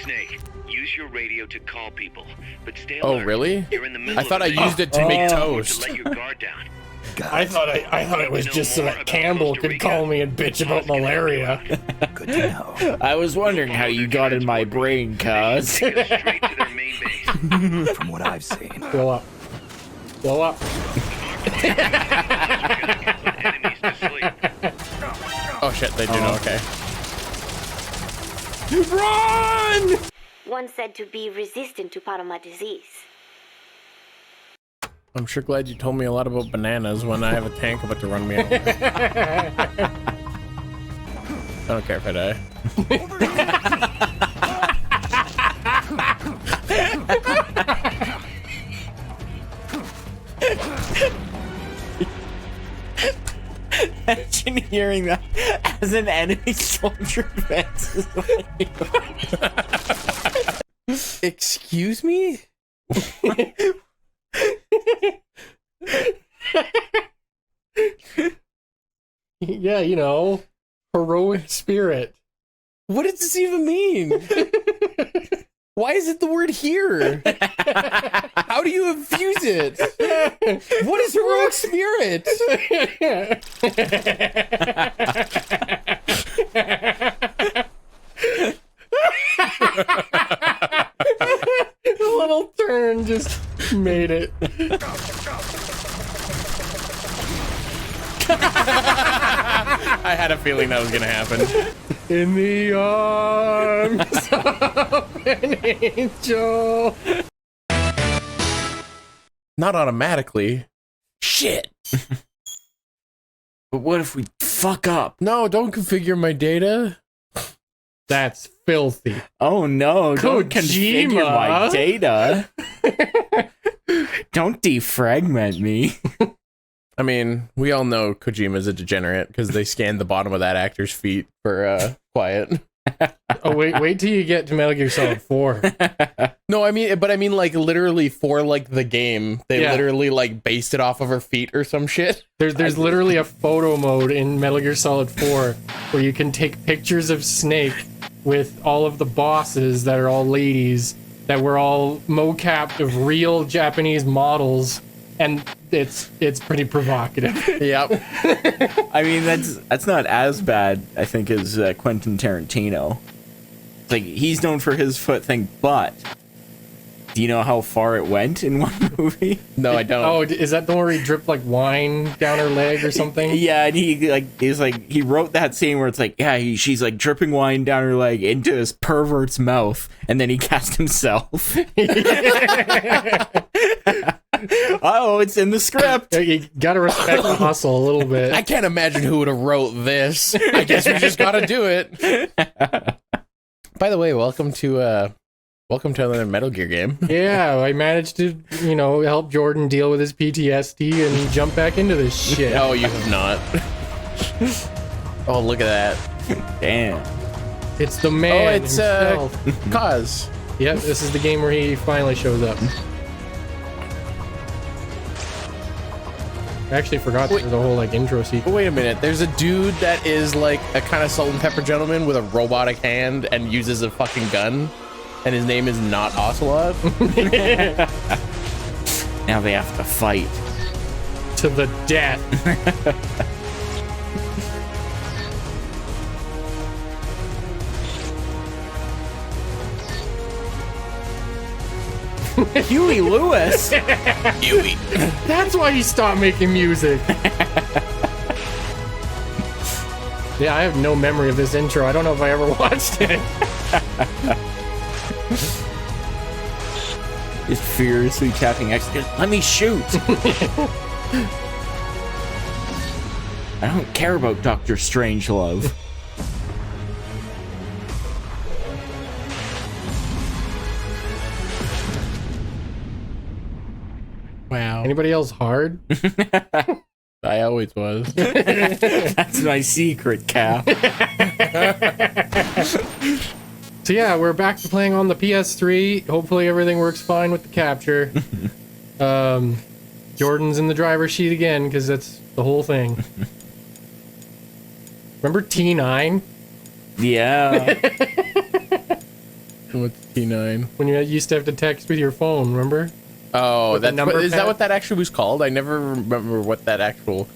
Snake, use your radio to call people, but stay alert. Oh, really? You're in the middle I thought I of used it to make toast. To let your guard down. I thought it was just so that Campbell could call me and bitch about malaria. Good to know. I was wondering how you got in my brain, cuz. Straight to their main base. From what I've seen. Blow up. Blow up. Enemies to sleep. Oh shit, they do know, okay. Run! One said to be resistant to paroma disease. I'm sure glad you told me a lot about bananas when I have a tank about to run me over. I don't care if I die. Imagine hearing that as an enemy soldier advances. Excuse me? Yeah, you know, heroic spirit. What does this even mean? Why is it the word here? How do you infuse it? What is heroic spirit? The little turn just made it. I had a feeling that was gonna happen. In the arms of an angel. Not automatically. Shit. But what if we fuck up? No, don't configure my data. That's filthy. Oh no, don't Kojima. configure my data. Don't defragment me. I mean, we all know Kojima's a degenerate because they scanned the bottom of that actor's feet for quiet. Oh, wait till you get to Metal Gear Solid 4. No, I mean, but I mean, like, literally for, like, the game, they literally, like, based it off of her feet or some shit. There's literally a photo mode in Metal Gear Solid 4 where you can take pictures of Snake with all of the bosses that are all ladies that were all mocapped of real Japanese models, and it's pretty provocative. Yep. I mean, that's not as bad, I think, as Quentin Tarantino. Like, he's known for his foot thing, but do you know how far it went in one movie? No, I don't. Oh, is that the one where he dripped like wine down her leg or something? Yeah, and he wrote that scene where it's like, yeah, she's like dripping wine down her leg into this pervert's mouth, and then he cast himself. Oh, it's in the script. You gotta respect the hustle a little bit. I can't imagine who would have wrote this. I guess we just gotta do it. By the way, welcome to another Metal Gear game. Yeah, I managed to, help Jordan deal with his PTSD and jump back into this shit. Oh, you have not. Oh, look at that. Damn. It's the man himself. Kaz. Yep, this is the game where he finally shows up. I actually forgot there was a whole intro sequence. Wait a minute, there's a dude that is like a kind of salt and pepper gentleman with a robotic hand and uses a fucking gun, and his name is not Ocelot. Now they have to fight to the death. Huey Lewis. Huey. That's why he stopped making music. Yeah, I have no memory of this intro. I don't know if I ever watched it. Just furiously tapping X. Let me shoot. I don't care about Dr. Strangelove. Wow. Anybody else hard? I always was. That's my secret, Cap. So yeah, we're back to playing on the PS3. Hopefully everything works fine with the capture. Jordan's in the driver's seat again, because that's the whole thing. Remember T9? Yeah. What's T9? When you used to have to text with your phone, remember? Oh, With the that's number is that pad? what that actually was called? I never remember what that actual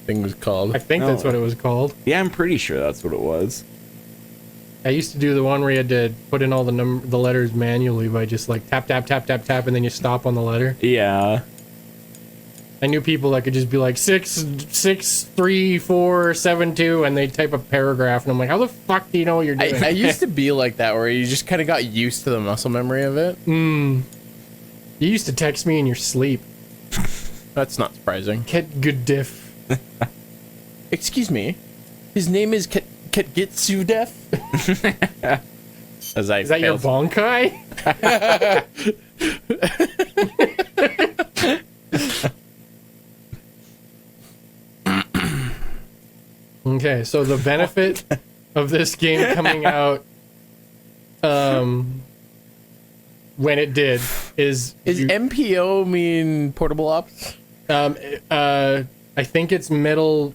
thing was called. I think that's Oh. what it was called. Yeah, I'm pretty sure that's what it was. I used to do the one where you had to put in all the letters manually by just like tap, tap, tap, tap, tap, and then you stop on the letter. Yeah. I knew people that could just be like 663 472, and they type a paragraph, and I'm like, how the fuck do you know what you're doing? I used to be like that, where you just kind of got used to the muscle memory of it. You used to text me in your sleep. That's not surprising. Get good diff. Excuse me, his name is Ketgitsu Death. As I Is that your bonkai? Okay, so the benefit of this game coming out when it did is MPO mean portable ops? I think it's Metal.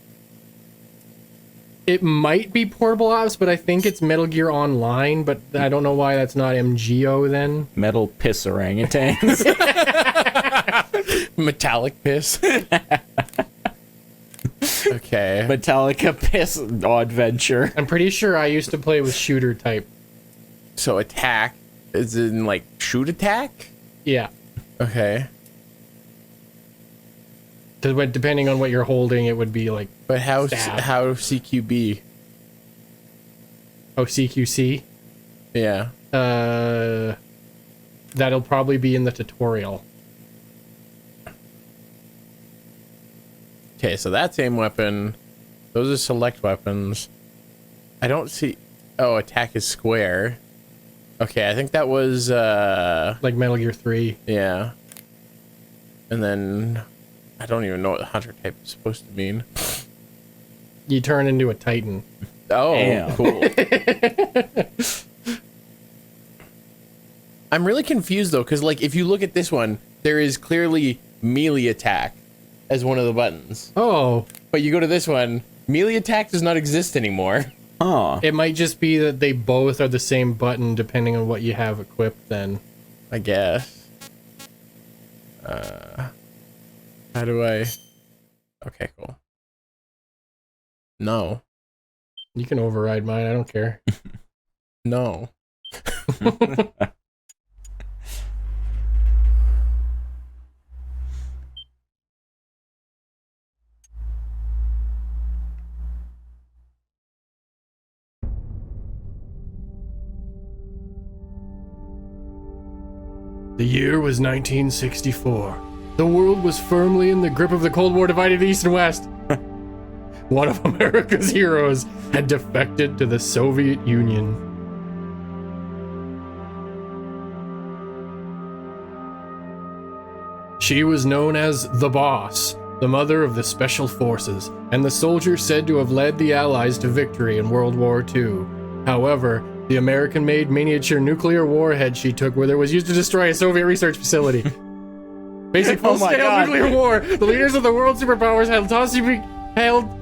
It might be Portable Ops, but I think it's Metal Gear Online, but I don't know why that's not MGO then. Metal piss orangutans. Metallic piss. Okay. Metallica piss odd venture. I'm pretty sure I used to play with shooter type. So attack is in like shoot attack? Yeah. Okay. Because depending on what you're holding, it would be like, But how Stab. how CQB? oh, CQC. Yeah. That'll probably be in the tutorial. Okay, so that's aim weapon. Those are select weapons. I don't see. Oh, attack is square. Okay, I think that was Like Metal Gear 3. yeah. And then I don't even know what the hunter type is supposed to mean. You turn into a Titan. Oh, Damn. cool. I'm really confused though, because like if you look at this one, there is clearly melee attack as one of the buttons. Oh, But you go to this one, melee attack does not exist anymore. Huh. it might just be that they both are the same button depending on what you have equipped then. I guess. How do I? Okay, cool. No. You can override mine, I don't care. No. The year was 1964. The world was firmly in the grip of the Cold War, divided East and West. One of America's heroes had defected to the Soviet Union. She was known as the Boss, the mother of the Special Forces, and the soldier said to have led the Allies to victory in World War II. However, the American-made miniature nuclear warhead she took with her was used to destroy a Soviet research facility. Basic Oh my full-scale God. nuclear war. The leaders of the world superpowers held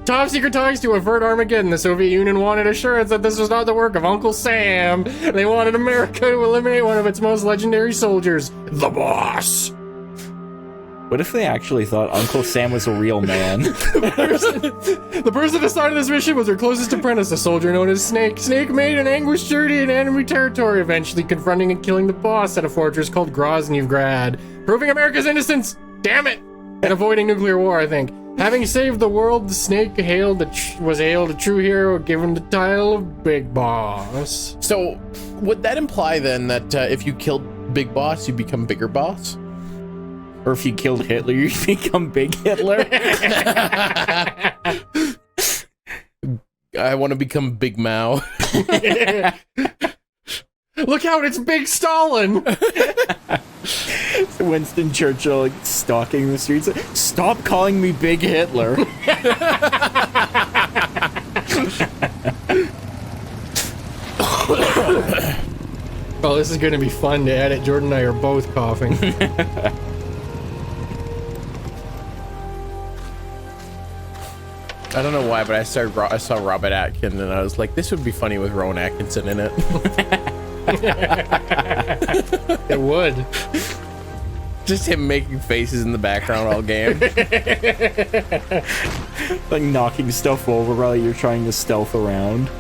top secret talks to avert Armageddon. The Soviet Union wanted assurance that this was not the work of Uncle Sam. They wanted America to eliminate one of its most legendary soldiers, the Boss. What if they actually thought Uncle Sam was a real man? The person assigned to this mission was her closest apprentice, a soldier known as Snake. Snake made an anguished journey in enemy territory, eventually confronting and killing the boss at a fortress called Groznyvgrad, proving America's innocence. Damn it! And avoiding nuclear war, I think. Having saved the world, the Snake was hailed a true hero, given the title of Big Boss. So, would that imply then that if you killed Big Boss, you become Bigger Boss? Or if you killed Hitler, you become Big Hitler? I want to become Big Mao. Look out, it's Big Stalin! Winston Churchill like, stalking the streets. Stop calling me Big Hitler. Oh, this is gonna be fun to edit. Jordan and I are both coughing. I don't know why, but I saw Robert Atkins and I was like, this would be funny with Rowan Atkinson in it. It would. Just him making faces in the background all game. Like knocking stuff over while you're trying to stealth around.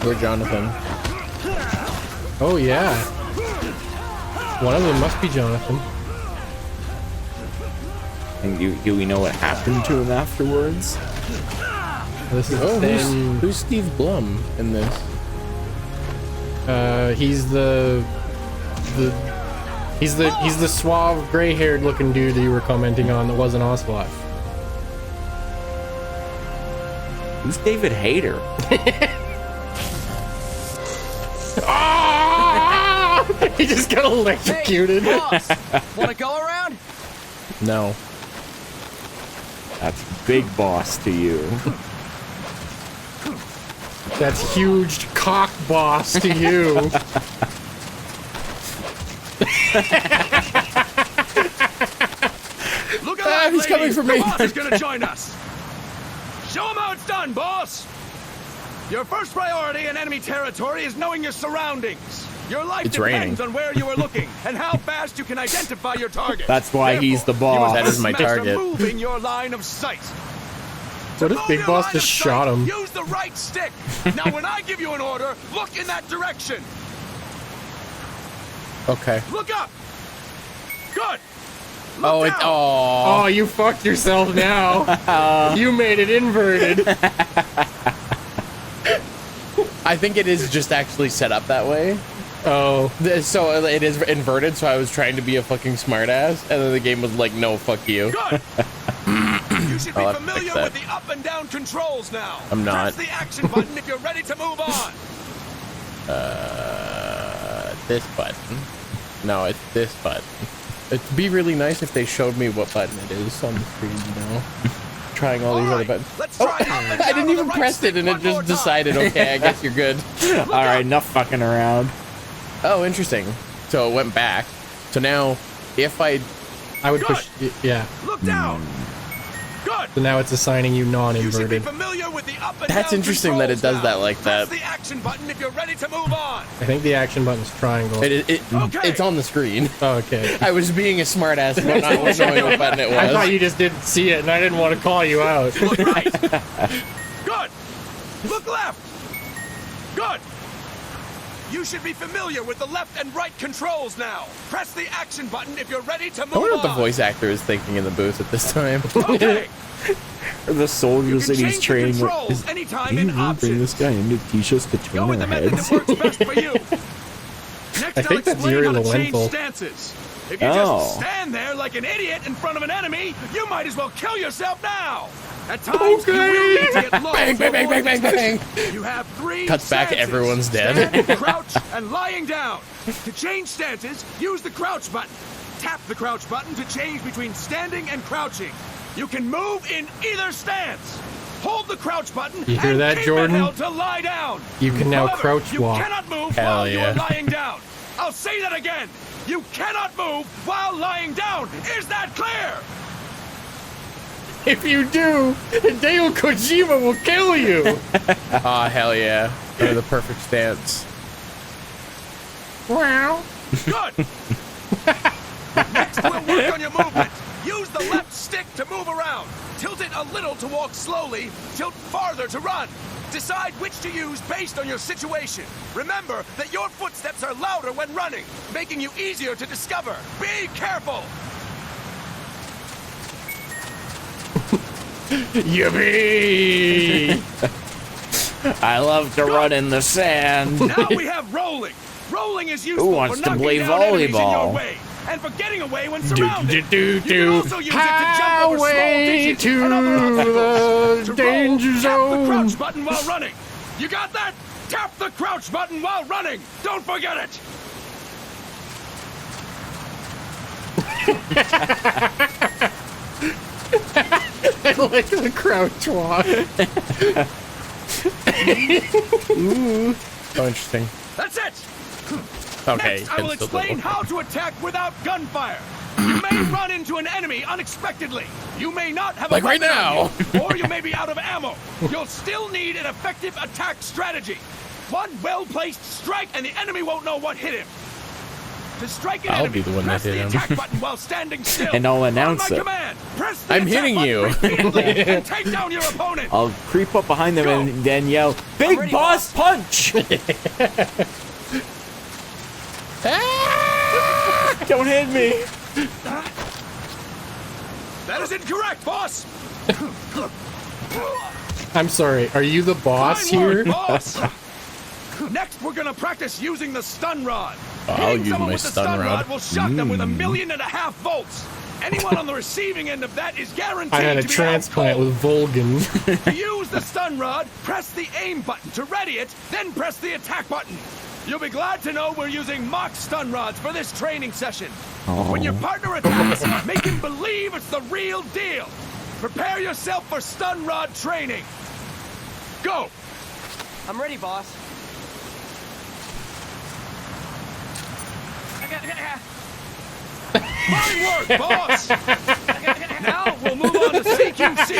Or Jonathan. Oh yeah. One of them must be Jonathan. And do we know what happened to him afterwards? This is Oh, then, who's Steve Blum in this? he's the suave, gray-haired looking dude that you were commenting on that wasn't Ocelot. Who's David Hayter? Ah! He just got electrocuted. Wanna go around? No. That's big boss to you. That's huge cock boss to you. Look out, he's coming for me. The boss is gonna join us. Show him how it's done, boss. Your first priority in enemy territory is knowing your surroundings. Your life It's depends raining. on where you are looking and how fast you can identify your target. That's why he's the Therefore, you boss. must That is my master target. moving your line of sight. What if Move Big your Boss line just of shot sight. him? Use the right stick. Now, when I give you an order, look in that direction. Okay. Look up. Good. Look Oh, down. Oh, you fucked yourself now. You made it inverted. I think it is just actually set up that way. Oh, So it is inverted, so I was trying to be a fucking smartass, and then the game was like, no, fuck you. Good. You should be I'll have to familiar fix that. with the up and down controls now. I'm not. Press the action button if you're ready to move on. This button. No, it's this button. It'd be really nice if they showed me what button it is on the screen, you know? Trying all these other Alright, buttons. let's Oh, try the up and I down didn't on the even right press stick it, and it one more just time. decided, okay, I guess you're good. All right, enough fucking around. Oh, interesting. So it went back. So now, if I... I would push. Yeah. Look down. Good. So now it's assigning you You should be non-inverted. familiar with the up and That's down interesting that it controls does that now. like Press that. the action button if you're ready to move on. I think the action button's triangle. Okay. It's on the screen. Oh, okay. I was being a smartass about not knowing what button it was. I thought you just didn't see it, and I didn't want to call you out. Look right. Good. Look left. Good. You should be familiar with the left and right controls now. Press the action button if you're ready to move I wonder what the on. voice actor is thinking in the booth at this time. Okay. Or the You soldiers can that he's change the training with. controls anytime Do in you really bring this options. guy in to teach us to Go turn with our the method heads? that works best for you. Next, I I'll think that's explain Yuri how to change Lowenthal. stances. If you Oh. just stand there like an idiot in front of an enemy, you might as well kill yourself now. At times, you will need to get low. Bang, to bang, bang, avoid bang, bang, detection. You have three Cuts back, stances. everyone's dead. Stand, crouch, and lying down. To change stances, use the crouch button. Tap the crouch button to change between standing and crouching. You can move in either stance. Hold the crouch button You hear and that, keep Jordan? it held to lie down. You can now However, crouch you walk. cannot move Hell while yeah. you're lying down. I'll say that again. You cannot move while lying down. Is that clear? If you do, Hideo Kojima will kill you. Ah, hell yeah. They're the perfect stance. Wow. Good. Next, we'll work on your movement. Use the left stick to move around. Tilt it a little to walk slowly. Tilt farther to run. Decide which to use based on your situation. Remember that your footsteps are louder when running, making you easier to discover. Be careful. Yippee! I love to run in the sand. Now we have rolling. Rolling is useful Who wants for to knocking play down enemies in your volleyball? way and for getting away when Do, surrounded. do, You do, can also use it to jump over small Highway ditches to and other obstacles. the To roll, danger tap the zone. crouch button while running. You got that? Tap the crouch button while running. Don't forget it. I like the crouch walk. Ooh. Oh, interesting. That's it! Okay. Next, I will explain how to attack without gunfire. You may run into an enemy unexpectedly. You may not have Like a right weapon on now. you, or you may be out of ammo. You'll still need an effective attack strategy. One well-placed strike and the enemy won't know what hit him. To strike an I'll enemy, be the one that press hit the him. attack button while standing still. And I'll announce On my it. command, press the I'm attack hitting button you. repeatedly and take down your opponent. I'll creep up behind them and then yell, "Big ready, boss punch!" Don't hit me. That is incorrect, boss. I'm sorry. Are you the boss Fine here? work, boss. Next, we're gonna practice using the stun rod. I'll Hitting use someone my with the stun rod. will shock them with 1.5 million volts. Anyone on the receiving end of that is guaranteed I had a to be transplant out with Volgan. cold. To use the stun rod, press the aim button to ready it, then press the attack button. You'll be glad to know we're using mock stun rods for this training session. When your partner attacks, make him believe it's the real deal. Prepare yourself for stun rod training. Go! I'm ready, boss. Fine work, boss! Now we'll move on to CQC.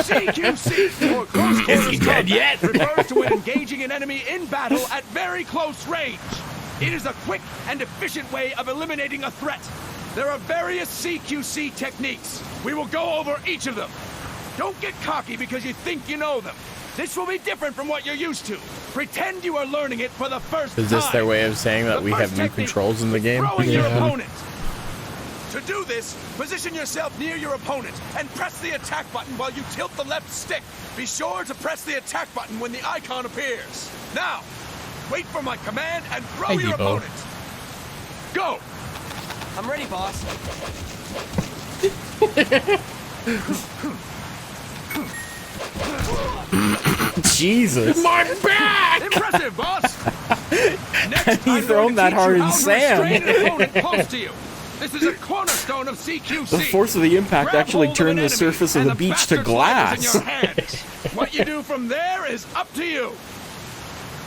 CQC, or close quarters combat, refers to when engaging an enemy in battle at very close range. It is a quick and efficient way of eliminating a threat. There are various CQC techniques. We will go over each of them. Don't get cocky because you think you know them. This will be different from what you're used to. Pretend you are learning it for the first time. Is this their way of saying that The we have first new technique controls in the is game? Throwing your Yeah. opponent. To do this, position yourself near your opponent and press the attack button while you tilt the left stick. Be sure to press the attack button when the icon appears. Now, wait for my command and throw Hey, your Debo. opponent. Go! I'm ready, boss. Jesus. My back! Impressive, boss! Next, You I'm throw going him to that teach hard you in how to sand. restrain an opponent close to you. This is a cornerstone of CQC. The force of the impact Grab actually hold of an turned the enemy, surface of and the beach to bastard slide is glass. in your hands. What you do from there is up to you.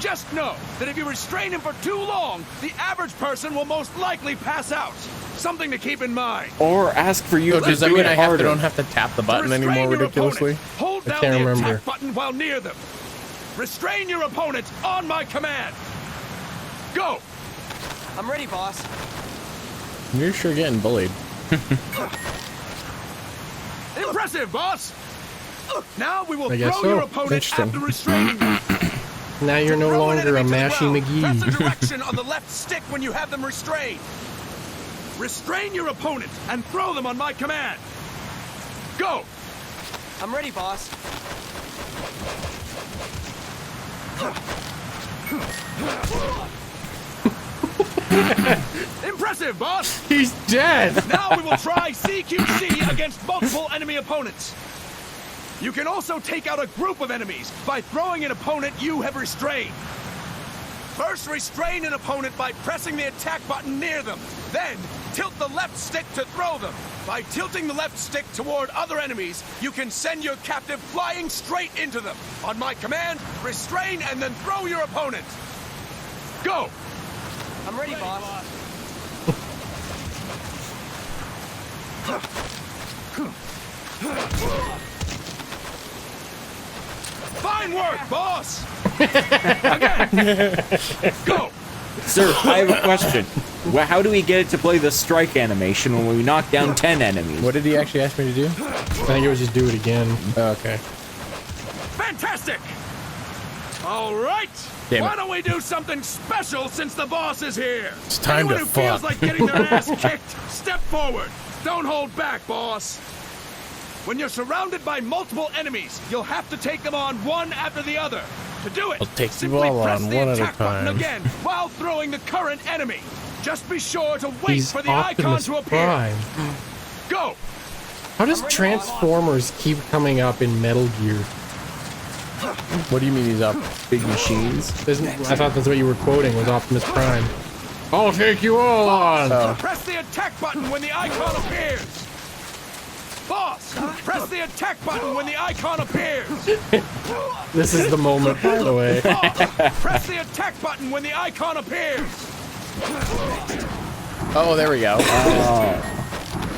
Just know that if you restrain him for too long, the average person will most likely pass out. Something to keep in mind. Or ask for you So to does that do mean it I harder. don't have to tap the button To restrain anymore your ridiculously? opponent, hold down can't the remember. attack button while near them. Restrain your opponent on my command. Go! I'm ready, boss. You're sure getting bullied. Impressive, boss! Now we will I guess throw your so. opponent Interesting. after restraining them. Now you're no Throw an longer a enemy to the Mashy ground. Press the McGee. direction on the left stick when you have them restrained. Restrain your opponent and throw them on my command. Go! I'm ready, boss. Impressive, boss! He's dead! Now we will try CQC against multiple enemy opponents. You can also take out a group of enemies by throwing an opponent you have restrained. First, restrain an opponent by pressing the attack button near them. Then, tilt the left stick to throw them. By tilting the left stick toward other enemies, you can send your captive flying straight into them. On my command, restrain and then throw your opponent. Go! I'm ready, boss. Fine work, boss! Again! Go! Sir, I have a question. How do we get it to play the strike animation when we knock down 10 enemies? What did he actually ask me to do? I think it was just do it again. Oh, okay. Fantastic! All right! Damn it. Why don't we do something special since the boss is here? It's time Anyone to who feels fuck. like getting their ass kicked, step forward. Don't hold back, boss. When you're surrounded by multiple enemies, you'll have to take them on one after the other. To do it, I'll take you simply all press on the one at a attack button time. again while throwing the current enemy. Just be sure to wait He's for the icon Optimus to appear. Prime. Go! How does Transformers keep coming up in Metal Gear? What do you mean he's up? Big machines? I thought that's what you were quoting was Optimus Prime. I'll take you all on! Oh. Press the attack button when the icon appears. Boss, press the attack button when the icon appears. This is the moment, by the way. Press the attack button when the icon appears. Oh, there we go.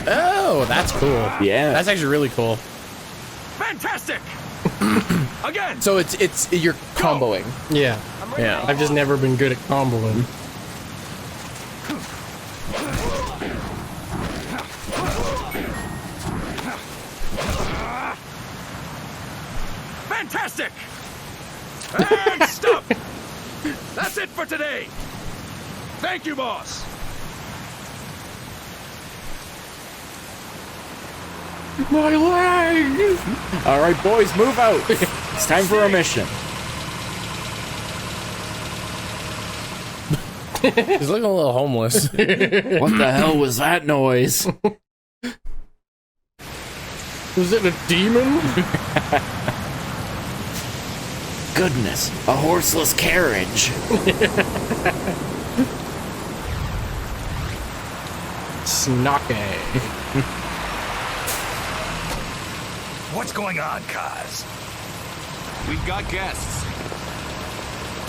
Oh, that's cool. Yeah. That's actually really cool. Fantastic. Again. So it's you're comboing. Yeah. Yeah. I've just never been good at comboing. Fantastic. And stop. That's it for today. Thank you, boss. My leg! All right, boys, move out. It's time for a mission. He's looking a little homeless. What the hell was that noise? Was it a demon? Goodness, a horseless carriage. Snake. What's going on, Kaz? We've got guests.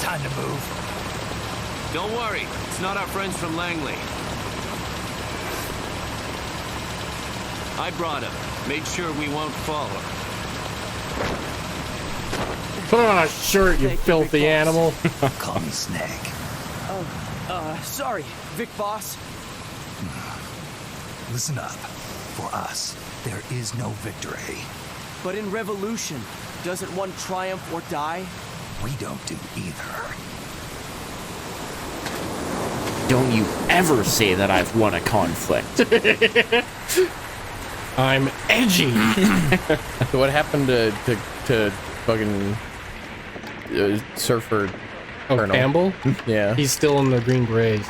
Time to move. Don't worry, it's not our friends from Langley. I brought him. Made sure we won't fall. Put on a shirt, you filthy animal. Call me Snake. Sorry, Vic Boss. Listen up. For us, there is no victory. But in Revolution, doesn't one triumph or die? We don't do either. Don't you ever say that I've won a conflict. I'm edgy. So what happened to fucking Surfer Oh, Colonel? Campbell? Yeah. He's still in the Green Berets.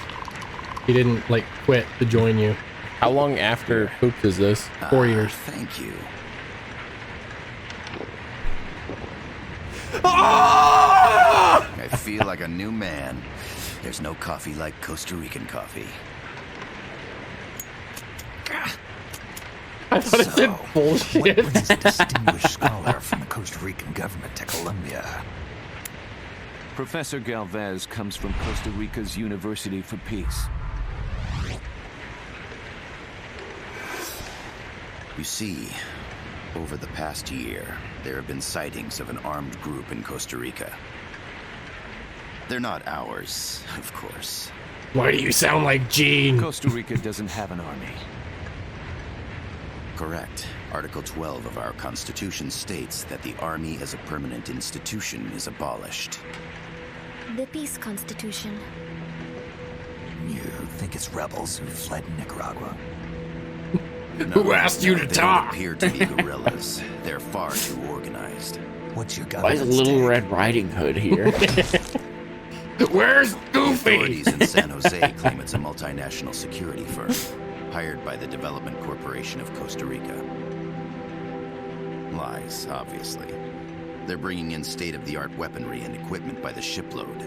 He didn't, like, quit to join you. How long after PoOps is this? 4 years. Thank you. I feel like a new man. There's no coffee like Costa Rican coffee. I thought it said What bullshit. brings a distinguished scholar from the Costa Rican government to Colombia? Professor Galvez comes from Costa Rica's University for Peace. You see, over the past year, there have been sightings of an armed group in Costa Rica. They're not ours, of course. Why do you sound like Gene? Costa Rica doesn't have an army. Correct. Article 12 of our Constitution states that the Army as a permanent institution is abolished. The Peace Constitution. You think it's rebels who fled Nicaragua? Who asked you to they talk? Don't appear to be guerrillas. They're far too organized. What's your Why is government's Little take? Red Riding Hood here? Where's Goofy? Authorities in San Jose claim it's a multinational security firm, hired by the Development Corporation of Costa Rica. Lies, obviously. They're bringing in state-of-the-art weaponry and equipment by the shipload.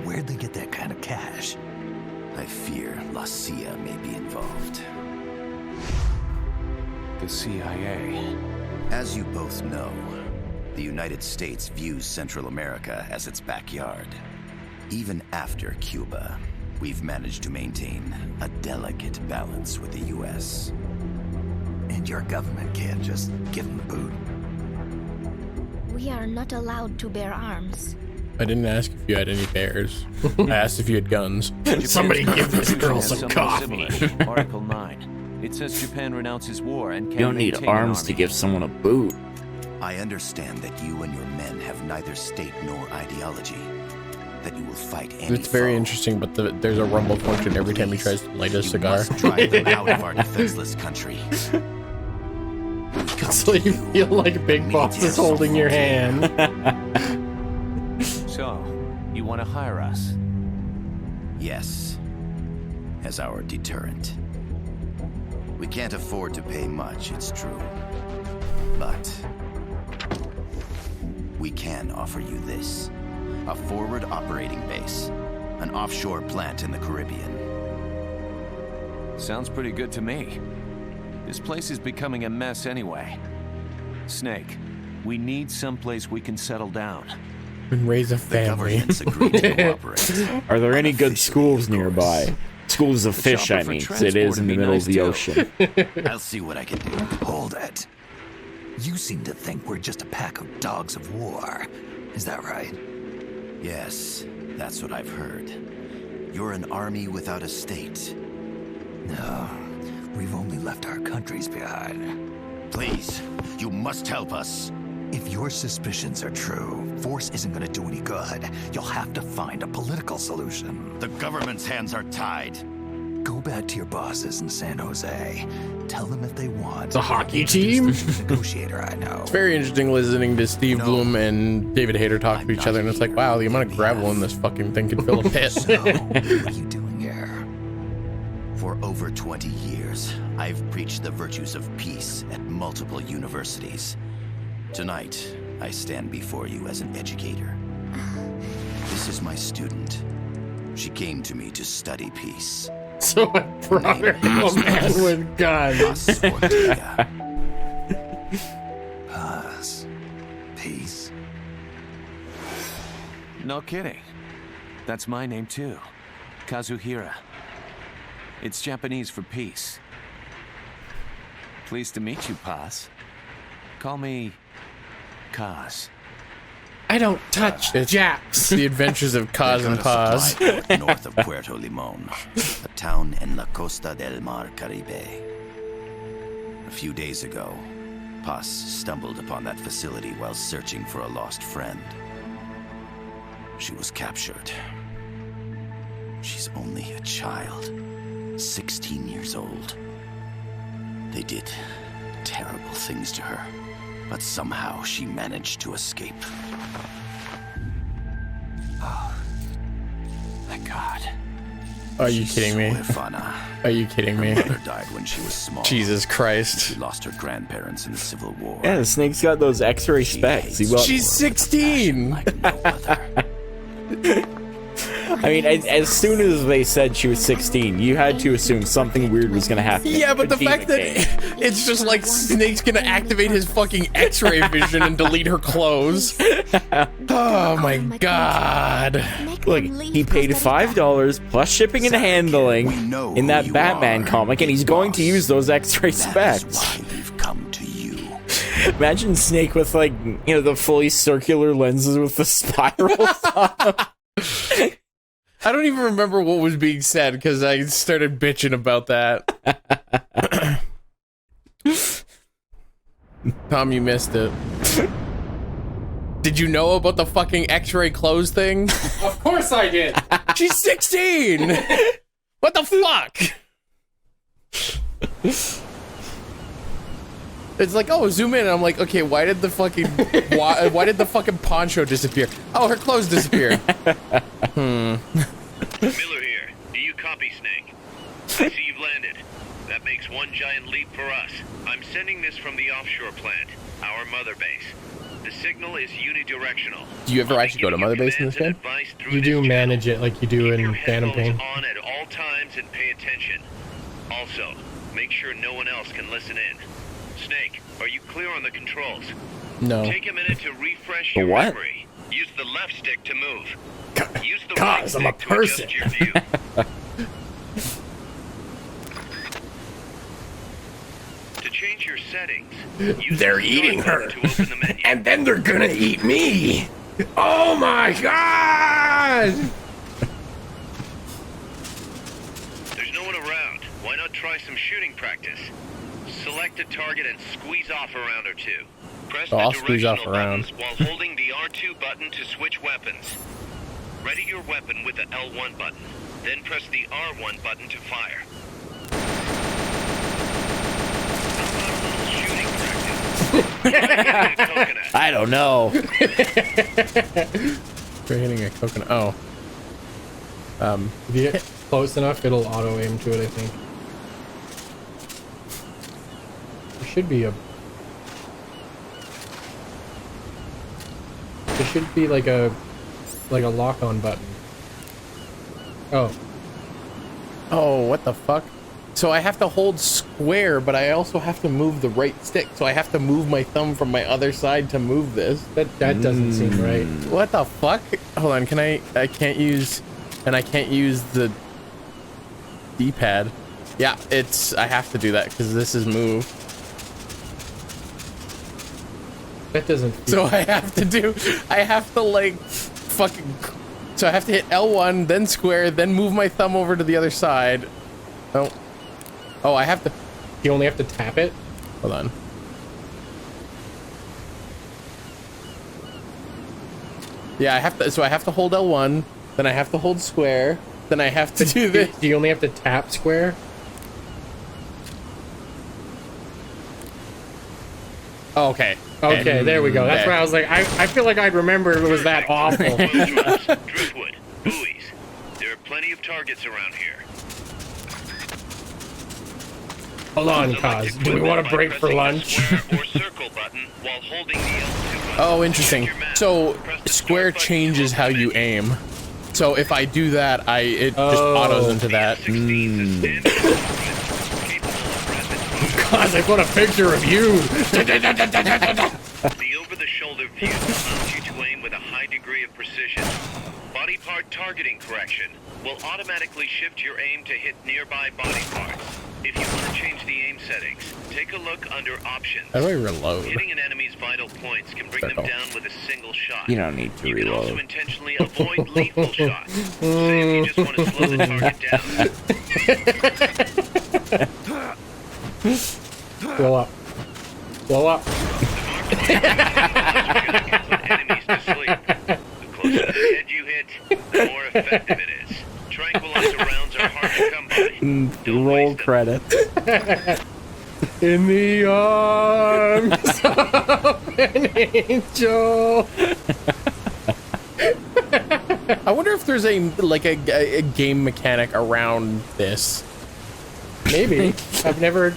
Where'd they get that kind of cash? I fear La CIA may be involved. The CIA. As you both know, the United States views Central America as its backyard. Even after Cuba, we've managed to maintain a delicate balance with the U.S. And your government can't just give them the boot. We are not allowed to bear arms. I didn't ask if you had any bears. I asked if you had guns. Somebody give this girl Has some something coffee. similar. Article 9. It says Japan renounces war and can You don't need maintain an arms to army. give someone a boot. I understand that you and your men have neither state nor ideology. That you will fight any It's very foe. interesting, but there's a rumble function every time he tries to light a You cigar. must drive them out of our defenseless country. So you feel like Big Boss is holding your hand. So, you want to hire us? Yes, as our deterrent. We can't afford to pay much, it's true. But we can offer you this. A forward operating base. An offshore plant in the Caribbean. Sounds pretty good to me. This place is becoming a mess anyway. Snake, we need someplace we can settle down. And raise a The family. government's agreed to cooperate. Are there any good schools of course. nearby? Schools of fish, shopper I for mean, 'cause it is transport in would the be middle nice of the too. ocean. I'll see what I can do. Hold it. You seem to think we're just a pack of dogs of war. Is that right? Yes, that's what I've heard. You're an army without a state. No, we've only left our countries behind. Please, you must help us. If your suspicions are true, force isn't going to do any good. You'll have to find a political solution. The government's hands are tied. Go back to your bosses in San Jose. Tell them if they want. The hockey team? Negotiator, I know. It's very interesting listening to Steve Bloom and David Hayter talk to each other, and it's like, wow, the amount of gravel in this fucking thing can fill a pit. So, what are you doing here? For over 20 years, I've preached the virtues of peace at multiple universities. Tonight, I stand before you as an educator. This is my student. She came to me to study peace. So I brought her a man with guns. Paz Ortega. Paz. Peace. No kidding. That's my name too. Kazuhira. It's Japanese for peace. Pleased to meet you, Paz. Call me Kaz. I don't touch Japs. The Adventures of Kaz and They've got a Paz. supply port north of Puerto Limon, a town in la Costa del Mar Caribe. A few days ago, Paz stumbled upon that facility while searching for a lost friend. She was captured. She's only a child, 16 years old. They did terrible things to her, but somehow she managed to escape. Thank God. Are you kidding me? Huerfana. Are you kidding Her me? mother died when she was small. Jesus Christ. She lost her grandparents in the Civil War. Yeah, the snake's got those X-ray She specs. hates He will- She's 16! like no other. I mean, as soon as they said she was 16, you had to assume something weird was gonna happen. Yeah, but the Kojima fact that game. it's just like Snake's gonna activate his fucking X-ray vision and delete her clothes. Oh my god. Look, he paid $5 plus shipping and handling We know in who that you Batman are, comic, and he's going to boss. use those X-ray That specs. is why we've come to you. Imagine Snake with, like, you know, the fully circular lenses with the spirals on them. I don't even remember what was being said because I started bitching about that. Tom, you missed it. Did you know about the fucking X-ray clothes thing? Of course I did. She's 16! What the fuck? It's like, oh, zoom in, and I'm like, okay, why did the fucking why did the fucking poncho disappear? Oh, her clothes disappeared. Miller here. Do you copy, Snake? I see you've landed. That makes one giant leap for us. I'm sending this from the offshore plant, our mother base. The signal is unidirectional. Do you ever actually go to mother base in this game? You do manage it like you do in Phantom Pain. On at all times and pay attention. Also, make sure no one else can listen in. Snake, are you clear on the controls? No. Take a minute to refresh The your what? memory. Use the left stick to move. Use the Cause right I'm a stick to person. adjust your view. To change your settings, use They're the eating start her. button to open the menu. And then they're gonna eat me. Oh my god! There's no one around. Why not try some shooting practice? Select a target and squeeze off a round or two. Press Oh, I'll the squeeze off directional a round. buttons while holding the R2 button to switch weapons. Ready your weapon with the L1 button. Then press the R1 button to fire. How about a little shooting practice? I don't know. We're hitting a coconut. Oh. If you get close enough, it'll auto aim to it, I think. There should be a... There should be like a lock-on button. Oh. Oh, what the fuck? So I have to hold square, but I also have to move the right stick. So I have to move my thumb from my other side to move this. That doesn't seem right. What the fuck? Hold on, can I can't use the D-pad. Yeah, I have to do that because this is move. That doesn't. So I have to like fucking. So I have to hit L1, then square, then move my thumb over to the other side. Oh, I have to. You only have to tap it? Hold on. Yeah, I have to. So I have to hold L1, then I have to hold square, then I have to do this. Do you only have to tap square? Oh, okay. Okay, there we go. That's where I was like, I feel like I'd remember it was that awful. Driftwood, buoys. There are plenty of targets around here. Hold on, Kaz. Do we want to break for lunch? Or circle button while holding the L2 button. Oh, interesting. So square changes how you aim. So if I do that, it just autos into that. Kaz, I put a picture of you. The over-the-shoulder view allows you to aim with a high degree of precision. Body part targeting correction will automatically shift your aim to hit nearby body parts. If you want to change the aim settings, take a look under options. How do I reload? Hitting an enemy's vital points can bring them down with a single shot. You don't need to reload. You can also intentionally avoid lethal shots. Say if you just want to slow the target down. Blow up. Blow up. Put enemies to sleep. The closer to the head you hit, the more effective it is. Tranquilizer rounds are hard to come by. Roll credits. In the arms of an angel. I wonder if there's a game mechanic around this. Maybe. I've never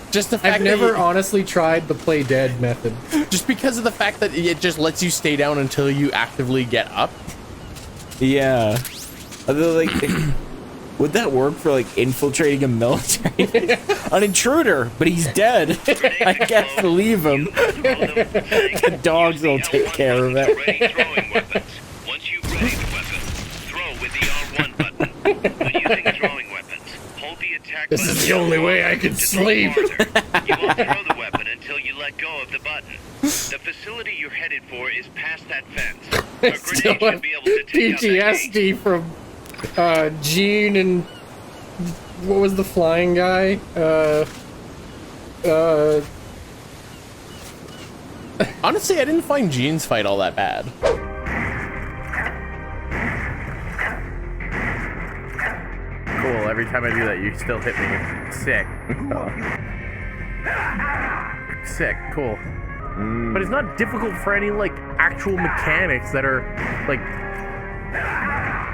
honestly tried the play dead method. Just because of the fact that it just lets you stay down until you actively get up. Yeah. Although, like, would that work for like infiltrating a military? An intruder, but he's dead. I guess leave him. The dogs will take care of it. Once you've readied the weapon, throw with the R1 button. When using throwing weapons, hold the attack button. This is the only way I can sleep. You won't throw the weapon until you let go of the button. The facility you're headed for is past that fence. A grenade should be able to take out that PTSD from Gene and what was the flying guy? Honestly, I didn't find Gene's fight all that bad. Cool, every time I do that, you still hit me. Sick. Sick, cool. But it's not difficult for any, like, actual mechanics that are, like...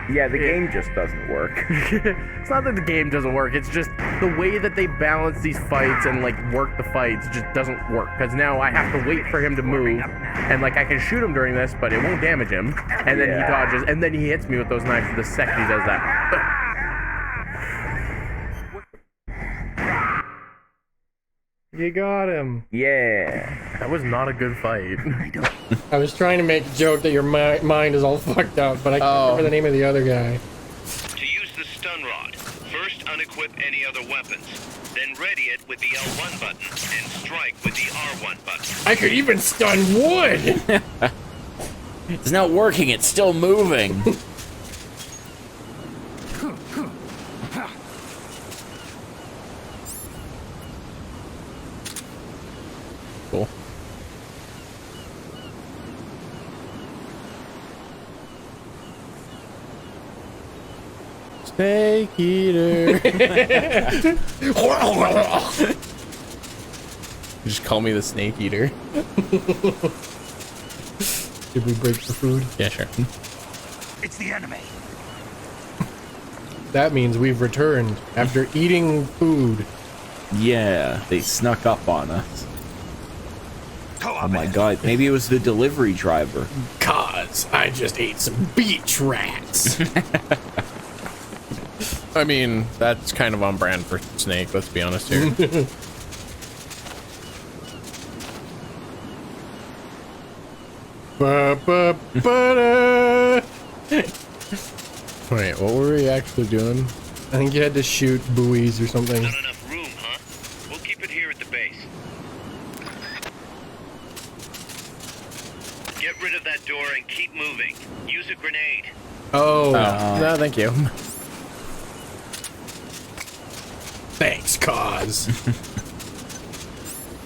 Yeah, the game just doesn't work. It's not that the game doesn't work, it's just the way that they balance these fights and, like, work the fights just doesn't work. Because now I have to wait for him to move, and, like, I can shoot him during this, but it won't damage him. And then he dodges, and then he hits me with those knives the second he does that. You got him. Yeah. That was not a good fight. I was trying to make a joke that your mind is all fucked up, but I can't remember the name of the other guy. To use the stun rod, first unequip any other weapons, then ready it with the L1 button, and strike with the R1 button. I could even stun wood! It's not working, it's still moving. Cool. Snake eater. Just call me the snake eater. Did we break for food? Yeah, sure. It's the enemy. That means we've returned after eating food. Yeah, they snuck up on us. Oh my god, maybe it was the delivery driver. Cause I just ate some beach rats. I mean, that's kind of on brand for Snake, let's be honest here. Ba-ba-ba-da. Wait, what were we actually doing? I think you had to shoot buoys or something. Not enough room, huh? We'll keep it here at the base. Get rid of that door and keep moving. Use a grenade. Oh. No, thank you. Thanks, Cause.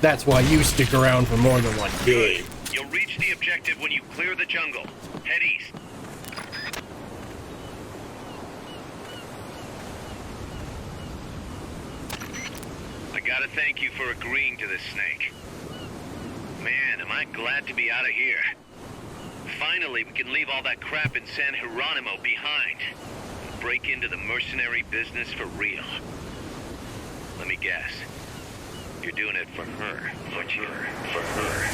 That's why you stick around for more than one day. You'll reach the objective when you clear the jungle. Head east. I gotta thank you for agreeing to this, Snake. Man, am I glad to be out of here. Finally, we can leave all that crap in San Geronimo behind. And break into the mercenary business for real. Let me guess. You're doing it for her. For her.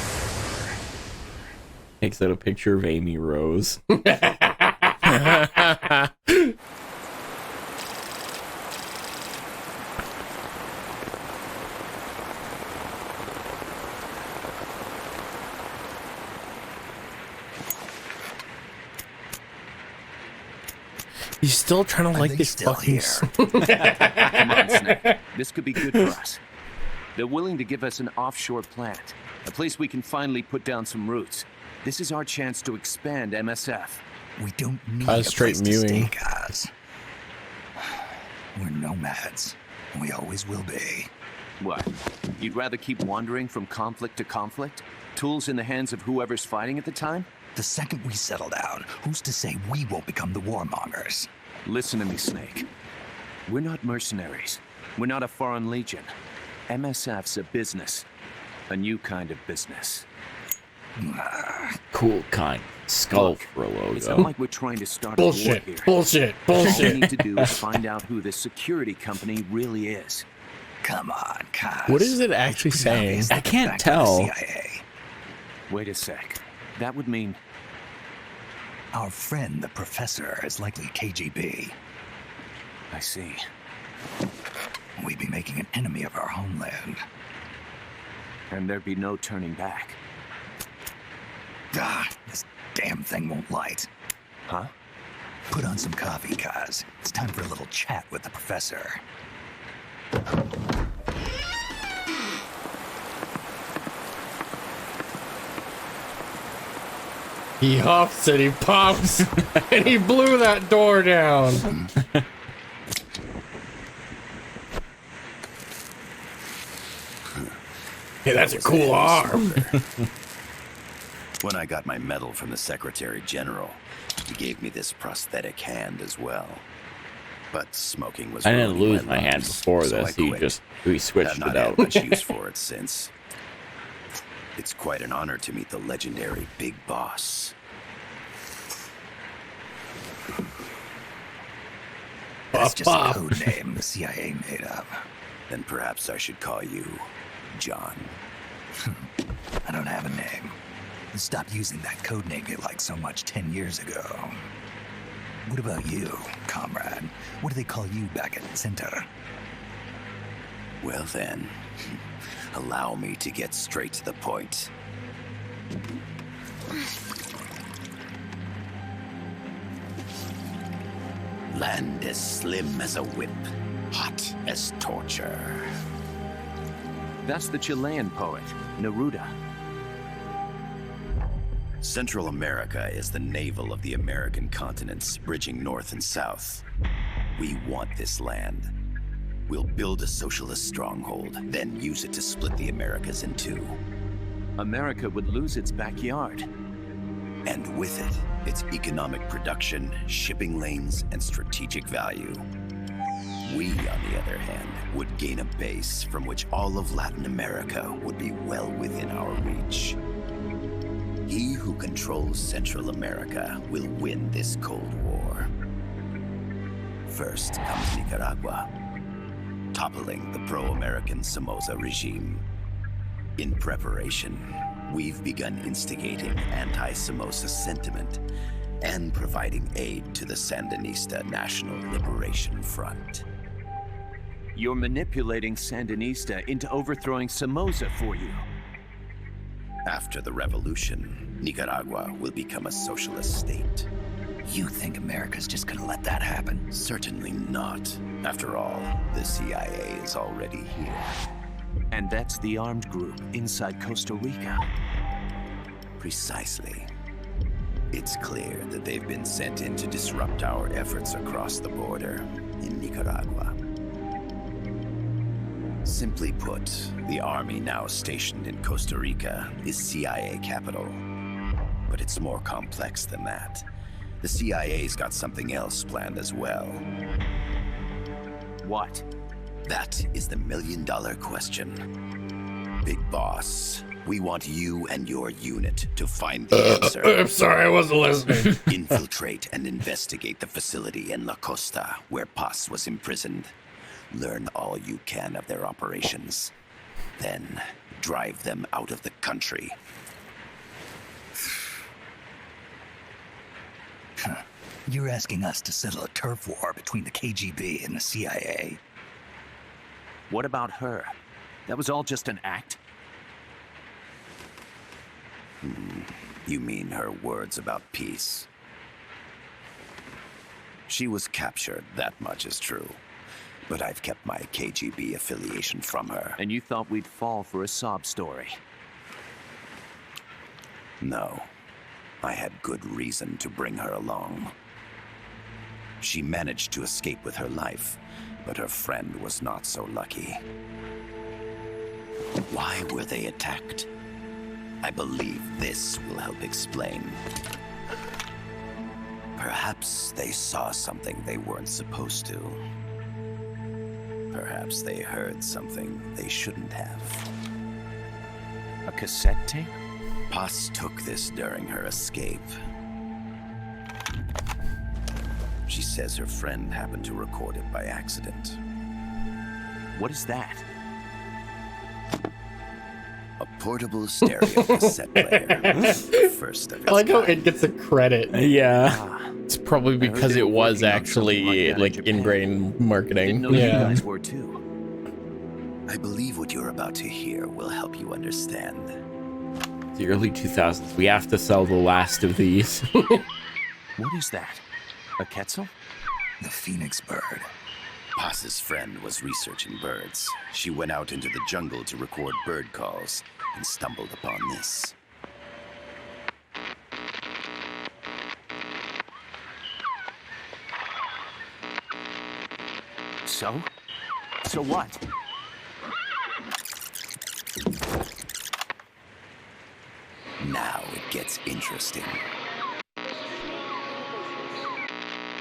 Takes out a picture of Amy Rose. He's still trying to like this fucking... Come on, Snake. This could be good for us. They're willing to give us an offshore plant, a place we can finally put down some roots. This is our chance to expand MSF. We don't need I a was straight place to mewing. stay, guys. We're nomads, and we always will be. What? You'd rather keep wandering from conflict to conflict? Tools in the hands of whoever's fighting at the time? The second we settle down, who's to say we won't become the warmongers? Listen to me, Snake. We're not mercenaries. We're not a foreign legion. MSF's a business. A new kind of business. Cool kind. Skull for a logo. It's not like we're trying to start a war Bullshit. here. Bullshit. All we Bullshit. need to do is find out who this security company really is. Come on, Kaz. What is it actually saying? I can't tell. CIA. Wait a sec. That would mean... Our friend, the professor, is likely KGB. I see. We'd be making an enemy of our homeland. And there'd be no turning back. Ah, this damn thing won't light. Huh? Put on some coffee, Kaz. It's time for a little chat with the professor. He huffs and he pops and he blew that door down. Hey, that's a cool arm. When I got my medal from the Secretary General, he gave me this prosthetic hand as well. But smoking was I didn't ruining lose my hand lungs, before so this. I quit. He switched Have not it had out. much use for it since. It's quite an honor to meet the legendary Big Boss. That's just a code name the CIA made up. Then perhaps I should call you John. I don't have a name. I stopped using that code name you liked so much 10 years ago. What about you, comrade? What do they call you back at Center? Well then, allow me to get straight to the point. Land as slim as a whip, hot as torture. That's the Chilean poet, Neruda. Central America is the navel of the American continents, bridging north and south. We want this land. We'll build a socialist stronghold, then use it to split the Americas in two. America would lose its backyard. And with it, its economic production, shipping lanes, and strategic value. We, on the other hand, would gain a base from which all of Latin America would be well within our reach. He who controls Central America will win this Cold War. First comes Nicaragua, toppling the pro-American Somoza regime. In preparation, we've begun instigating anti-Somoza sentiment and providing aid to the Sandinista National Liberation Front. You're manipulating Sandinista into overthrowing Somoza for you. After the revolution, Nicaragua will become a socialist state. You think America's just gonna let that happen? Certainly not. After all, the CIA is already here. And that's the armed group inside Costa Rica. Precisely. It's clear that they've been sent in to disrupt our efforts across the border in Nicaragua. Simply put, the army now stationed in Costa Rica is CIA capital. But it's more complex than that. The CIA's got something else planned as well. What? That is the million-dollar question. Big Boss, we want you and your unit to find the answer. I'm sorry, I wasn't listening. Infiltrate and investigate the facility in La Costa, where Paz was imprisoned. Learn all you can of their operations. Then, drive them out of the country. You're asking us to settle a turf war between the KGB and the CIA? What about her? That was all just an act? You mean her words about peace? She was captured, that much is true. But I've kept my KGB affiliation from her. And you thought we'd fall for a sob story? No. I had good reason to bring her along. She managed to escape with her life, but her friend was not so lucky. Why were they attacked? I believe this will help explain. Perhaps they saw something they weren't supposed to. Perhaps they heard something they shouldn't have. A cassette tape? Paz took this during her escape. She says her friend happened to record it by accident. What is that? A portable stereo cassette player. The first of its I like how kind. it gets a credit. Yeah. It's probably I heard because they it were was working on something actually like like that in in-grain Didn't marketing. know you Yeah. guys were too. I believe what you're about to hear will help you understand. The early 2000s. We have to sell the last of these. What is that? A Quetzal? The Phoenix bird. Paz's friend was researching birds. She went out into the jungle to record bird calls and stumbled upon this. So? So what? Now it gets interesting.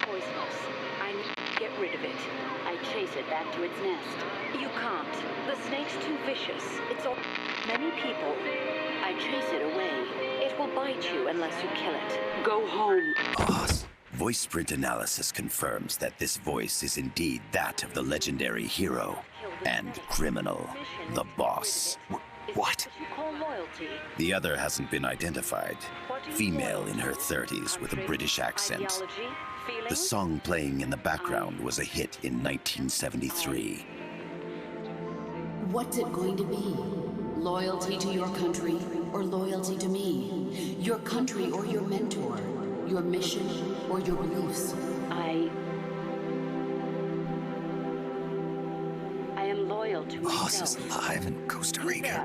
Poisonous. I need to get rid of it. I chase it back to its nest. You can't. The snake's too vicious. It's all many people. I chase it away. It will bite you unless you kill it. Go home. Voice print analysis confirms that this voice is indeed that of the legendary hero and criminal, the boss. What? You call loyalty. The other hasn't been identified. Female in her 30s with a British accent. Ideology, feeling? The song playing in the background was a hit in 1973. What's it going to be? Loyalty to your country or loyalty to me? Your country or your mentor? Your mission or your beliefs? I am loyal to Boss is myself. alive in Costa Rica.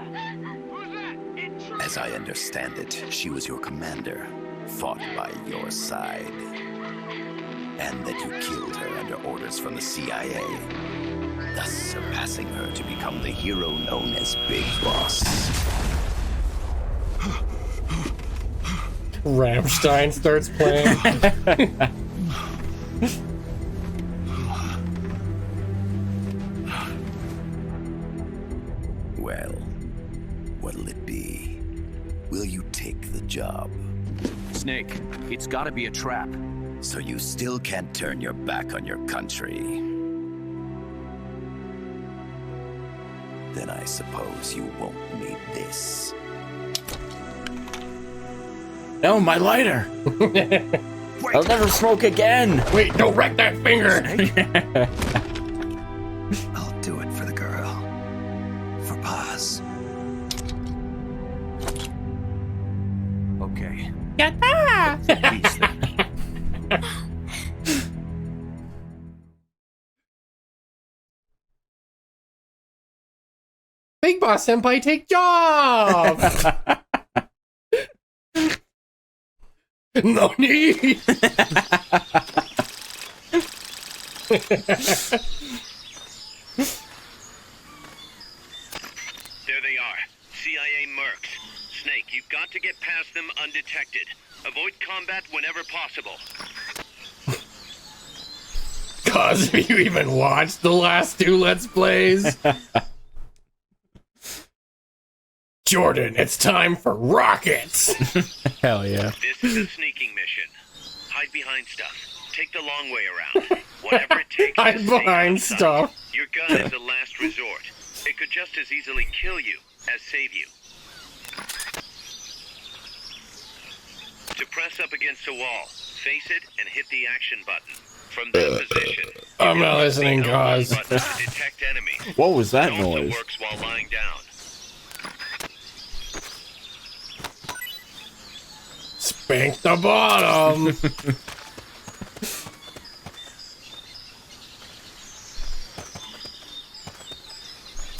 As I understand it, she was your commander, fought by your side. And that you killed her under orders from the CIA, thus surpassing her to become the hero known as Big Boss. Rammstein starts playing. Well, what'll it be? Will you take the job? Snake, it's gotta be a trap. So you still can't turn your back on your country? Then I suppose you won't need this. No, my lighter. I'll never smoke again. Wait, don't wreck that finger. I'll do it for the girl. For Paz. Okay. Big Boss Senpai, take job. No need. There they are. CIA mercs. Snake, you've got to get past them undetected. Avoid combat whenever possible. Cause have you even watched the last two Let's Plays? Jordan, it's time for rockets! Hell yeah. This is a sneaking mission. Hide behind stuff. Take the long way around. Whatever it takes to Hide stay behind outside. stuff. Your gun is a last resort. It could just as easily kill you as save you. To press up against a wall, face it and hit the action button. From that position, I'm not listening, cause. to detect enemies. What was that It also noise? works while lying down. Spank the bottom!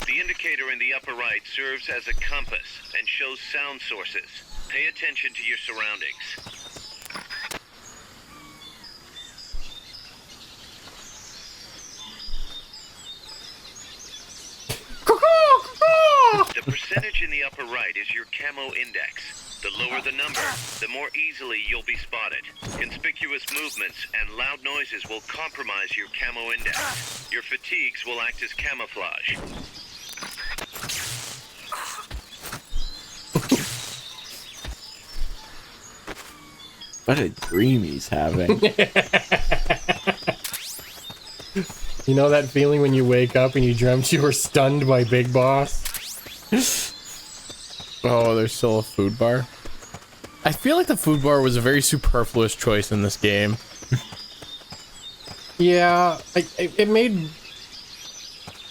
The indicator in the upper right serves as a compass and shows sound sources. Pay attention to your surroundings. The percentage in the upper right is your camo index. The lower the number, the more easily you'll be spotted. Conspicuous movements and loud noises will compromise your camo index. Your fatigues will act as camouflage. What a dream he's having. You know that feeling when you wake up and you dreamt you were stunned by Big Boss? Oh, there's still a food bar. I feel like the food bar was a very superfluous choice in this game. Yeah, it made...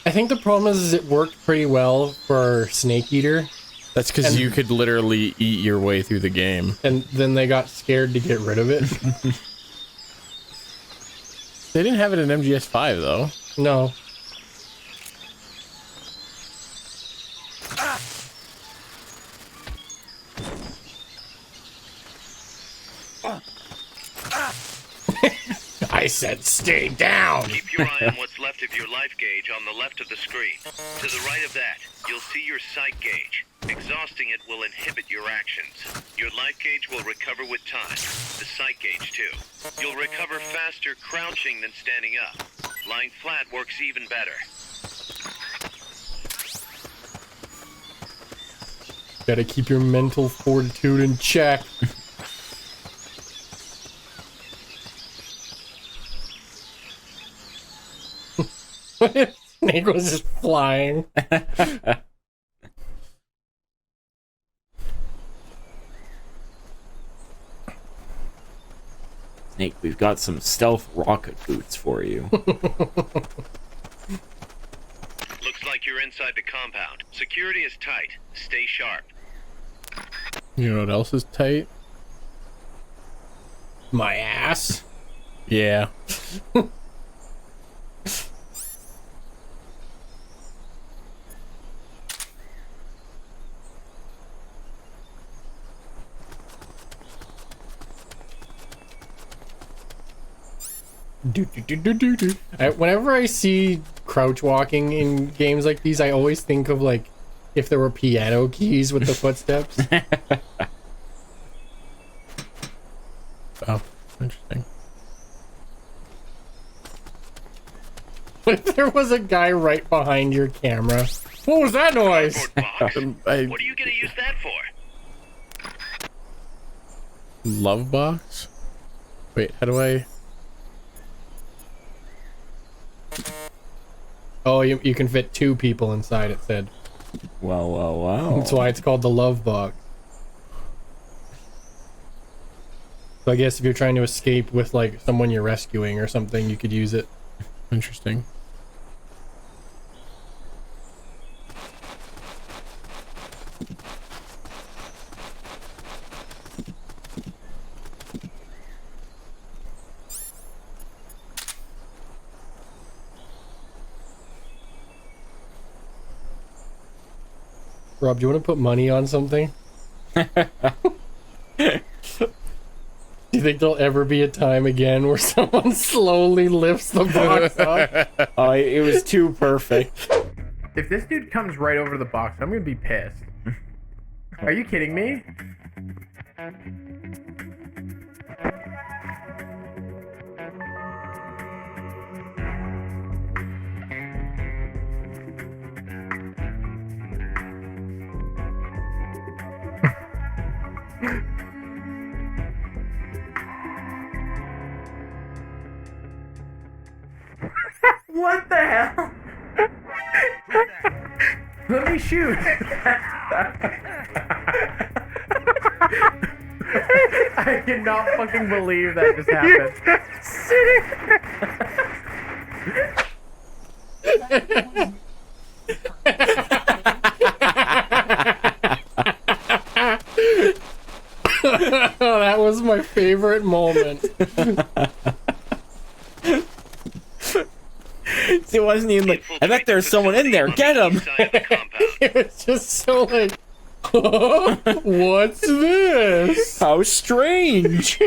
I think the problem is it worked pretty well for Snake Eater. That's because you could literally eat your way through the game. And then they got scared to get rid of it. They didn't have it in MGS5 though. No. I said stay down! Keep your eye on what's left of your life gauge on the left of the screen. To the right of that, you'll see your sight gauge. Exhausting it will inhibit your actions. Your life gauge will recover with time. The sight gauge, too. You'll recover faster crouching than standing up. Lying flat works even better. Gotta keep your mental fortitude in check. Snake was just flying. Snake, we've got some stealth rocket boots for you. Looks like you're inside the compound. Security is tight. Stay sharp. You know what else is tight? My ass? Yeah. Whenever I see crouch walking in games like these, I always think of like if there were piano keys with the footsteps. Oh, interesting. What if there was a guy right behind your camera? What was that noise? Box? What are you gonna use that for? Love box? Wait, how do I... Oh, you can fit 2 people inside, it said. Wow, wow, wow. That's why it's called the love box. So I guess if you're trying to escape with like someone you're rescuing or something, you could use it. Interesting. Rob, do you want to put money on something? Do you think there'll ever be a time again where someone slowly lifts the box up? Oh, it was too perfect. If this dude comes right over the box, I'm gonna be pissed. Are you kidding me? What the hell? Let me shoot. I cannot fucking believe that just happened. That was my favorite moment. It wasn't even like, I bet there's someone in there, get him! It was just so like, what's this? How strange!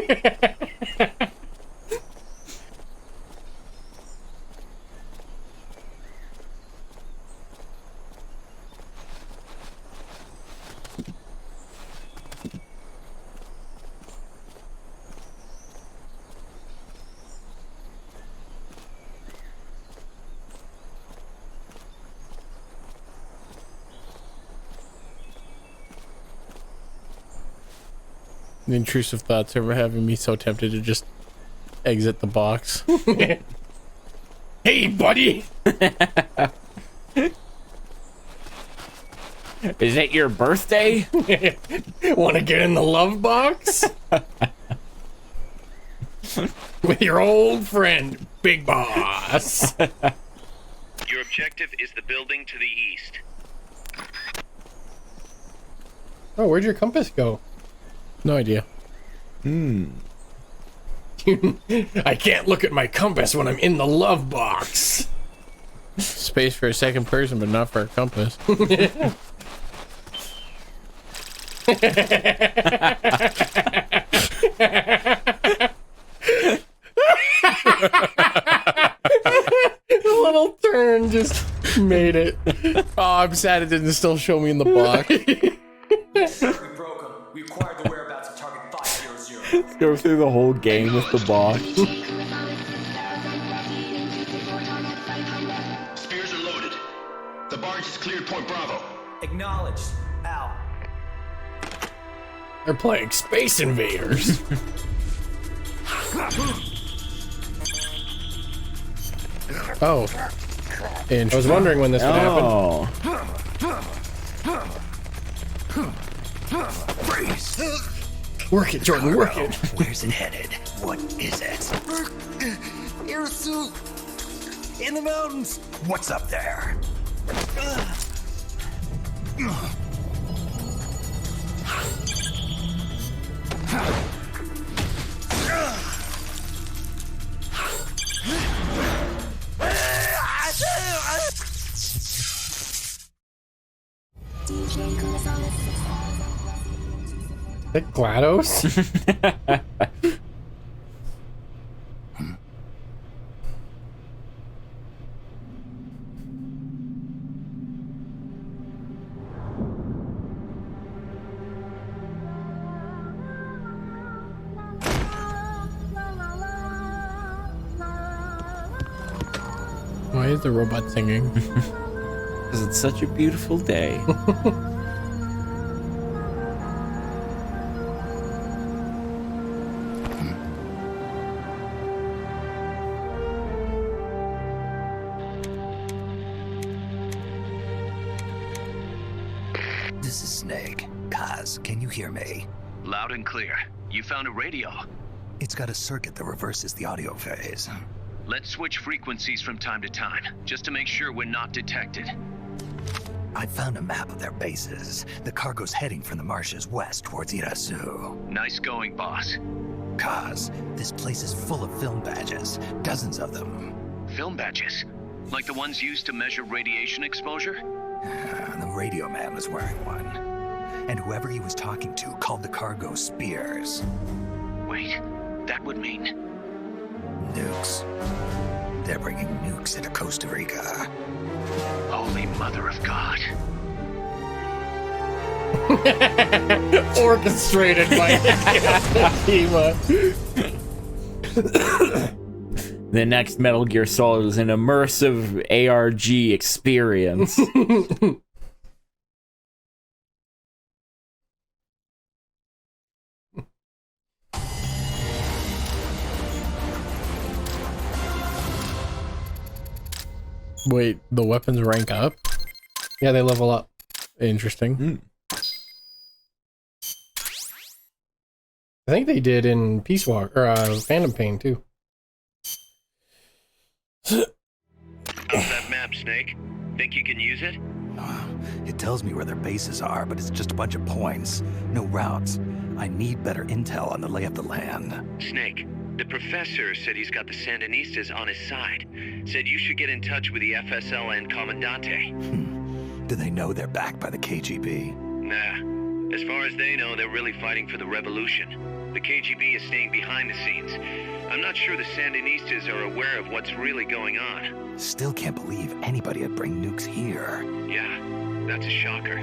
The intrusive thoughts ever having me so tempted to just exit the box. Hey, buddy! Is it your birthday? Want to get in the love box? With your old friend, Big Boss. Your objective is the building to the east. Oh, where'd your compass go? No idea. I can't look at my compass when I'm in the love box. Space for a second person, but not for a compass. The little turn just made it. Oh, I'm sad it didn't still show me in the box. We broke them. We acquired the whereabouts of target 500. Let's go through the whole game with the box. Spears are loaded. The barge has cleared Point Bravo. Acknowledged. Out. They're playing Space Invaders. Oh. I was wondering when this would happen. Freeze! Work it, Jordan, work it. Where's it headed? What is it? Air suit! In the mountains! What's up there? Is that GLaDOS? Why is the robot singing? Because it's such a beautiful day. This is Snake. Kaz, can you hear me? Loud and clear. You found a radio. It's got a circuit that reverses the audio phase. Let's switch frequencies from time to time, just to make sure we're not detected. I found a map of their bases. The cargo's heading from the marshes west towards Irasu. Nice going, boss. Kaz, this place is full of film badges. Dozens of them. Film badges? Like the ones used to measure radiation exposure? The radio man was wearing one. And whoever he was talking to called the cargo spears. Wait, that would mean... Nukes. They're bringing nukes into Costa Rica. Holy Mother of God. Orchestrated by Kojima. The next Metal Gear Solid is an immersive ARG experience. Wait, the weapons rank up? Yeah, they level up. Interesting. I think they did in Peace Walk or Phantom Pain too. How's that map, Snake? Think you can use it? It tells me where their bases are, but it's just a bunch of points. No routes. I need better intel on the lay of the land. Snake, the professor said he's got the Sandinistas on his side. Said you should get in touch with the FSL and Commandante. Do they know they're backed by the KGB? Nah. As far as they know, they're really fighting for the revolution. The KGB is staying behind the scenes. I'm not sure the Sandinistas are aware of what's really going on. Still can't believe anybody would bring nukes here. Yeah, that's a shocker.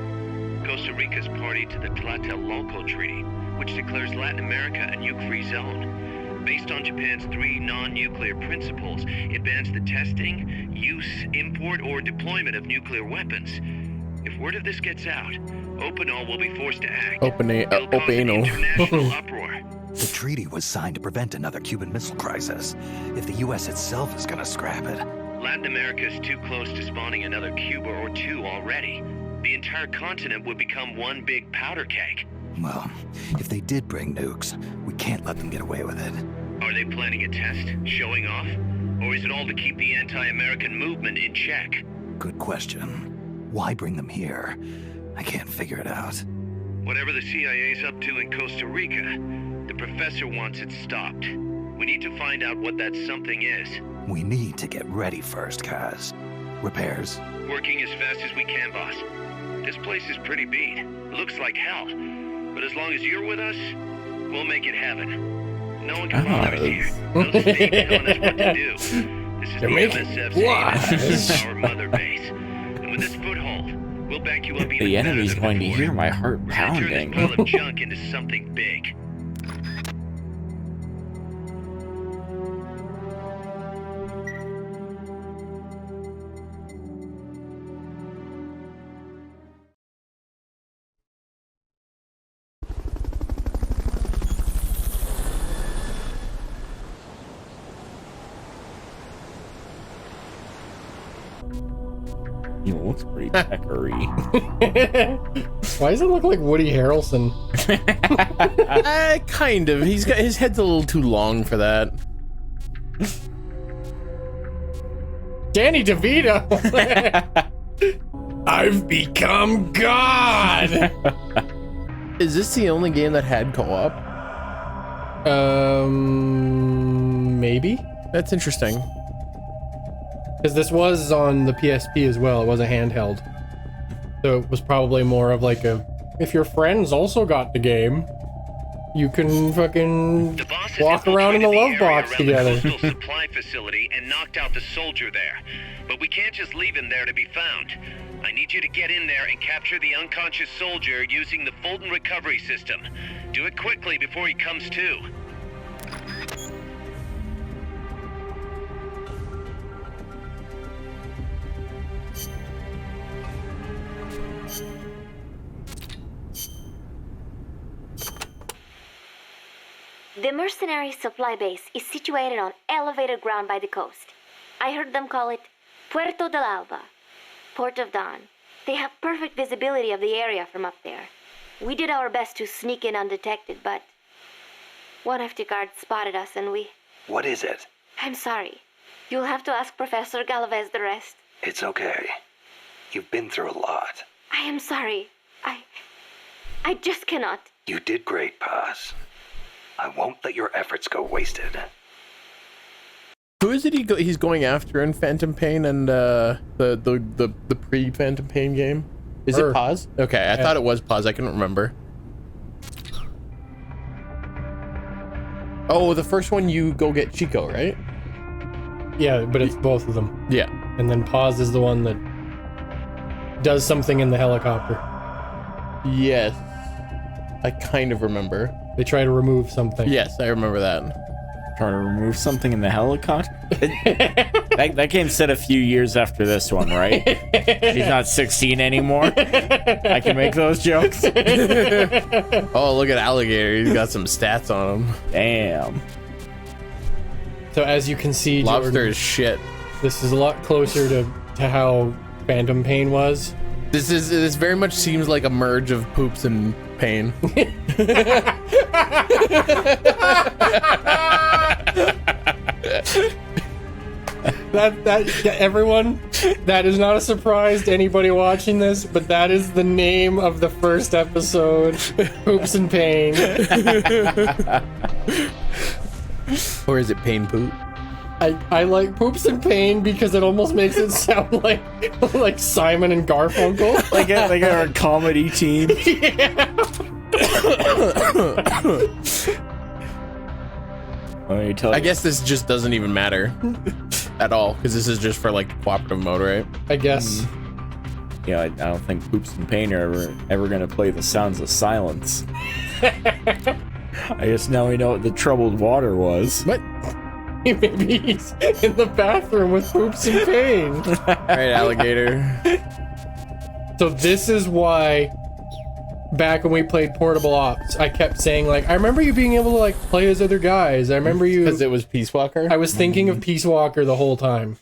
Costa Rica's party to the Tlatelolco Treaty, which declares Latin America a nuke-free zone. Based on Japan's 3 non-nuclear principles, it bans the testing, use, import, or deployment of nuclear weapons. If word of this gets out, Opinol will be forced to act. It'll cause an international uproar. The treaty was signed to prevent another Cuban Missile Crisis. If the U.S. itself is gonna scrap it... Latin America is too close to spawning another Cuba or two already. The entire continent would become one big powder keg. Well, if they did bring nukes, we can't let them get away with it. Are they planning a test? Showing off? Or is it all to keep the anti-American movement in check? Good question. Why bring them here? I can't figure it out. Whatever the CIA's up to in Costa Rica, the professor wants it stopped. We need to find out what that something is. We need to get ready first, Kaz. Repairs? Working as fast as we can, boss. This place is pretty beat. Looks like hell. But as long as you're with us, we'll make it heaven. No one can bother us here. No state telling us what to do. This is the MSF's aim. This is our mother base. And with this foothold, we'll back you up even The enemy's better than going to before. hear my heart pounding. Turn this pile of junk into something big. You know, looks pretty techy. Why does it look like Woody Harrelson? Kind of. He's got his head's a little too long for that. Danny DeVito. I've become God. Is this the only game that had co-op? Maybe. That's interesting. Because this was on the PSP as well. It was a handheld. So it was probably more of like a, if your friends also got the game, you can fucking walk around in the love box together. The coastal supply facility and knocked out the soldier there. But we can't just leave him there to be found. I need you to get in there and capture the unconscious soldier using the Fulton recovery system. Do it quickly before he comes to. The mercenary supply base is situated on elevated ground by the coast. I heard them call it Puerto del Alba, Port of Dawn. They have perfect visibility of the area from up there. We did our best to sneak in undetected, but One of the guards spotted us and we... What is it? I'm sorry. You'll have to ask Professor Galvez the rest. It's okay. You've been through a lot. I am sorry. I just cannot. You did great, Paz. I won't let your efforts go wasted. Who is it he's going after in Phantom Pain and the pre-Phantom Pain game? Is it Paz? Okay, I thought it was Paz. I couldn't remember. Oh, the first one you go get Chico, right? Yeah, but it's both of them. Yeah. And then Paz is the one that does something in the helicopter. Yes. I kind of remember. They try to remove something. Yes, I remember that. Trying to remove something in the helicopter? that game set a few years after this one, right? She's not 16 anymore. I can make those jokes. Oh, look at Alligator. He's got some stats on him. Damn. So as you can see, Lobster Jordan, is shit. This is a lot closer to how Phantom Pain was. This very much seems like a merge of Poops and Pain. that everyone, that is not a surprise to anybody watching this, but that is the name of the first episode, Poops and Pain. Or is it Pain Poop? I like Poops and Pain because it almost makes it sound like Simon and Garfunkel. like a comedy team. Yeah. I guess this just doesn't even matter at all because this is just for like cooperative mode, right? I guess. Yeah, I don't think Poops and Pain are ever gonna play the sounds of silence. I guess now we know what the troubled water was. What? Maybe he's in the bathroom with Poops and Pain. Alright, Alligator. So this is why back when we played Portable Ops, I kept saying, like, I remember you being able to, like, play as other guys. I remember you... Because it was Peace Walker? I was thinking of Peace Walker the whole time.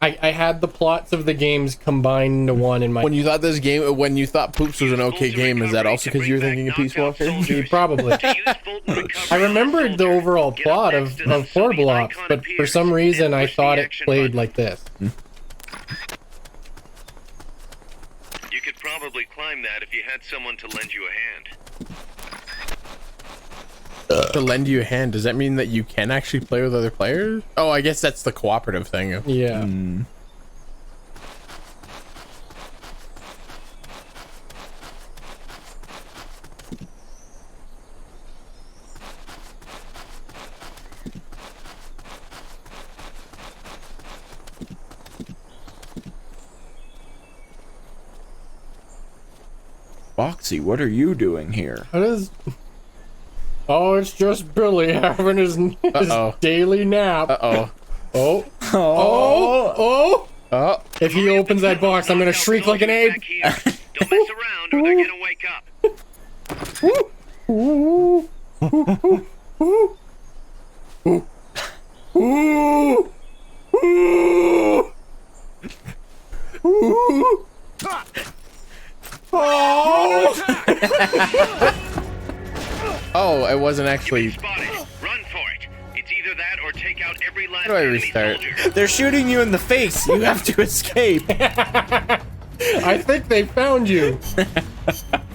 I had the plots of the games combined into one in my... When you thought Poops was an okay game, is that also because you were thinking of Peace Walker? Probably. I remembered the overall plot of Portable Ops, but for some reason I thought it played like this. You could probably climb that if you had someone to lend you a hand. To lend you a hand, does that mean that you can actually play with other players? Oh, I guess that's the cooperative thing. Yeah. Foxy, what are you doing here? What is... Oh, it's just Billy having his daily nap. Uh-oh. Oh. Oh. Oh. If he opens that box, I'm gonna shriek like an ape. Don't mess around or they're gonna wake up. Oh, it wasn't actually... Spotted. Run for it. It's either that or take out every last How do I enemy restart? soldier. They're shooting you in the face. You have to escape. I think they found you.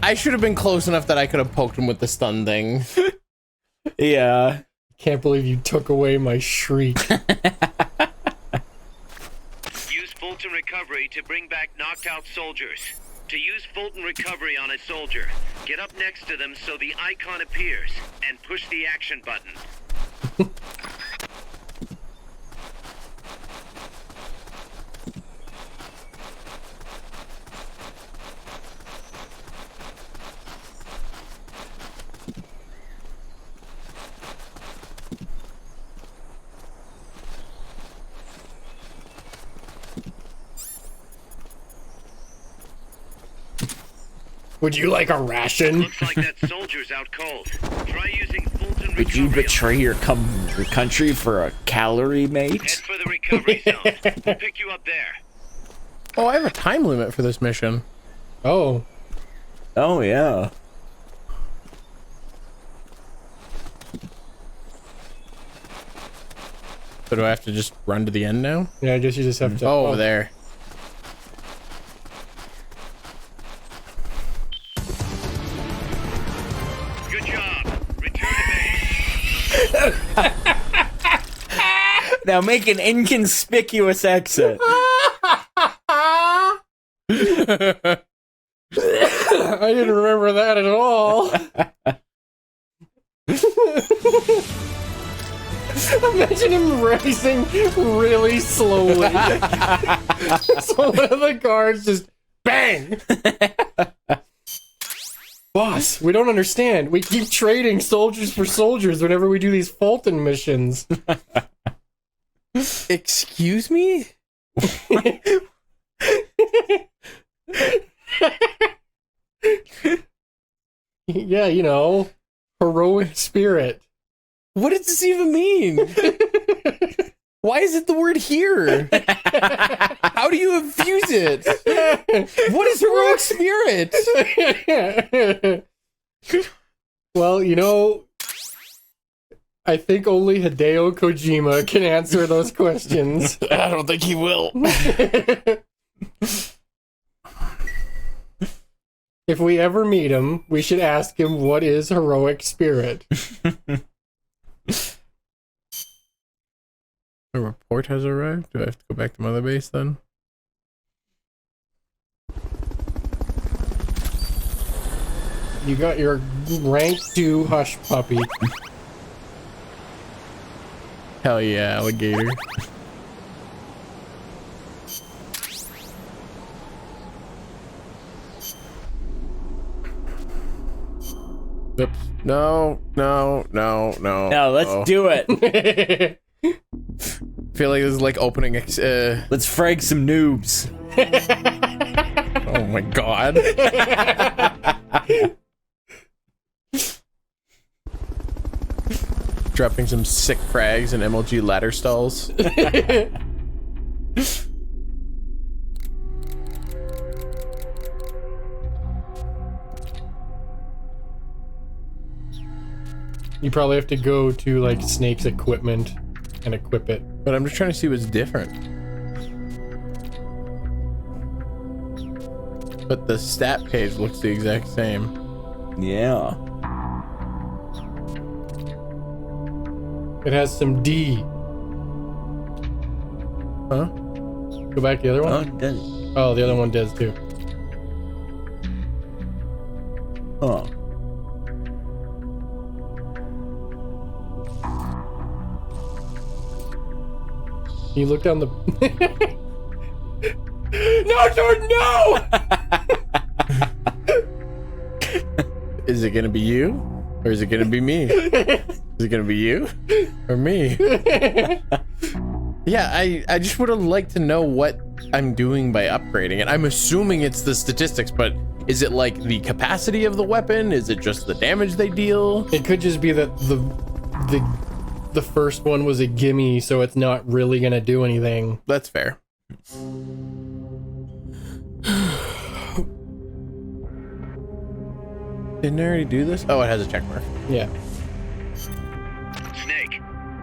I should have been close enough that I could have poked him with the stun thing. Yeah. Can't believe you took away my shriek. Use Fulton Recovery to bring back knocked out soldiers. To use Fulton Recovery on a soldier, get up next to them so the icon appears, and push the action button. Would you like a ration? Looks like that soldier's out cold. Try using Fulton Would you Recovery. betray your country for a calorie, mate? Head for the recovery zone. We'll pick you up there. Oh, I have a time limit for this mission. Oh. Oh, yeah. So do I have to just run to the end now? Yeah, I guess you just have to. Oh, over there. Good job. Return to base. Now make an inconspicuous exit. I didn't remember that at all. Imagine him racing really slowly. So one of the guards just bang. Boss, we don't understand. We keep trading soldiers for soldiers whenever we do these Fulton missions. Excuse me? Yeah, you know, heroic spirit. What does this even mean? Why is it the word here? How do you infuse it? What is heroic spirit? Well, you know, I think only Hideo Kojima can answer those questions. I don't think he will. If we ever meet him, we should ask him what is heroic spirit. A report has arrived. Do I have to go back to Mother Base then? You got your rank 2 hush puppy. Hell yeah, alligator. Oops. No. Now let's do it. I feel like this is like opening. Let's frag some noobs. Oh my god. Dropping some sick frags and MLG ladder stalls. You probably have to go to like Snake's equipment and equip it. But I'm just trying to see what's different. But the stat page looks the exact same. Yeah. It has some D. Huh? Go back to the other one? Oh, it does. Oh, the other one does too. Huh. You look down the... No, Jordan, no! Is it gonna be you? Or is it gonna be me? Is it gonna be you? Or me? Yeah, I just would have liked to know what I'm doing by upgrading it. I'm assuming it's the statistics, but is it like the capacity of the weapon? Is it just the damage they deal? It could just be that the first one was a gimme, so it's not really gonna do anything. That's fair. Didn't I already do this? Oh, it has a check mark. Yeah. Snake,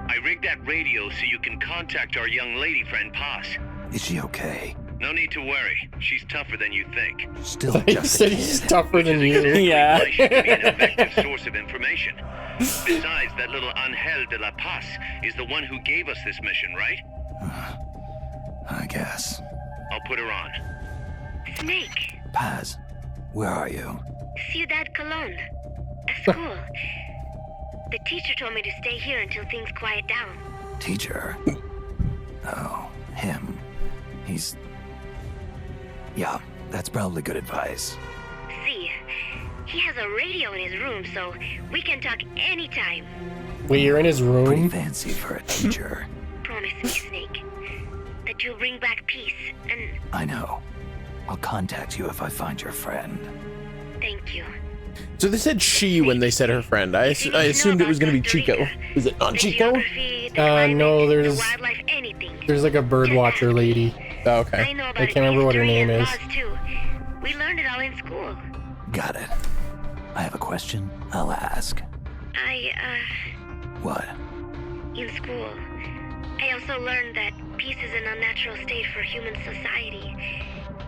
I rigged that radio so you can contact our young lady friend Paz. Is she okay? No need to worry. She's tougher than you think. Still He just a said kid. he's tougher than you. Yeah. She could be an effective source of information. Besides, that little Angel de la Paz is the one who gave us this mission, right? I guess. I'll put her on. Snake, Paz, where are you? Ciudad Colon. A school. The teacher told me to stay here until things quiet down. Teacher? Oh, him. He's... Yeah, that's probably good advice. See, he has a radio in his room, so we can talk anytime. Wait, you're in his Pretty room? fancy for a teacher. Promise me, Snake, that you'll bring back peace, and I know. I'll contact you if I find your friend. thank you. So they said she when they said her friend. I assumed it was going to be Chico. Is it not Chico? No, there's Wildlife, anything. there's like a bird watcher lady. Oh, okay. I know about I can't remember what her history name and is. laws, too. We learned it all in school. Got it. I have a question. I'll ask. I, What? in school, I also learned that peace is an unnatural state for human society,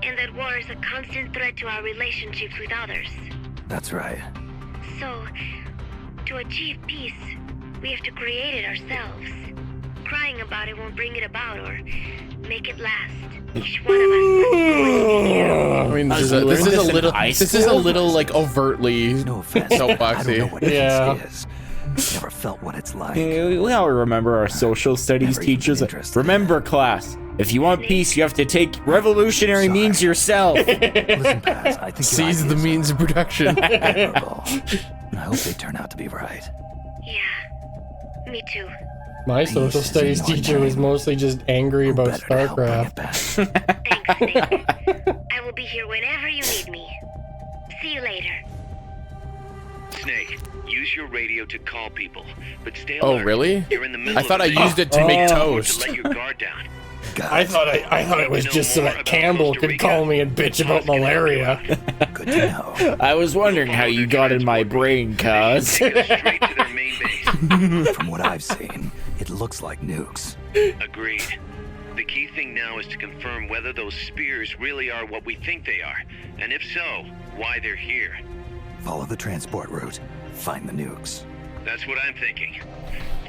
and that war is a constant threat to our relationships with others. That's right. So, to achieve peace, we have to create it ourselves. Crying about it won't bring it about or make it last. Each one of us must do it. I mean, this is a little like overtly soapboxy. Yeah. Never felt what it's like. We all remember our social studies teachers. Remember, class, if you want peace, you have to take revolutionary means yourself. Listen, Paz, I think Seize the means of production. I hope they turn out to be right. Yeah, me too. My social studies teacher was mostly just angry about StarCraft. Thanks, Snake. I will be here whenever you need me. See you later. Snake, use your radio to call people, but stay Oh, alert. really? You're in the middle I thought I of a used it to make toast. To let your guard down. I thought it was just so that Campbell could call me and bitch about malaria. Good to know. I was wondering how you got in my brain, cuz. Straight to their main base. From what I've seen, it looks like nukes. Agreed. The key thing now is to confirm whether those spears really are what we think they are, and if so, why they're here. Follow the transport route. Find the nukes. That's what I'm thinking.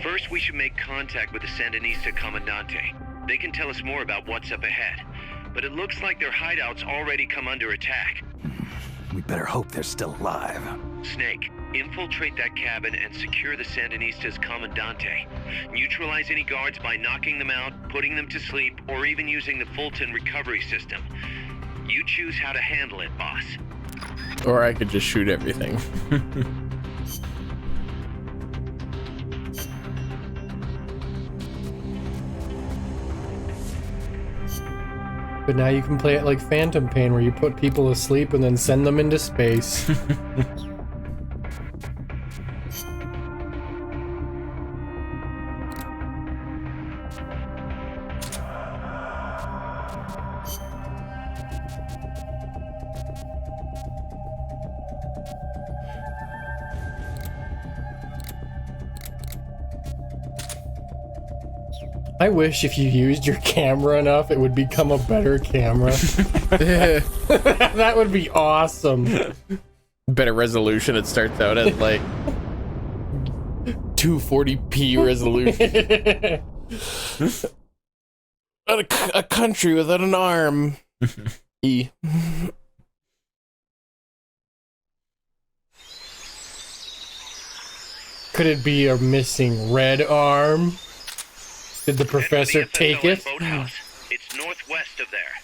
First, we should make contact with the Sandinista Comandante. They can tell us more about what's up ahead. But it looks like their hideout's already come under attack. We better hope they're still alive. Snake, infiltrate that cabin and secure the Sandinista's Comandante. Neutralize any guards by knocking them out, putting them to sleep, or even using the Fulton recovery system. You choose how to handle it, boss. Or I could just shoot everything. But now you can play it like Phantom Pain, where you put people asleep and then send them into space. I wish if you used your camera enough, it would become a better camera. That would be awesome. Better resolution. It starts out at like 240p resolution. A country without an arm. E. Could it be a missing red arm? Did the professor take it? Boathouse. It's northwest of there.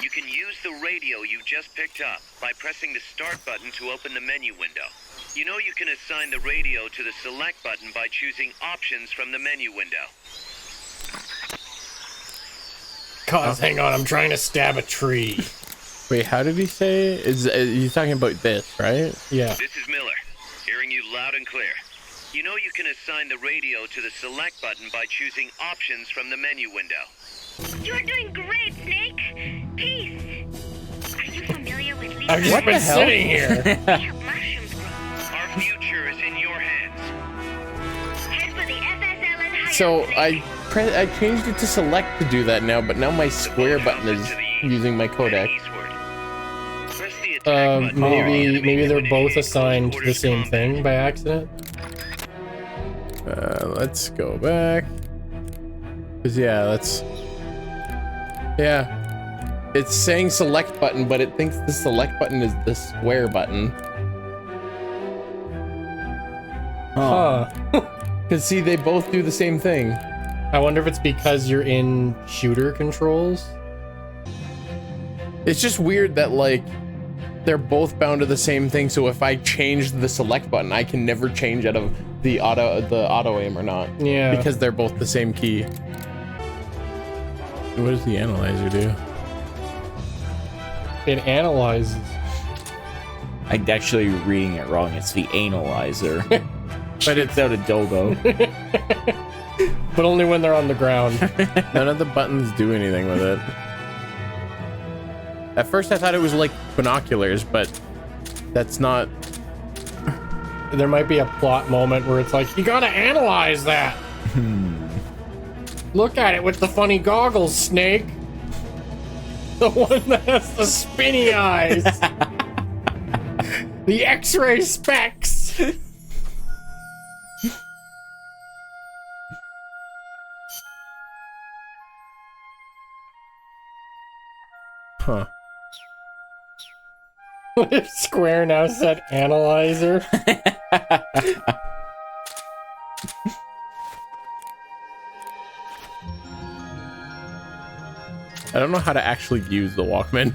You can use the radio you just picked up by pressing the start button to open the menu window. You know you can assign the radio to the select button by choosing options from the menu window. Cause, hang on, I'm trying to stab a tree. Wait, how did he say? Is he's talking about this, right? Yeah. This is Miller, hearing you loud and clear. You know you can assign the radio to the select button by choosing options from the menu window. You're doing great, Snake. Peace. Are you familiar with Lisa? I've just been sitting here. Mushrooms grow. Our future is in your hands. Head for the FSL and So I changed it to select to do that now, but now my square button is using my codec. Maybe they're both assigned to the same thing by accident. Let's go back. Cause yeah, it's saying select button, but it thinks the select button is the square button. Huh. Cause see, they both do the same thing. I wonder if it's because you're in shooter controls. It's just weird that like they're both bound to the same thing. So if I change the select button, I can never change out of the auto aim or not. Yeah. Because they're both the same key. What does the analyzer do? It analyzes. I'm actually reading it wrong. It's the analyzer. But it's out a dildo. But only when they're on the ground. None of the buttons do anything with it. At first I thought it was like binoculars, but that's not there might be a plot moment where it's like, you gotta analyze that. Look at it with the funny goggles, Snake. The one that has the spinny eyes. The X-ray specs. Huh. What if Square now said analyzer? I don't know how to actually use the Walkman.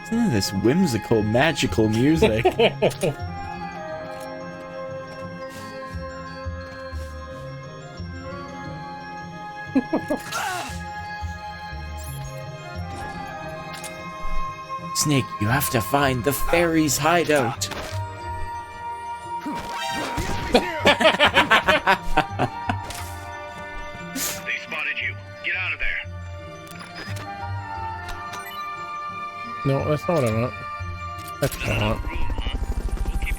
Isn't this whimsical, magical music? Snake, you have to find the fairy's hideout. They spotted you. Get out of there. No, that's not what I want. That's what I want.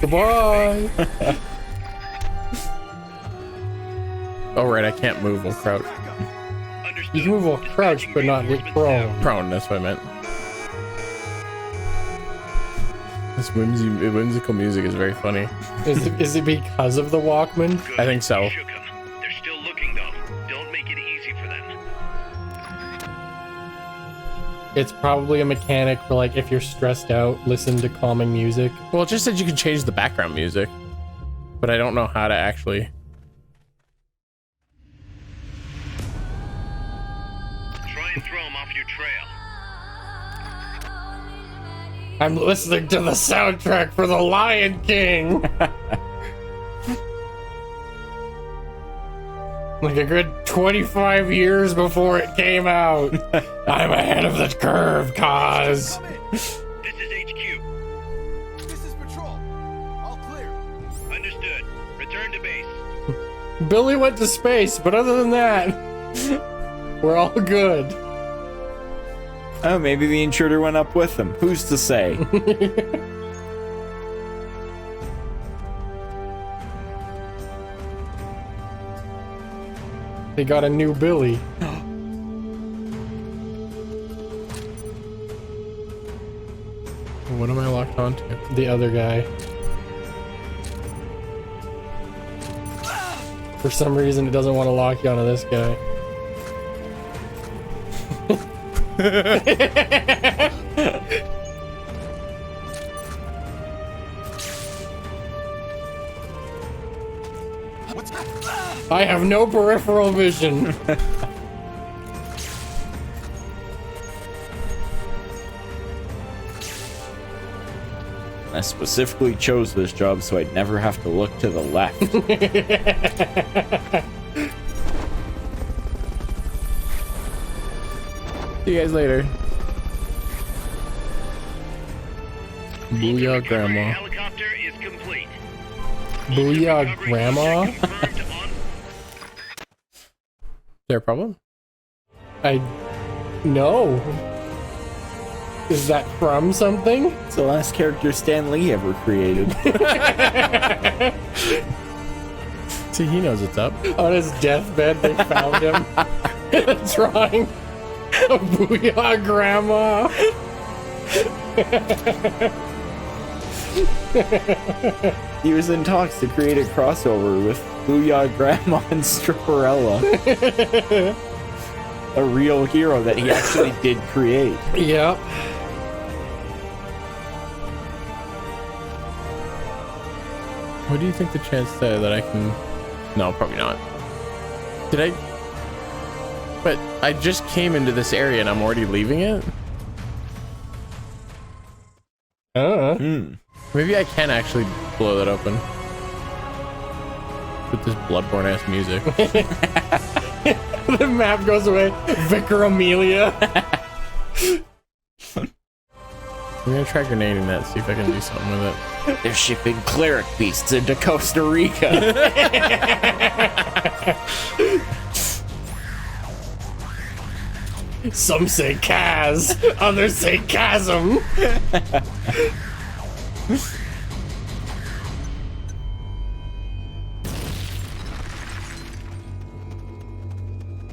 Goodbye. Oh, right, I can't move while crouch. You can move while crouch, but not with prone. Prone, that's what I meant. This whimsical music is very funny. Is it because of the Walkman? I think so. They're still looking, though. Don't make it easy for them. It's probably a mechanic for, like, if you're stressed out, listen to calming music. Well, it just said you could change the background music, but I don't know how to actually. Try and throw them off your trail. I'm listening to the soundtrack for The Lion King. Like a good 25 years before it came out. I'm ahead of the curve, cause. This is HQ. This is patrol. All clear. Understood. Return to base. Billy went to space, but other than that, we're all good. Oh, maybe the intruder went up with him. Who's to say? They got a new Billy. What am I locked onto? The other guy. For some reason, it doesn't want to lock you onto this guy. I have no peripheral vision. I specifically chose this job so I'd never have to look to the left. See you guys later. Booyah, Grandma. Helicopter is complete. Booyah, Grandma? Is there a problem? No. Is that from something? It's the last character Stan Lee ever created. See, he knows what's up. On his deathbed, they found him. Drawing a Booyah, Grandma. He was in talks to create a crossover with Booyah Grandma and Stripperella. A real hero that he actually did create. Yep. What do you think the chance that I can... No, probably not. Did I... But I just came into this area and I'm already leaving it? Maybe I can actually blow that open. With this Bloodborne ass music. The map goes away. Vicar Amelia. I'm gonna try grenading that, see if I can do something with it. They're shipping cleric beasts into Costa Rica. Some say Kaz, others say Chasm.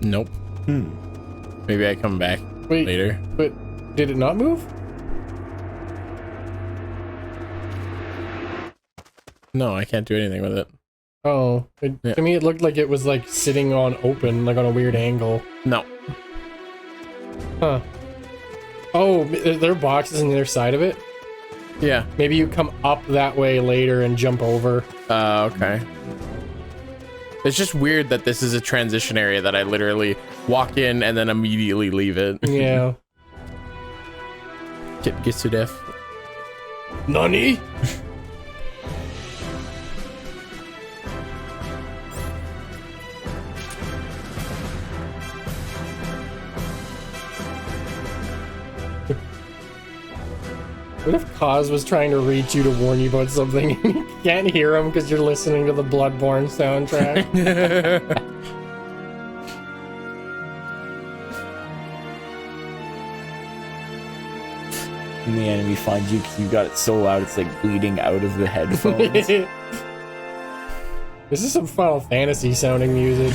Nope. Maybe I come back later. But did it not move? No, I can't do anything with it. Oh, Yeah. to me it looked like it was like sitting on open, like on a weird angle. No. Huh. Oh, there are boxes on the other side of it? Yeah. Maybe you come up that way later and jump over. Okay. It's just weird that this is a transition area that I literally walk in and then immediately leave it. Yeah. Get to death. Nani? What if Kaz was trying to reach you to warn you about something and you can't hear him because you're listening to the Bloodborne soundtrack? And the enemy finds you because you got it so loud it's like bleeding out of the headphones. This is some Final Fantasy sounding music.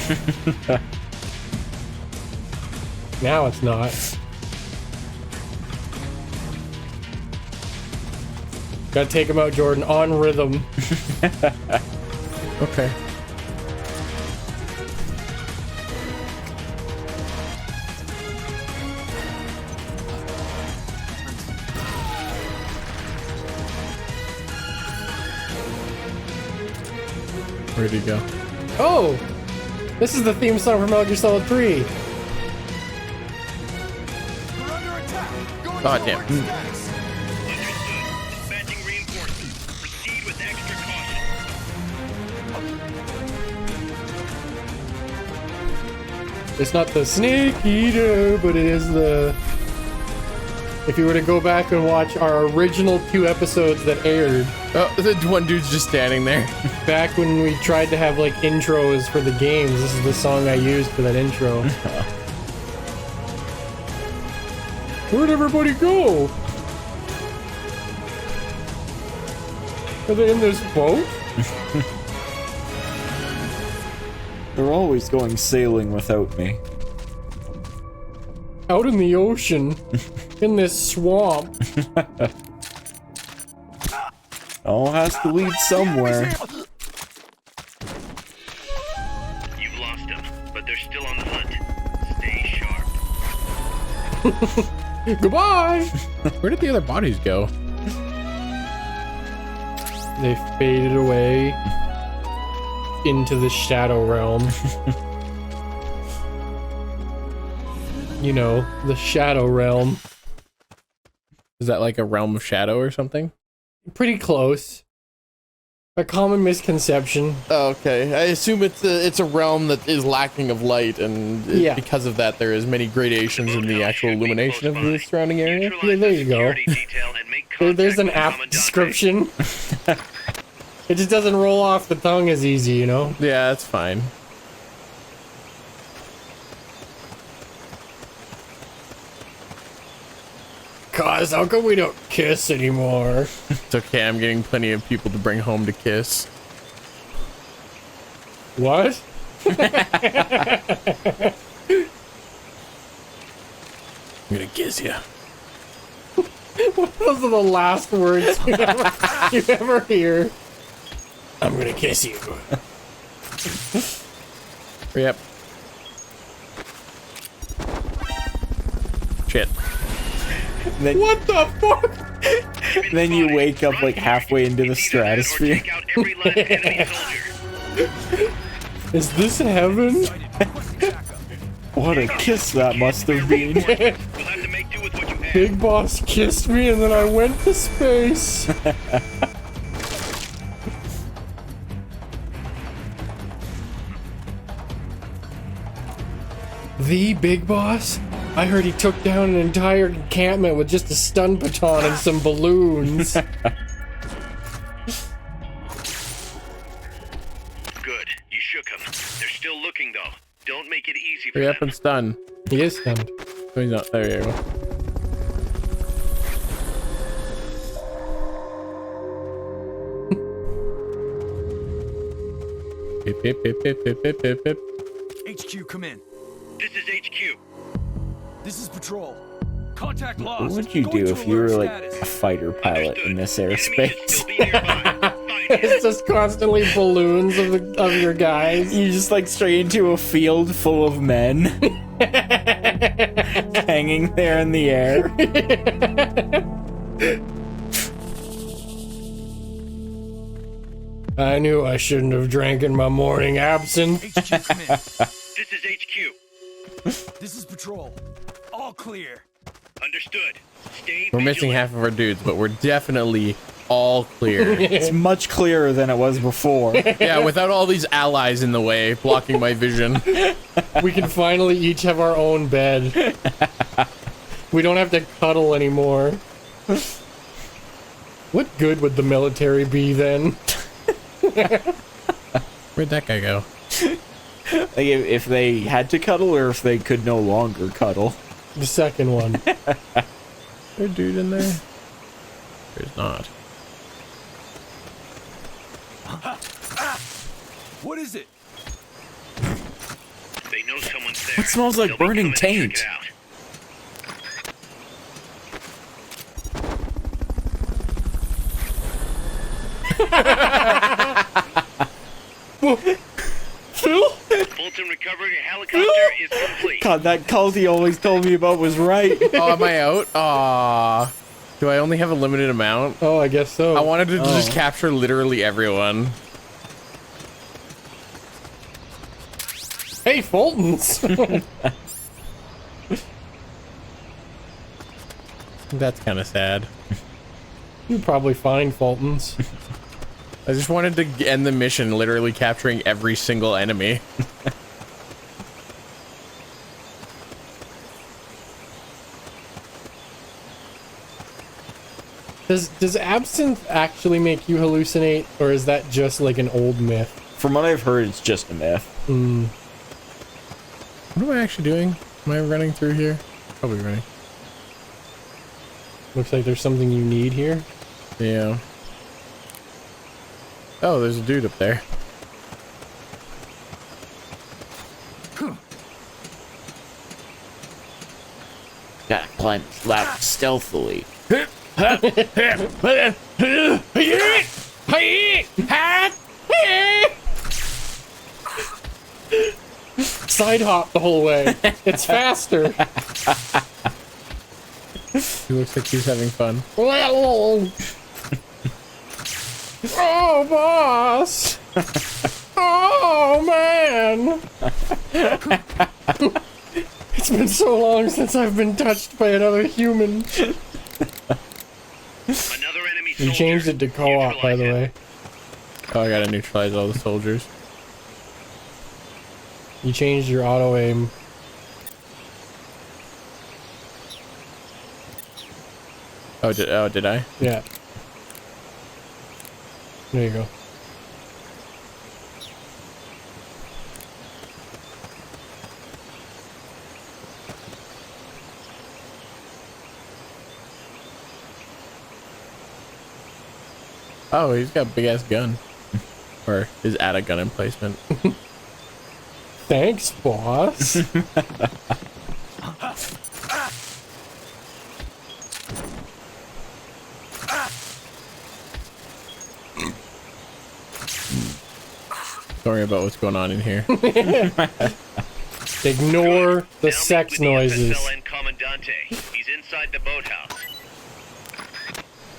Now it's not. Gotta take him out, Jordan, on rhythm. Okay. Where'd he go? Oh! This is the theme song from Metal Gear Solid 3. Oh, damn. Dispatching reinforcements. Proceed with extra caution. It's not the Snake Eater, but it is the... If you were to go back and watch our original 2 episodes that aired... Oh, the one dude's just standing there. Back when we tried to have, like, intros for the games, this is the song I used for that intro. Where'd everybody go? Are they in this boat? They're always going sailing without me. Out in the ocean. In this swamp. All has to lead somewhere. You've lost them, but they're still on the hunt. Stay sharp. Goodbye! Where did the other bodies go? They faded away into the shadow realm. You know, the shadow realm. Is that like a realm of shadow or something? Pretty close. A common misconception. Oh, okay. I assume it's a realm that is lacking of light, and because of that, there is many gradations in the actual illumination of the surrounding area. Yeah, there you go. There's an app description. It just doesn't roll off the tongue as easy, you know? Yeah, that's fine. Cause how come we don't kiss anymore? It's okay, I'm getting plenty of people to bring home to kiss. What? I'm gonna kiss you. Those are the last words you ever hear. I'm gonna kiss you. Yep. Shit. Then, what the fuck? Then you wake up like halfway into the stratosphere. Is this heaven? What a kiss that must have been. Big Boss kissed me and then I went to space. The Big Boss? I heard he took down an entire encampment with just a stun baton and some balloons. Good. You shook him. They're still looking, though. Don't make it easy for Hurry them. up and stun. He is stunned. Oh, he's not. There you go. Pip, pip, pip, pip, pip, pip, pip, pip. HQ, come in. This is HQ. This is patrol. Contact lost. What would you Going do to if you were alert like status. a fighter pilot in this airspace? It's just constantly balloons of your guys. You just like straight into a field full of men hanging there in the air. I knew I shouldn't have drank in my morning absinthe. HQ, come in. This is HQ. This is patrol. All clear. Understood. Stay We're missing half of our dudes, but we're definitely all clear. It's much clearer than it was before. Yeah, without all these allies in the way, blocking my vision. We can finally each have our own bed. We don't have to cuddle anymore. What good would the military be then? Where'd that guy go? Like if they had to cuddle or if they could no longer cuddle. The second one. There's a dude in there? There's not. What is it? They know someone's there. It smells like They'll be burning coming to check taint. it out. Phil? Fulton recovery helicopter is complete. God, that cult he always told me about was right. Oh, am I out? Aw. Do I only have a limited amount? Oh, I guess so. I wanted to just capture literally everyone. Hey, Fulton's. That's kind of sad. You'd probably find Fulton's. I just wanted to end the mission literally capturing every single enemy. Does absinthe actually make you hallucinate, or is that just like an old myth? From what I've heard, it's just a myth. What am I actually doing? Am I running through here? Probably running. Looks like there's something you need here. Yeah. Oh, there's a dude up there. Gotta climb this ladder stealthily. Side hop the whole way. It's faster. He looks like he's having fun. Oh, boss! Oh, man! It's been so long since I've been touched by another human. Another enemy You changed it to co-op, by the way. Oh, I gotta neutralize all the soldiers. You changed your auto-aim. Oh, did I? Yeah. There you go. Oh, he's got a big ass gun. Or is at a gun emplacement. Thanks, boss. Sorry about what's going on in here. Ignore the sex noises. SSLN Commandante. He's inside the boathouse.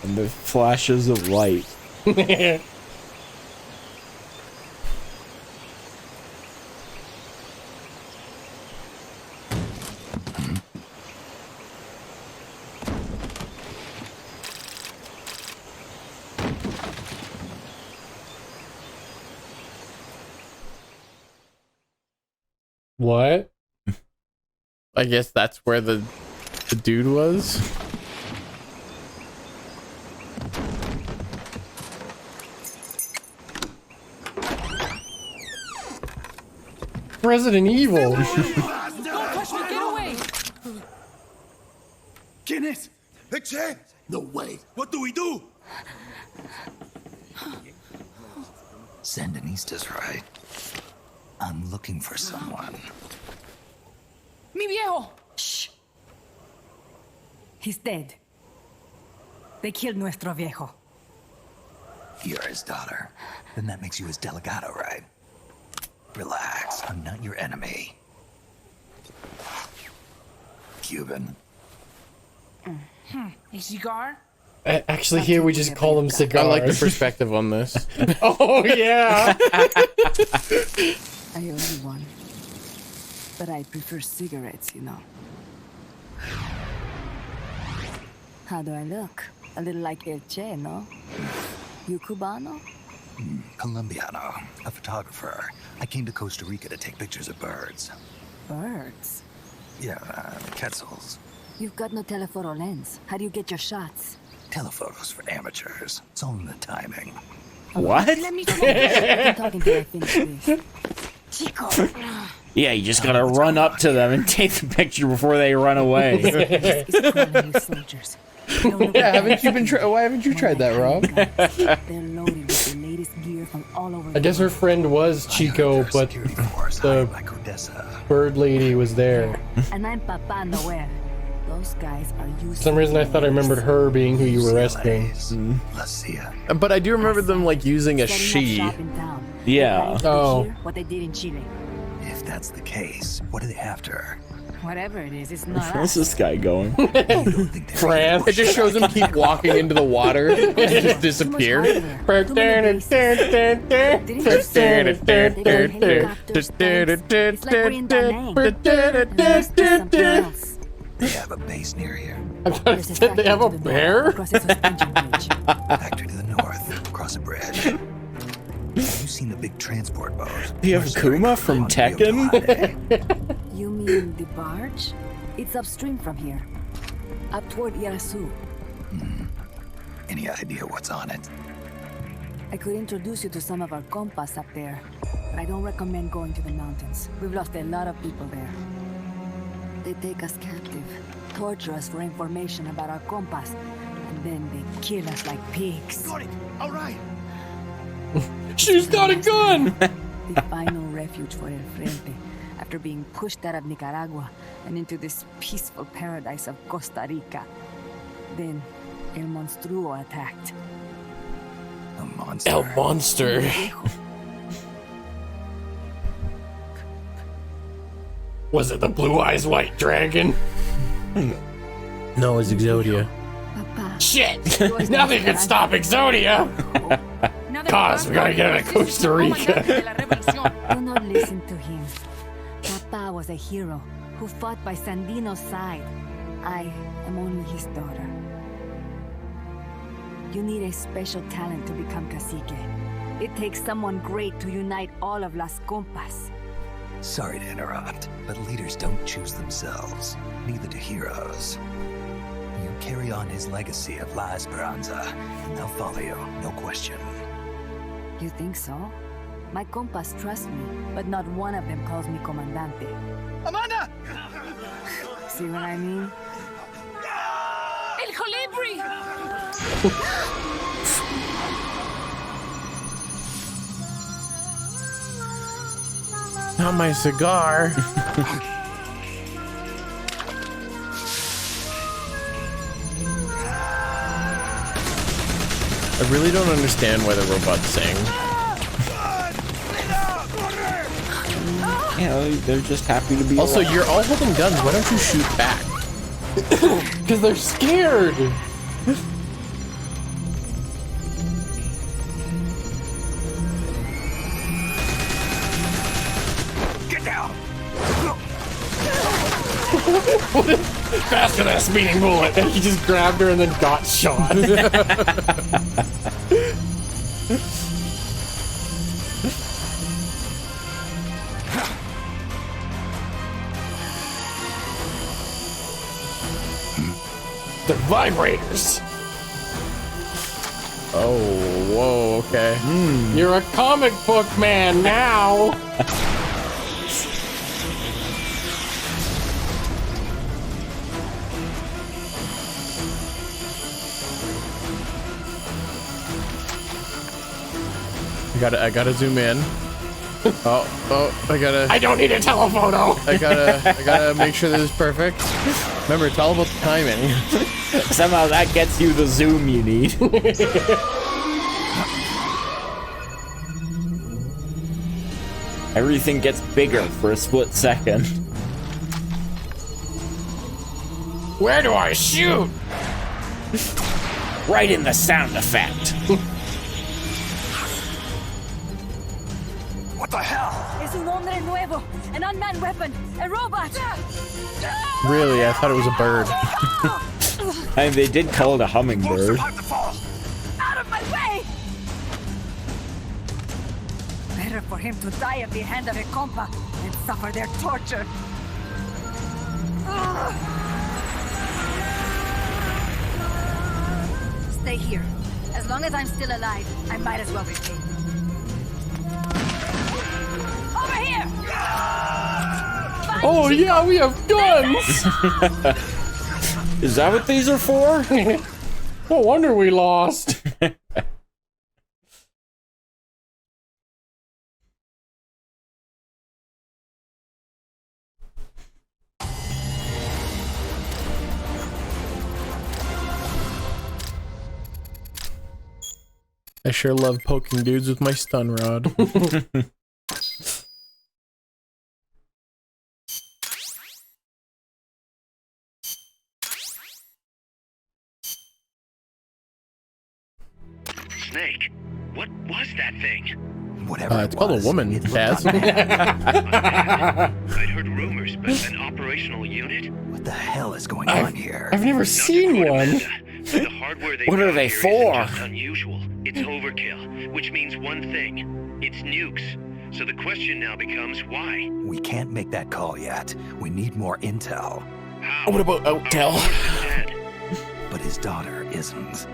And the flashes of light. What? I guess that's where the dude was. Resident Evil. Don't touch me, get away! ¿Quién es? Eche? No way. What do we do? Sandinista's right. I'm looking for someone. Mi viejo! Shh. He's dead. They killed nuestro viejo. You're his daughter. Then that makes you his delegado, right? Relax, I'm not your enemy. Cuban. A cigar? Actually, here we just call them cigars. I like the perspective on this. Oh, yeah! I only one. But I prefer cigarettes, you know. How do I look? A little like El Che, no? You Cubano? Colombiano, a photographer. I came to Costa Rica to take pictures of birds. Birds? Yeah, quetzals. You've got no telephoto lens. How do you get your shots? Telephotos for amateurs. It's all in the timing. What? Let me talk. I'm talking till I finish this. Chico! Yeah, you just gotta run up to them and take the picture before they run away. Yeah, haven't you been? Why haven't you tried that, Rob? They're loaded with the latest gear from all over. I guess her friend was Chico, but the bird lady was there. And I'm Papa Noel. Those guys are used. For some reason, I thought I remembered her being who you were rescuing. But I do remember them like using a she. Yeah. Oh. What they did in Chile. If that's the case, what are they after? Whatever it is, it's not Where's us. this guy going? France. It just shows him keep walking into the water and just disappear. They have a base near here. I thought it said they have a bear? Factory to the north, across a bridge. Have you seen the big transport boat? Do you have Kuma from Tekken? You mean the barge? It's upstream from here. Up toward Yarasu. Any idea what's on it? I could introduce you to some of our compas up there, but I don't recommend going to the mountains. We've lost a lot of people there. They take us captive, torture us for information about our compas, and then they kill us like pigs. Got it. All right. She's got a gun! The final refuge for El Frente, after being pushed out of Nicaragua and into this peaceful paradise of Costa Rica. Then El Monstruo attacked. A monster. El Monster. Was it the Blue Eyes White Dragon? No, it's Exodia. Papa. Shit! Nothing can stop Exodia! Cause we gotta get out of Costa Rica. Do not listen to him. Papa was a hero who fought by Sandino's side. I am only his daughter. You need a special talent to become cacique. It takes someone great to unite all of Las Compas. Sorry to interrupt, but leaders don't choose themselves. Neither do heroes. You carry on his legacy of La Esperanza, and they'll follow you, no question. You think so? My compas trust me, but not one of them calls me Comandante. Amanda! See what I mean? El Colibri! Not my cigar. I really don't understand why the robots sing. You know, they're just happy to be Also, alive. you're all holding guns. Why don't you shoot back? Because they're scared. Get down! Faster than a speeding bullet. And he just grabbed her and then got shot. They're vibrators. Oh, whoa, okay. You're a comic book man now. I gotta zoom in. I don't need a telephoto. I gotta make sure this is perfect. Remember, it's all about the timing. Somehow that gets you the zoom you need. Everything gets bigger for a split second. Where do I shoot? Right in the sound effect. What the hell? Es un hombre nuevo, an unmanned weapon, a robot. Really, I thought it was a bird. And they did call it a hummingbird. Out of my way! Better for him to die at the hand of a compa and suffer their torture. Stay here. As long as I'm still alive, I might as well be paid. Over here! Oh yeah, we have guns! Is that what these are for? No wonder we lost. I sure love poking dudes with my stun rod. Snake, what was that thing? Whatever It's called a woman, Taz. I'd heard rumors, but an operational unit? What the hell is going on here? I've never seen one. The hardware What are they for? Just unusual. It's overkill, which means one thing. It's nukes. So the question now becomes why? We can't make that call yet. We need more intel. How? What about Outel? Dead. But his daughter isn't.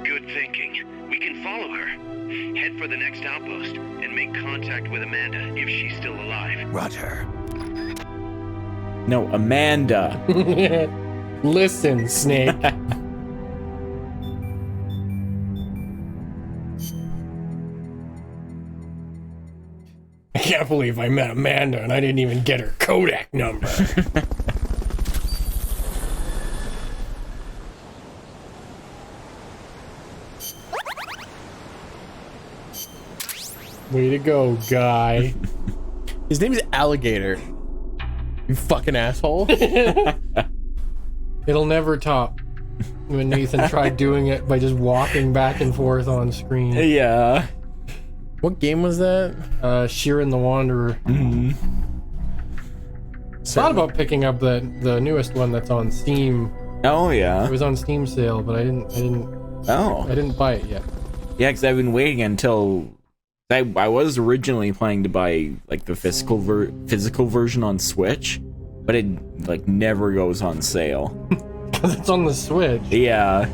Good thinking. We can follow her. Head for the next outpost and make contact with Amanda if she's still alive. Roger. No, Amanda. Listen, Snake. I can't believe I met Amanda and I didn't even get her Kodak number. Way to go, guy. His name is Alligator. You fucking asshole. It'll never top when Nathan tried doing it by just walking back and forth on screen. Yeah. What game was that? Sheeran the Wanderer. Mm-hmm. Thought about picking up the newest one that's on Steam. Oh yeah. It was on Steam sale, but I didn't buy it yet. Yeah, because I've been waiting until I was originally planning to buy like the physical version on Switch, but it like never goes on sale. Because it's on the Switch. Yeah.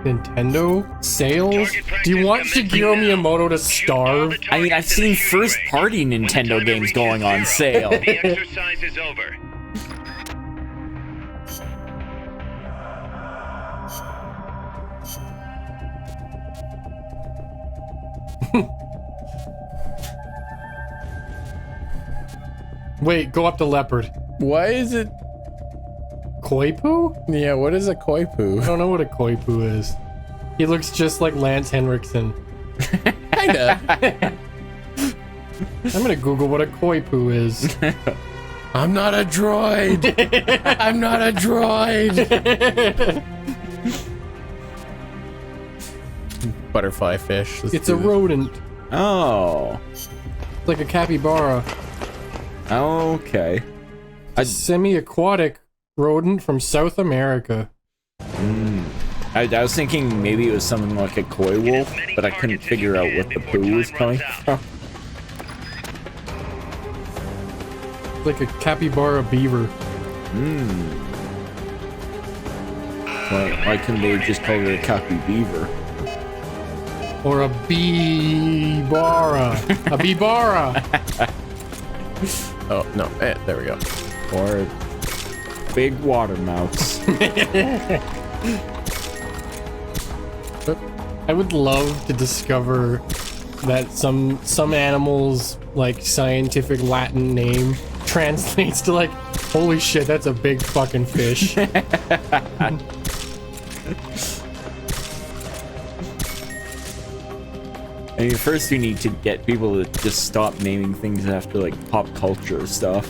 Nintendo sales? Do you want Shigeru Miyamoto to starve? I mean, I've seen first-party Nintendo games going on sale. The exercise is over. Wait, go up to Leopard. Why is it Koipu? Yeah, what is a Koipu? I don't know what a Koipu is. He looks just like Lance Henriksen. Kinda. I'm gonna Google what a Koipu is. I'm not a droid. I'm not a droid. Butterfly fish. It's a rodent. Oh. It's like a capybara. Okay. A semi-aquatic rodent from South America. I was thinking maybe it was something like a koi wolf, but I couldn't figure out what the poo was coming from. Like a capybara beaver. Why couldn't they just call it a cappy beaver? Or a bee-bara. A bee-bara. Oh, no. There we go. Or big water mouths. I would love to discover that some animal's like scientific Latin name translates to like, holy shit, that's a big fucking fish. I mean, first you need to get people to just stop naming things after like pop culture stuff.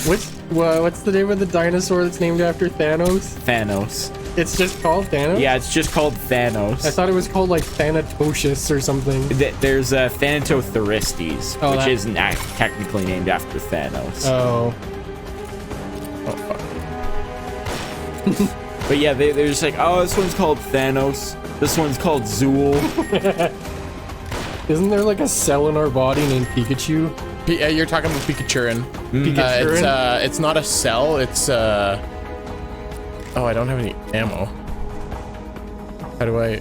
What's the name of the dinosaur that's named after Thanos? Thanos. It's just called Thanos? Yeah, it's just called Thanos. I thought it was called like Thanatoshus or something. There's Thanatothuristes, which isn't technically named after Thanos. Oh. Oh, fuck. But yeah, they're just like, oh, this one's called Thanos. This one's called Zool. Isn't there like a cell in our body named Pikachu? You're talking about Pikachurin. It's not a cell, it's oh, I don't have any ammo. How do I...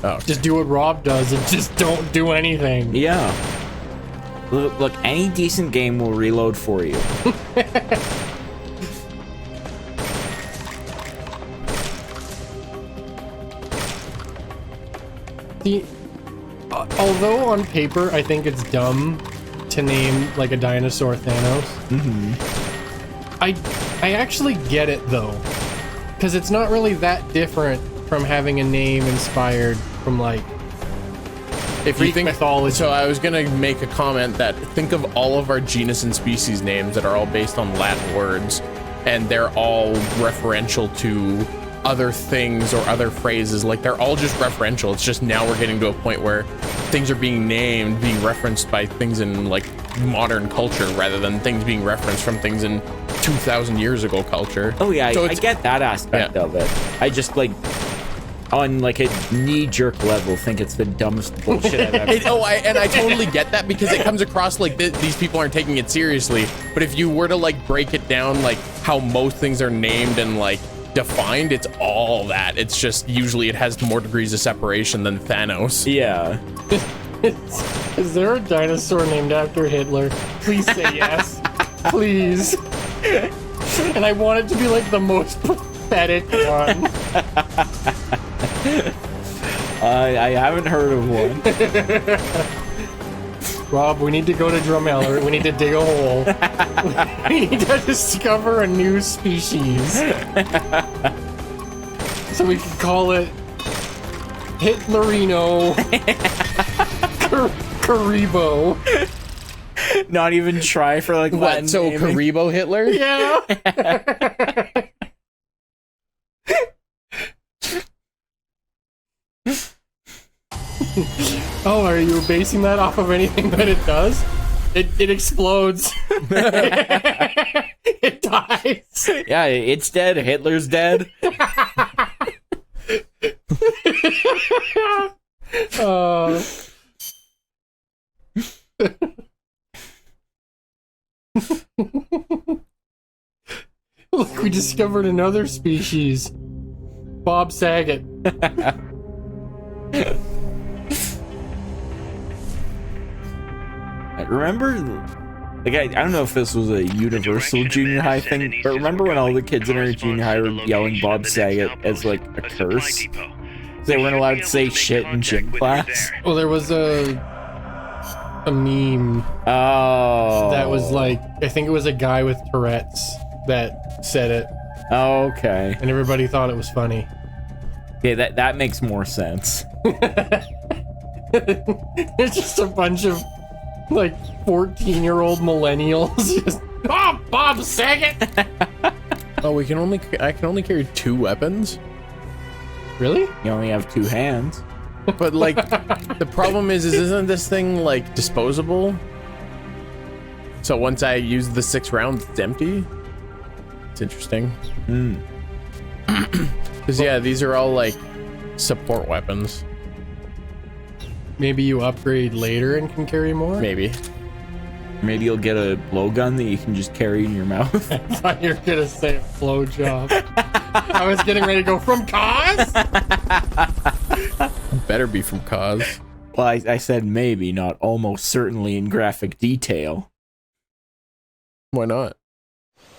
Oh. Just do what Rob does and just don't do anything. Yeah. Look, any decent game will reload for you. See, although on paper I think it's dumb to name like a dinosaur Thanos, I actually get it though, because it's not really that different from having a name inspired from like if you think mythology. So I was gonna make a comment that think of all of our genus and species names that are all based on Latin words, and they're all referential to other things or other phrases. Like they're all just referential. It's just now we're getting to a point where things are being named, being referenced by things in like modern culture rather than things being referenced from things in 2,000 years ago culture. Oh yeah, so I get that aspect of it. I just like on like a knee-jerk level think it's the dumbest bullshit I've ever I totally get that because it comes across like these people aren't taking it seriously. But if you were to like break it down like how most things are named and like defined, it's all that. It's just usually it has more degrees of separation than Thanos. Yeah. Is there a dinosaur named after Hitler? Please say yes. Please. And I want it to be like the most pathetic one. I haven't heard of one. Rob, we need to go to Drumeller. We need to dig a hole. We need to discover a new species. So we can call it Hitlerino Karibo. Not even try for like what? So naming. Karibo Hitler? Yeah. Oh, are you basing that off of anything that it does? It explodes. It dies. Yeah, it's dead. Hitler's dead. Look, we discovered another species. Bob Saget. Remember, like I don't know if this was a universal junior high thing, but remember when all the kids in our junior high were yelling Bob Saget as like a curse? They weren't allowed to say shit in gym class. Well, there was a meme. Oh. That was like, I think it was a guy with Tourette's that said it. Oh, okay. And everybody thought it was funny. Okay, that makes more sense. It's just a bunch of like 14-year-old millennials just Bob Saget. Oh, I can only carry 2 weapons. Really? You only have 2 hands. But like the problem is isn't this thing like disposable? So once I use the 6 rounds, it's empty. It's interesting. Because yeah, these are all like support weapons. Maybe you upgrade later and can carry more? Maybe. Maybe you'll get a blowgun that you can just carry in your mouth. I thought you were gonna say a blowjob. I was getting ready to go from Cause. Better be from Cause. Well, I said maybe, not almost certainly in graphic detail. Why not?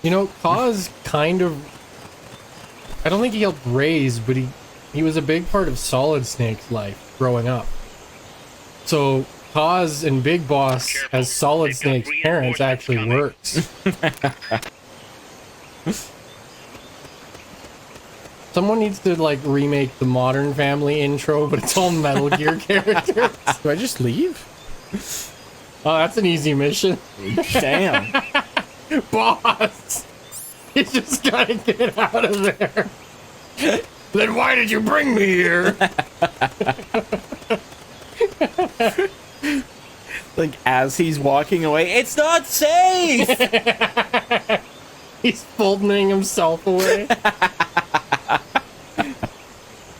You know, Cause kind of... I don't think he helped raise, but he he was a big part of Solid Snake's life growing up. So Kaz and Big Boss as Solid Snake's parents actually works. Someone needs to like remake the Modern Family intro, but it's all Metal Gear characters. Do I just leave? Oh, that's an easy mission. Damn. Boss! You just gotta get out of there. Then why did you bring me here? Like, as he's walking away, it's not safe! He's folding himself away.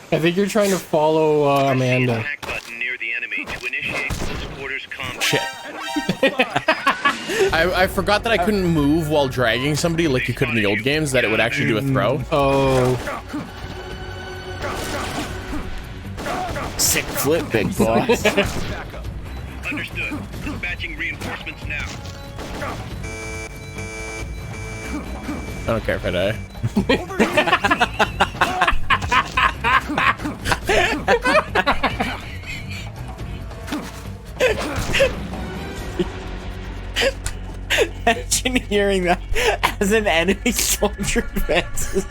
I think you're trying to follow Amanda. Shit. I forgot that I couldn't move while dragging somebody like you could in the old games, that it would actually do a throw. Oh. Sick flip, Big Boss. Understood. Dispatching reinforcements now. I don't care if I die. Imagine hearing that as an enemy soldier advances.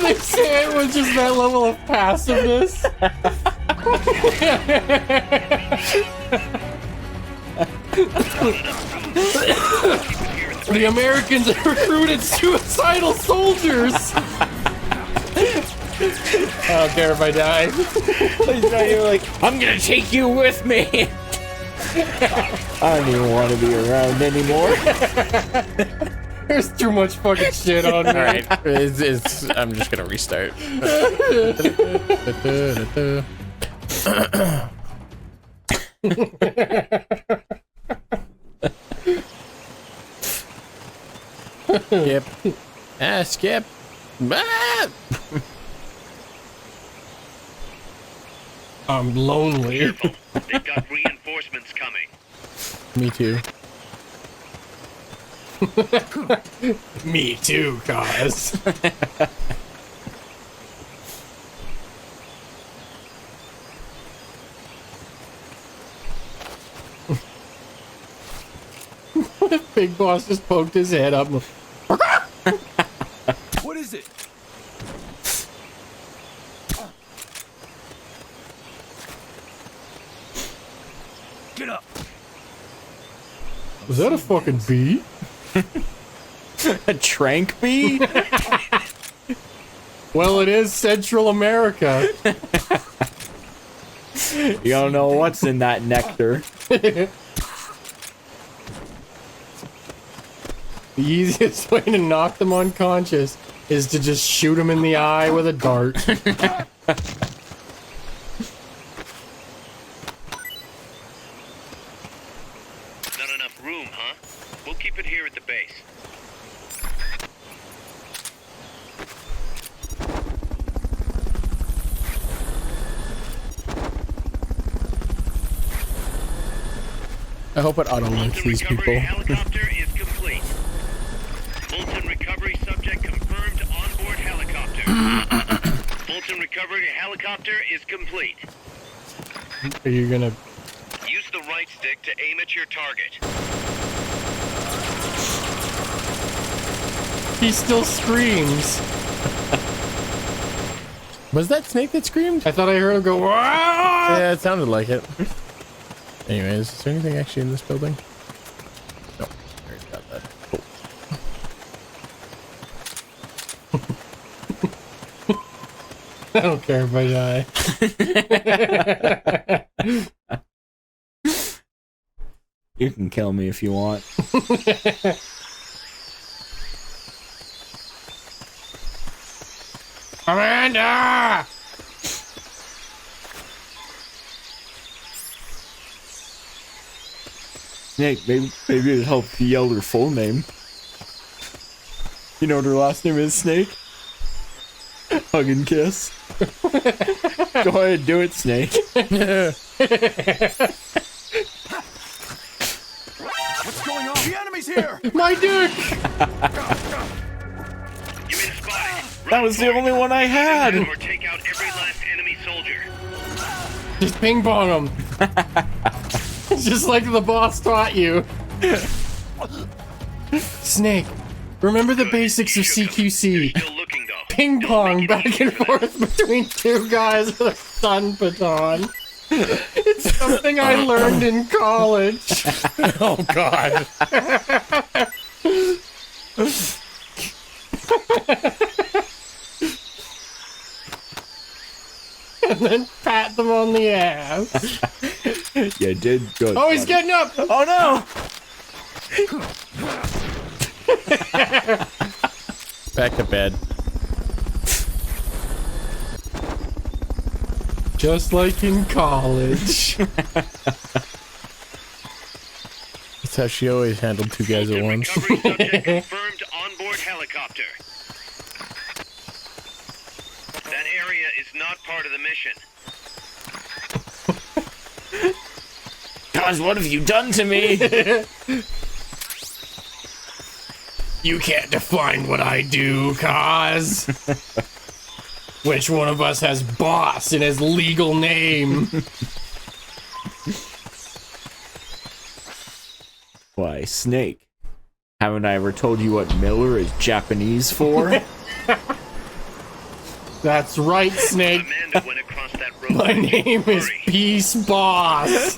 They say it with just that level of passiveness. The Americans recruited suicidal soldiers. I don't care if I die. You're like, I'm gonna take you with me. I don't even want to be around anymore. There's too much fucking shit on me. Alright, I'm just gonna restart. Skip. Skip. Ah! I'm lonely. They've got reinforcements coming. Me too. Me too, guys. Big Boss just poked his head up. What is it? Get up. Was that a fucking bee? A trank bee? Well, it is Central America. You don't know what's in that nectar. The easiest way to knock them unconscious is to just shoot them in the eye with a dart. Not enough room, huh? We'll keep it here at the base. I hope it auto-links these people. Helicopter is complete. Fulton recovery subject confirmed onboard helicopter. Fulton recovery helicopter is complete. Are you gonna... Use the right stick to aim at your target. He still screams. Was that Snake that screamed? I thought I heard him go, "Wah!" Yeah, it sounded like it. Anyways, is there anything actually in this building? No, I already got that. Cool. I don't care if I die. You can kill me if you want. Amanda! Snake, maybe it'd help if you yelled her full name. You know what her last name is, Snake? Hug and kiss. Go ahead, do it, Snake. What's going on? The enemy's here! My dick! You made a spy. That was the only one I had. Or take out every last enemy soldier. Just ping pong them. Just like the boss taught you. Snake, remember the basics of CQC. Ping pong back and forth between two guys with a stun baton. It's something I learned in college. Oh, God. And then pat them on the ass. You did good. Oh, he's getting up! Oh, no! Back to bed. Just like in college. That's how she always handled two guys at once. Confirmed onboard helicopter. That area is not part of the mission. Cause what have you done to me? You can't define what I do, Cause. Which one of us has boss in his legal name? Why, Snake, haven't I ever told you what Miller is Japanese for? That's right, Snake. My name is Peace Boss.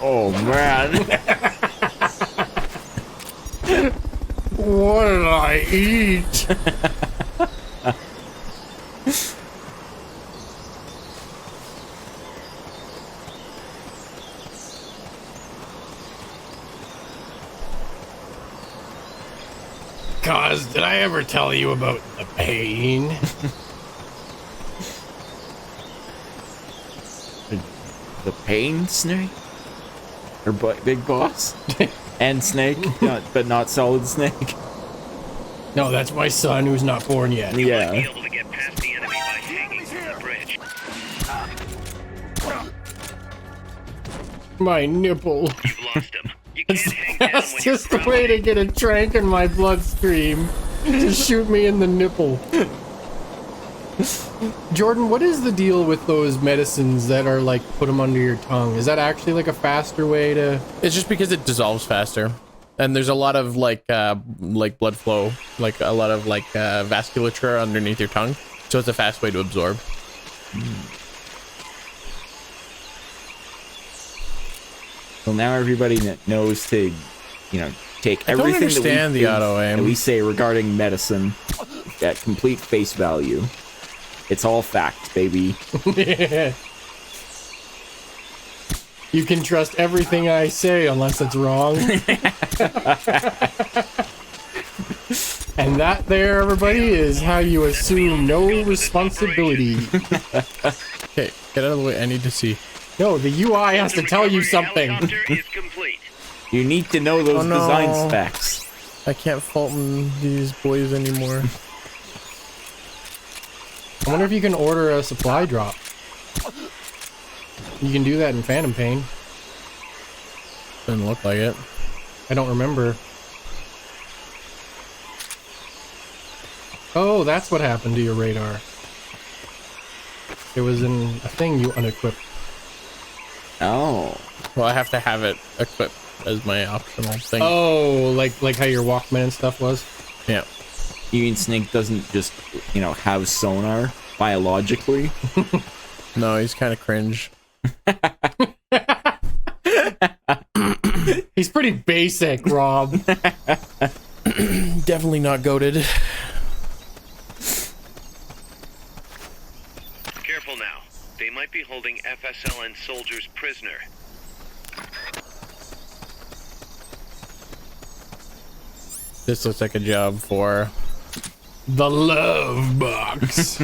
Oh, man. What did I eat? Cause, did I ever tell you about the pain? The pain, Snake? Or Big Boss? And Snake, but not Solid Snake? No, that's my son who's not born yet. Yeah. My nipple. You've lost him. You It's the fastest way to get a trank in my bloodstream. To shoot me in the nipple. Jordan, what is the deal with those medicines that are like put them under your tongue? Is that actually like a faster way to? It's just because it dissolves faster, and there's a lot of like blood flow, like a lot of vasculature underneath your tongue, so it's a fast way to absorb. Well, now everybody knows to, take I don't everything understand the auto aim that we say regarding medicine at complete face value. It's all fact, baby. You can trust everything I say unless it's wrong. And that there, everybody, is how you assume no responsibility. Okay, get out of the way. I need to see. No, the UI has to tell you something. You need to know those design specs. I can't fault these boys anymore. I wonder if you can order a supply drop. You can do that in Phantom Pain. Doesn't look like it. I don't remember. Oh, that's what happened to your radar. It was in a thing you unequipped. Oh. Well, I have to have it equipped as my optional thing. Oh, like how your Walkman and stuff was? Yeah. You mean Snake doesn't just, have sonar biologically? No, he's kind of cringe. He's pretty basic, Rob. Definitely not goated. Careful now. They might be holding FSLN soldiers prisoner. This looks like a job for the love box.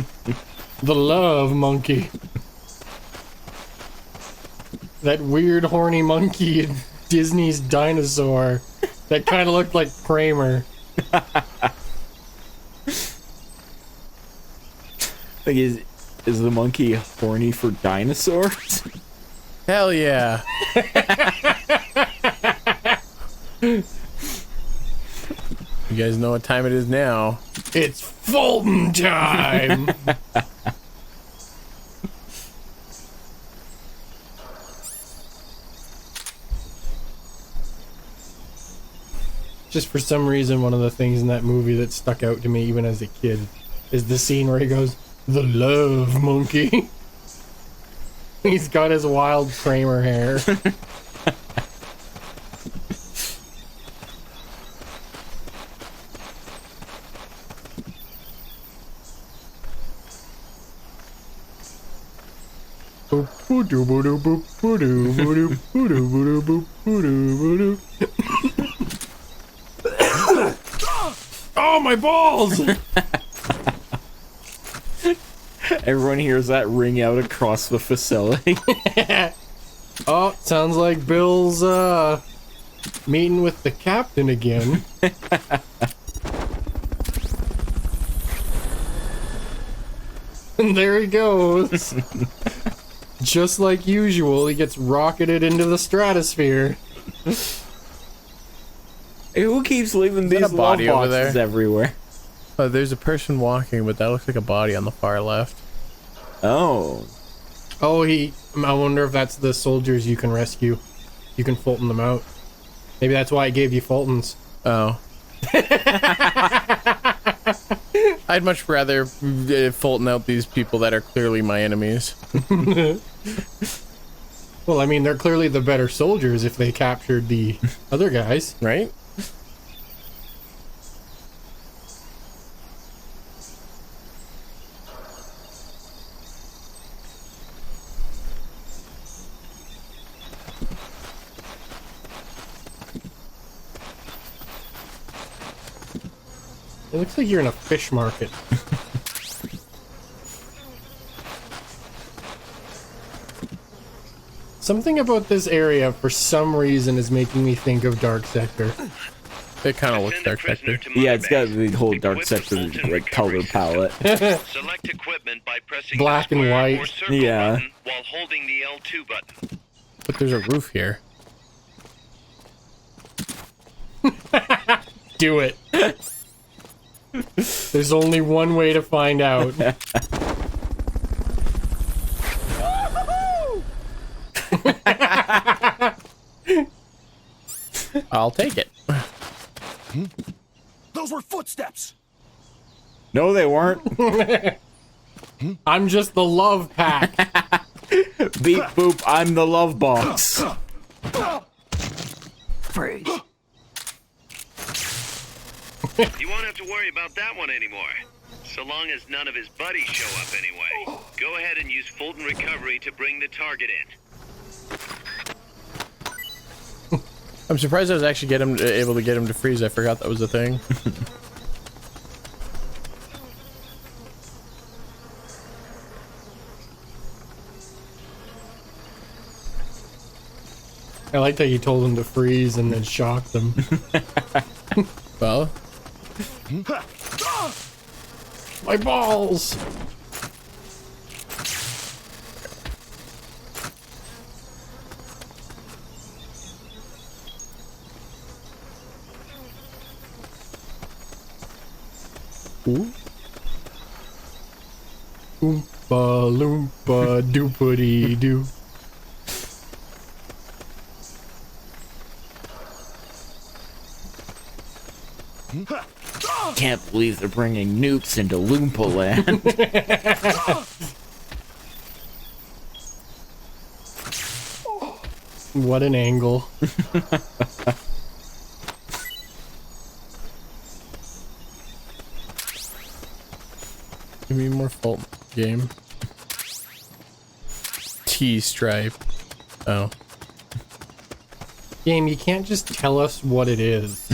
The love monkey. That weird horny monkey in Disney's Dinosaur that kind of looked like Kramer. Like, is the monkey horny for dinosaurs? Hell yeah. You guys know what time it is now. It's Fulton time! Just for some reason, one of the things in that movie that stuck out to me even as a kid is the scene where he goes, "The love monkey." He's got his wild Kramer hair. Oh, my balls! Everyone hears that ring out across the facility. Oh, sounds like Bill's meeting with the captain again. And there he goes. Just like usual, he gets rocketed into the stratosphere. Hey, who keeps leaving these body love over boxes there? everywhere? Oh, there's a person walking, but that looks like a body on the far left. Oh. Oh, I wonder if that's the soldiers you can rescue. You can Fulton them out. Maybe that's why I gave you Fultons. Oh. I'd much rather Fulton out these people that are clearly my enemies. Well, I mean, they're clearly the better soldiers if they captured the other guys. Right? It looks like you're in a fish market. Something about this area, for some reason, is making me think of Dark Sector. It kind of looks Dark Sector. Yeah, it's got the whole Dark Sector like color palette. Select equipment by pressing Black and white. or circle Yeah. button while holding the L2 button. But there's a roof here. Do it. There's only one way to find out. I'll take it. Those were footsteps. No, they weren't. I'm just the love pack. Beep boop, I'm the love box. Freeze. You won't have to worry about that one anymore. So long as none of his buddies show up anyway. Go ahead and use Fulton Recovery to bring the target in. I'm surprised I was actually able to get him to freeze. I forgot that was a thing. I liked how you told him to freeze and then shocked them. Well, my balls! Ooh. Oompa loompa doopity doo. Can't believe they're bringing nukes into Loompa Land. What an angle. Give me more Fulton game. T-stripe. Oh. Game, you can't just tell us what it is.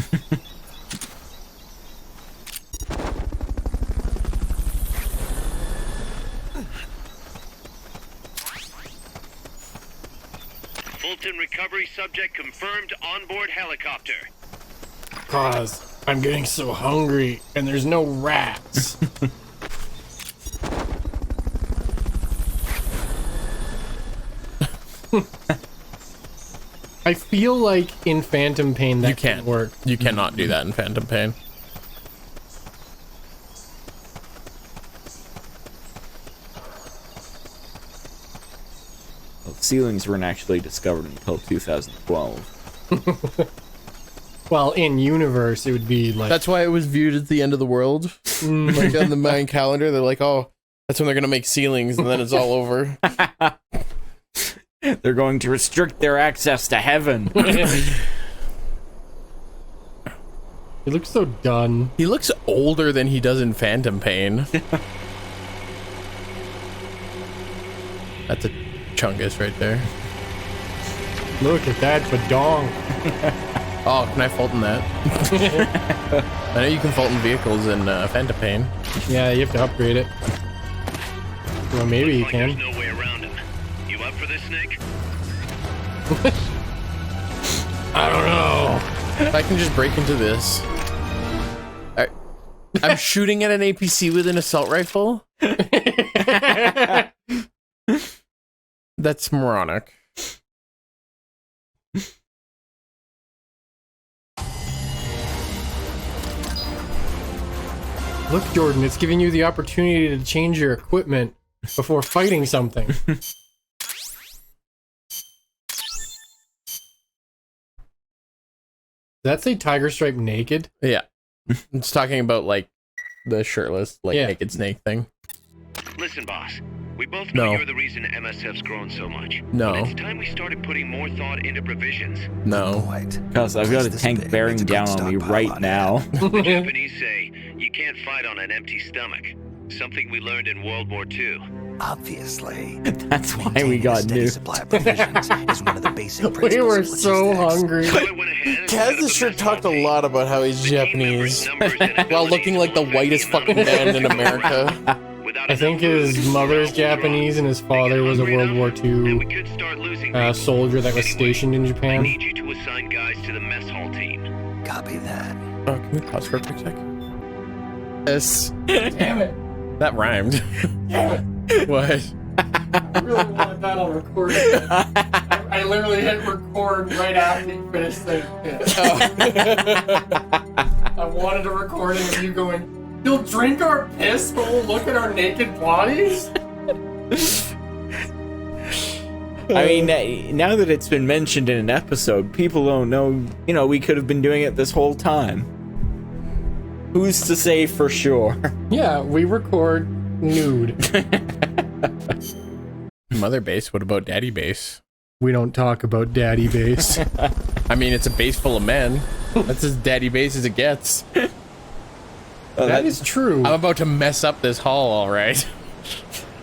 Fulton Recovery subject confirmed onboard helicopter. Cause I'm getting so hungry and there's no rats. I feel like in Phantom Pain that You can't could work. You cannot do that in Phantom Pain. Well, ceilings weren't actually discovered until 2012. Well, in universe, it would be like... That's why it was viewed as the end of the world. Like on the Mayan calendar, they're like, oh, that's when they're going to make ceilings, and then it's all over. They're going to restrict their access to heaven. He looks so done. He looks older than he does in Phantom Pain. That's a chungus right there. Look at that badong. Oh, can I Fulton that? I know you can Fulton vehicles in Phantom Pain. Yeah, you have to upgrade it. Well, maybe you can. There's no way around him. You up for this, Snake? I don't know. If I can just break into this. Alright. I'm shooting at an APC with an assault rifle? That's moronic. Look, Jordan, it's giving you the opportunity to change your equipment before fighting something. Does that say Tiger Stripe naked? Yeah. It's talking about, like, the shirtless, like, naked snake thing. Listen, boss. We both know you're the reason MSF's grown so much. No. But it's time we started putting more thought into provisions. No. Because I've got a tank bearing down on me right now. The Japanese say you can't fight on an empty stomach. Something we learned in World War II. Obviously. That's why we got new. Supply of provisions is one of the basic We were so hungry. Kaz has sure talked a lot about how he's Japanese while looking like the whitest fucking man in America. I think his mother's Japanese and his father was a World War II soldier that was stationed in Japan. I need you to assign guys to the mess hall team. Copy that. Oh, can we pause for a quick sec? Yes. Damn it. That rhymed. Damn it. What? I really wanted that on recording. I literally hit record right after you finished saying piss. I wanted a recording of you going, "You'll drink our piss, but we'll look at our naked bodies?" I mean, now that it's been mentioned in an episode, people don't know, you know, we could have been doing it this whole time. Who's to say for sure? Yeah, we record nude. Mother base, what about daddy base? We don't talk about daddy base. I mean, it's a base full of men. That's as daddy base as it gets. That is true. I'm about to mess up this hall, alright.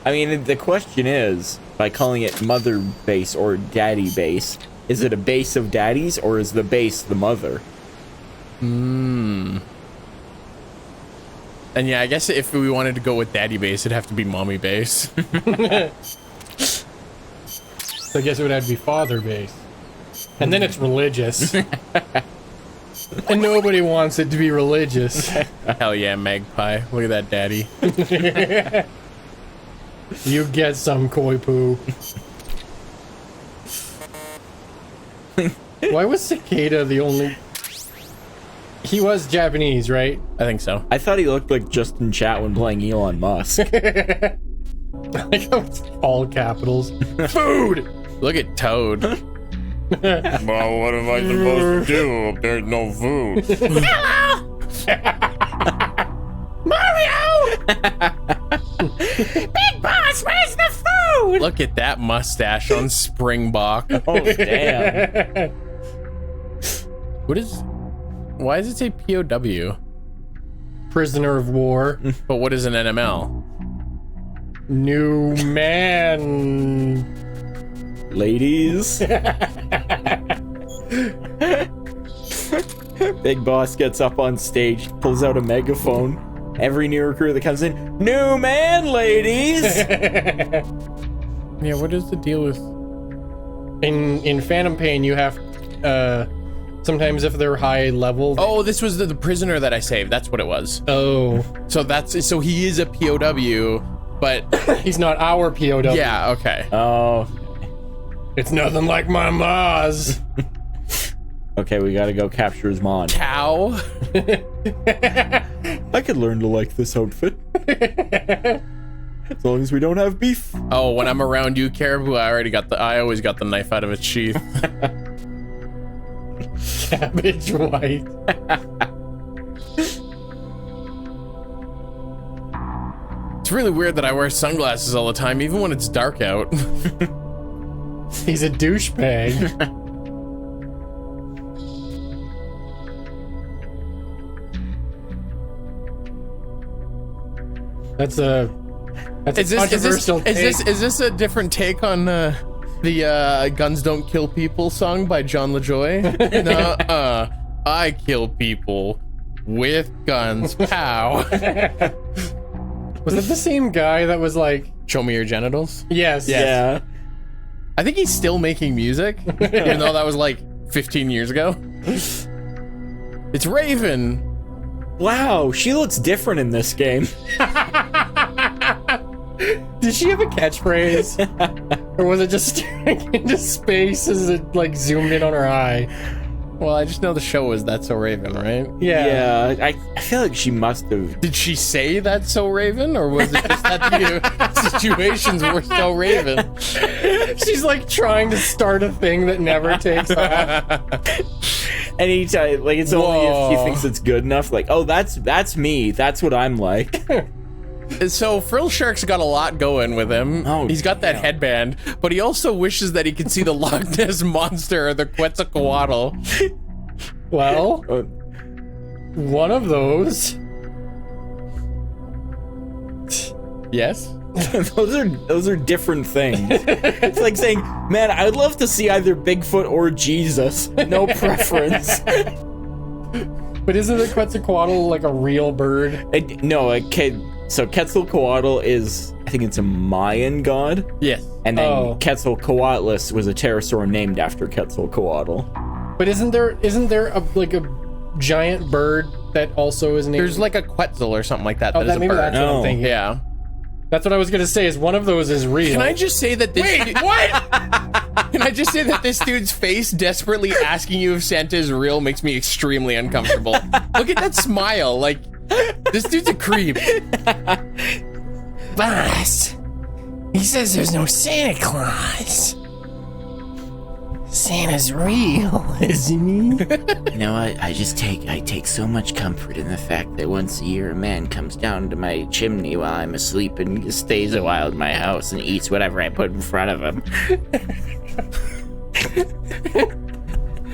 I mean, the question is, by calling it mother base or daddy base, is it a base of daddies or is the base the mother? And yeah, I guess if we wanted to go with daddy base, it'd have to be mommy base. So I guess it would have to be father base. And then it's religious. And nobody wants it to be religious. Hell yeah, magpie. Look at that daddy. You get some, koi poo. Why was Cicada the only... He was Japanese, right? I think so. I thought he looked like Justin Chatwin playing Elon Musk. I like how it's all capitals. Food! Look at Toad. Well, what am I supposed to do if there's no food? Hello! Mario! Big boss, where's the food? Look at that mustache on Springbok. Oh, damn. What is... Why does it say POW? Prisoner of war. But what is an NML? New man. Ladies. Big boss gets up on stage, pulls out a megaphone. Every new recruit that comes in, new man, ladies. Yeah, what is the deal with... In Phantom Pain, you have, sometimes if they're high level... Oh, this was the prisoner that I saved. That's what it was. Oh. So he is a POW, but... He's not our POW. Yeah, okay. Oh. It's nothing like my ma's. Okay, we gotta go capture his mom. Cow. I could learn to like this outfit. As long as we don't have beef. Oh, when I'm around you, Caribou, I always got the knife out of its sheath. Cabbage white. It's really weird that I wear sunglasses all the time, even when it's dark out. He's a douchebag. That's a controversial take. Is this a different take on the Guns Don't Kill People song by John LaJoy? No, I kill people with guns. Pow. Was it the same guy that was like, show me your genitals? Yes. Yeah. I think he's still making music, even though that was like 15 years ago. It's Raven. Wow, she looks different in this game. Did she have a catchphrase? Or was it just staring into space as it like zoomed in on her eye? Well, I just know the show was That's So Raven, right? Yeah. Yeah, I feel like she must have. Did she say That's So Raven, or was it just that the situations were so Raven? She's like trying to start a thing that never takes off. Anytime, like it's only if she thinks it's good enough. Like, oh, that's me. That's what I'm like. So Frill Shark's got a lot going with him. Oh, he's got that headband, but he also wishes that he could see the Loch Ness Monster or the Quetzalcoatl. Well, one of those. Yes. those are different things. It's like saying, man, I'd love to see either Bigfoot or Jesus. No preference. But isn't the Quetzalcoatl like a real bird? So Quetzalcoatl is, I think it's a Mayan god. Yes. And then Quetzalcoatlus was a pterosaur named after Quetzalcoatl. But isn't there a giant bird that also is named? There's like a Quetzal or something like that. Oh, That is a bird. that's what I'm thinking. Yeah. That's what I was gonna say. Is one of those is real? Can I just say that this? Wait, what? Can I just say that this dude's face desperately asking you if Santa is real makes me extremely uncomfortable. Look at that smile. Like, this dude's a creep. Boss, he says there's no Santa Claus. Santa's real, isn't he? No, I take so much comfort in the fact that once a year a man comes down to my chimney while I'm asleep and stays a while in my house and eats whatever I put in front of him.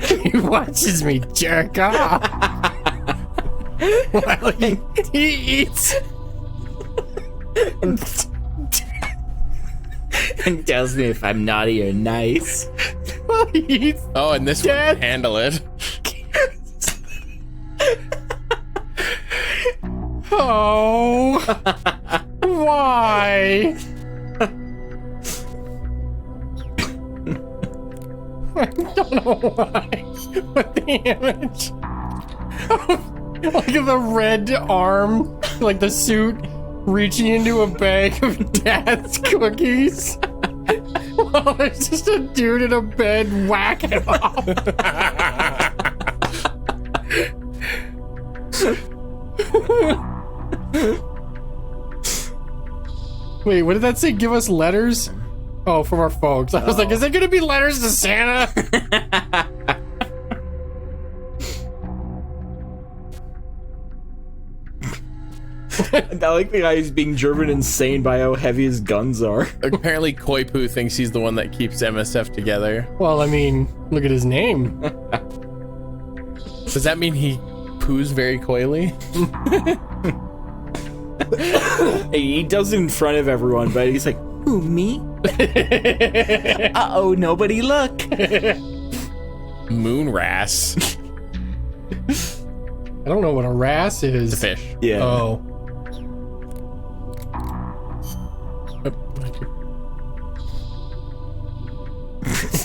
He watches me jerk off while he eats. And tells me if I'm naughty or nice. Oh, and this one can handle it. Oh, why? I don't know why. But the image of, like the red arm, like the suit, reaching into a bag of dad's cookies. Well, there's just a dude in a bed whacking him off. Wait, what did that say? Give us letters? Oh, from our folks. I was like, is it gonna be letters to Santa? I like the guy who's being driven insane by how heavy his guns are. Apparently, Koipu thinks he's the one that keeps MSF together. Well, I mean, look at his name. Does that mean he poos very coyly? He does it in front of everyone, but he's like, who, me? Uh-oh, nobody look. Moon wrasse. I don't know what a wrasse is. It's a fish. Yeah. Oh.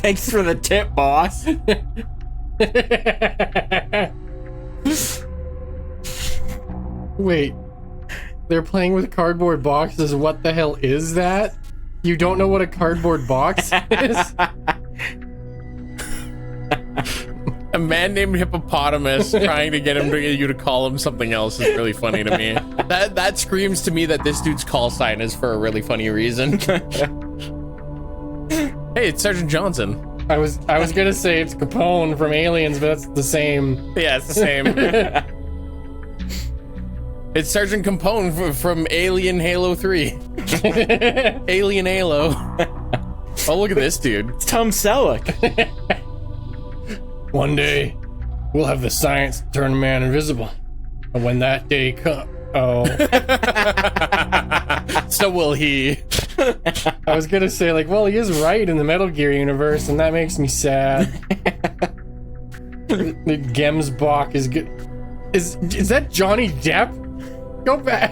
Thanks for the tip, boss. Wait. They're playing with cardboard boxes. What the hell is that? You don't know what a cardboard box is? man named Hippopotamus trying to get you to call him something else is really funny to me. That screams to me that this dude's call sign is for a really funny reason. Hey, it's Sergeant Johnson. I was gonna say it's Capone from Aliens, but that's the same. Yeah, it's the same. It's Sergeant Capone from Alien Halo 3. Alien Halo. Oh, look at this dude. It's Tom Selleck. One day, we'll have the science to turn man invisible. And when that day comes... Oh. So will he. I was gonna say, like, well, he is right in the Metal Gear universe, and that makes me sad. The Gemsbach is good. Is that Johnny Depp? Go back.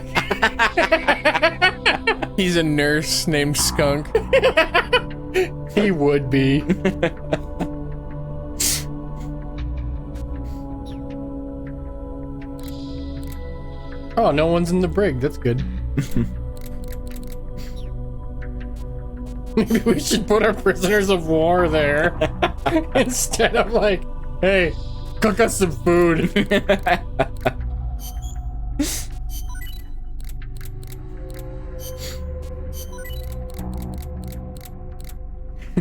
He's a nurse named Skunk. He would be. Oh, no one's in the brig. That's good. Maybe we should put our prisoners of war there instead of like, hey, cook us some food.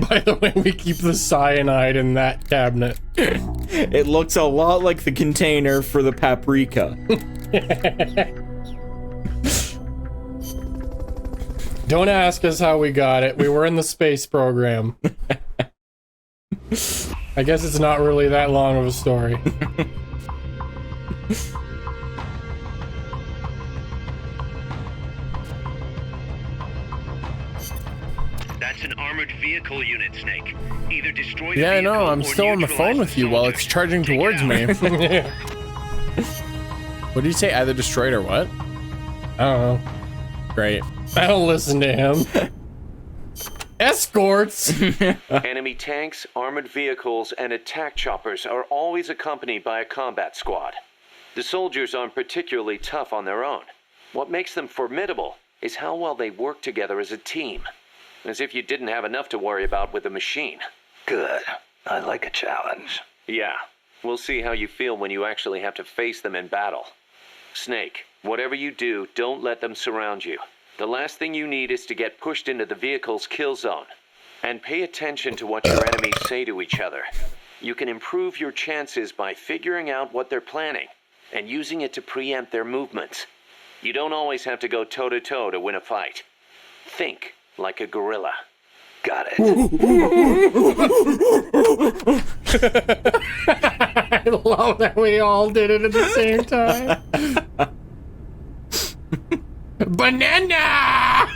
By the way, we keep the cyanide in that cabinet. It looks a lot like the container for the paprika. Don't ask us how we got it. We were in the space program. I guess it's not really that long of a story. That's an armored vehicle unit, Snake. Either destroy the Yeah, I know. vehicle I'm or still on the phone neutralize with you while it's charging towards me. What did you say? Either destroyed or what? I don't know. Great. I don't listen to him. Escorts! Enemy tanks, armored vehicles, and attack choppers are always accompanied by a combat squad. The soldiers aren't particularly tough on their own. What makes them formidable is how well they work together as a team. As if you didn't have enough to worry about with a machine. Good. I like a challenge. Yeah, we'll see how you feel when you actually have to face them in battle. Snake, whatever you do, don't let them surround you. The last thing you need is to get pushed into the vehicle's kill zone. And pay attention to what your enemies say to each other. You can improve your chances by figuring out what they're planning and using it to preempt their movements. You don't always have to go toe-to-toe to win a fight. Think like a gorilla. Got it. I love that we all did it at the same time. Banana!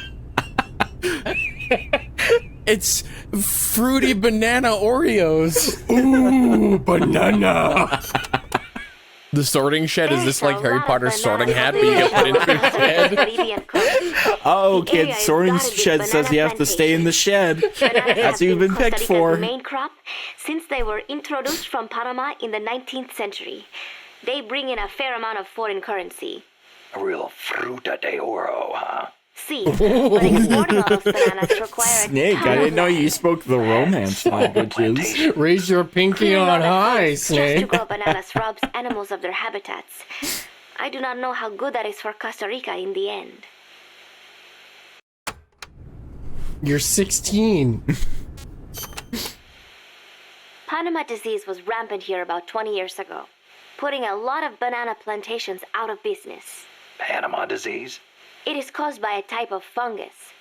It's fruity banana Oreos. Ooh, banana. The sorting shed, is this like Harry Potter's sorting hat, but you get put into a shed? Oh, kid, sorting shed says you have to stay in the shed. That's what you've been picked for. Main crop since they were introduced from Panama in the 19th century. They bring in a fair amount of foreign currency. A real fruta de oro, huh? See, but exporting all those bananas require Snake, I didn't know you spoke the romance languages. Raise your pinky on high, Snake. Just to grow bananas robs animals of their habitats. I do not know how good that is for Costa Rica in the end. You're 16. Panama disease was rampant here about 20 years ago, putting a lot of banana plantations out of business. Panama disease? It is caused by a type of fungus.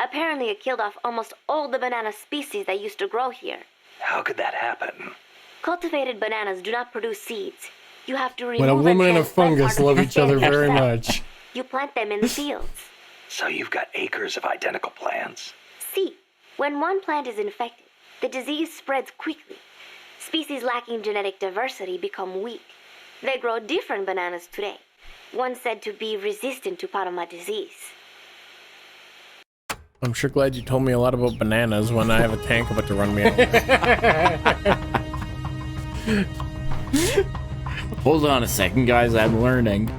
Apparently it killed off almost all the banana species that used to grow here. How could that happen? Cultivated bananas do not produce seeds. You have to remove When a woman and a transplant fungus part of love the each other stem very yourself. much. You plant them in the fields. So you've got acres of identical plants? See, when one plant is infected, the disease spreads quickly. Species lacking genetic diversity become weak. They grow different bananas today, one said to be resistant to Panama disease. I'm sure glad you told me a lot about bananas when I have a tank about to run me over. Hold on a second, guys, I'm learning.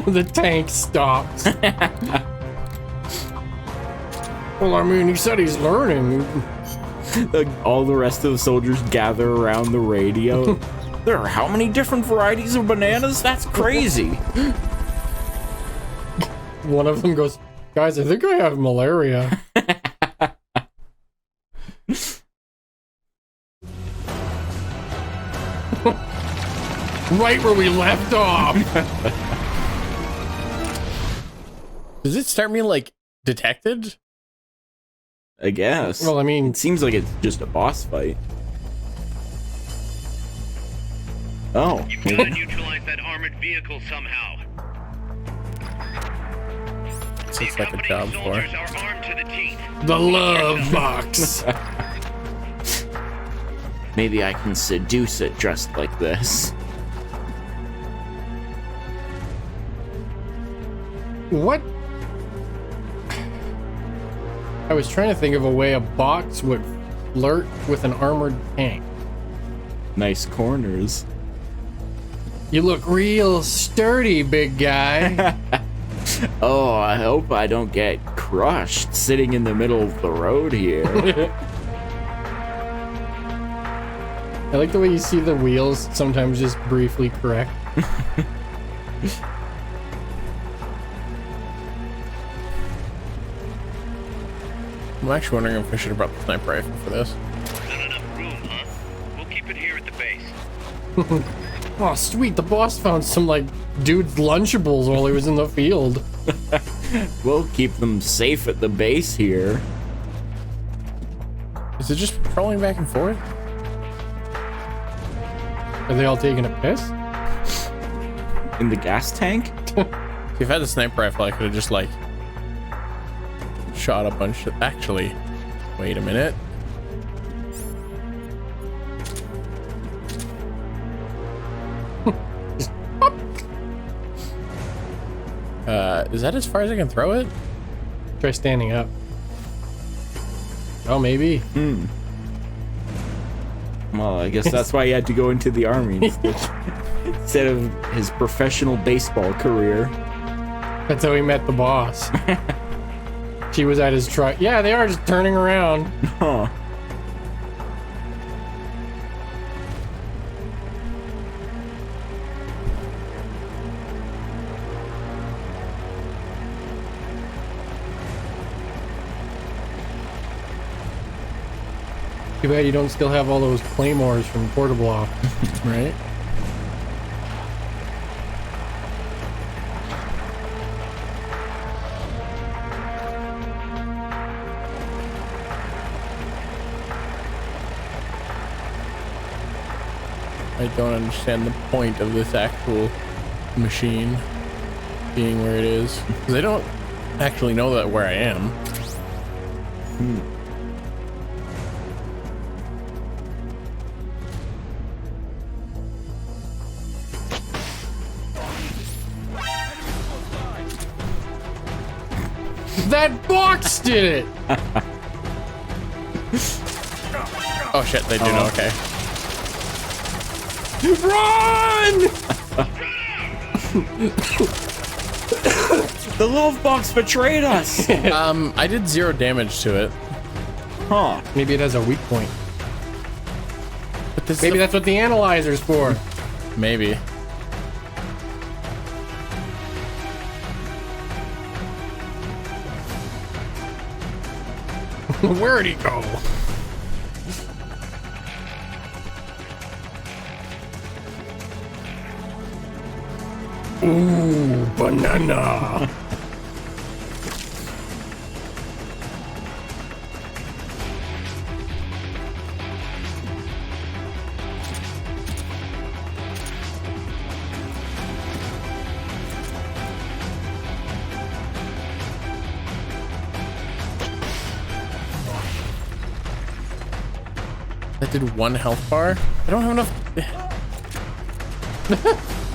The tank stops. Well, I mean, he said he's learning. Like, all the rest of the soldiers gather around the radio. There are how many different varieties of bananas? That's crazy. One of them goes, guys, I think I have malaria. Right where we left off. Does it start me like detected? I guess. Well, I mean, it seems like it's just a boss fight. Oh. You've got to neutralize that armored vehicle somehow. It's like a job for Soldiers are armed to the teeth. The love box. Maybe I can seduce it dressed like this. What? I was trying to think of a way a box would flirt with an armored tank. Nice corners. You look real sturdy, big guy. Oh, I hope I don't get crushed sitting in the middle of the road here. I like the way you see the wheels sometimes just briefly correct. I'm actually wondering if I should have brought the sniper rifle for this. Not enough room, huh? We'll keep it here at the base. Oh, sweet. The boss found some, like, dude's Lunchables while he was in the field. We'll keep them safe at the base here. Is it just patrolling back and forth? Are they all taking a piss? In the gas tank? See, if I had the sniper rifle, I could have just, like, shot a bunch of... Actually, wait a minute. Is that as far as I can throw it? Try standing up. Oh, maybe. Well, I guess that's why he had to go into the army instead of his professional baseball career. That's how he met the boss. She was at his truck. Yeah, they are just turning around. Huh. Too bad you don't still have all those claymores from Portable off. Right? I don't understand the point of this actual machine being where it is. Because I don't actually know that where I am. That box did it! Oh shit, they do know, okay. Run! The love box betrayed us! I did 0 damage to it. Huh. Maybe it has a weak point. But this Maybe that's what the analyzer's for. Maybe. Where'd he go? Ooh, banana. That did 1 health bar? I don't have enough...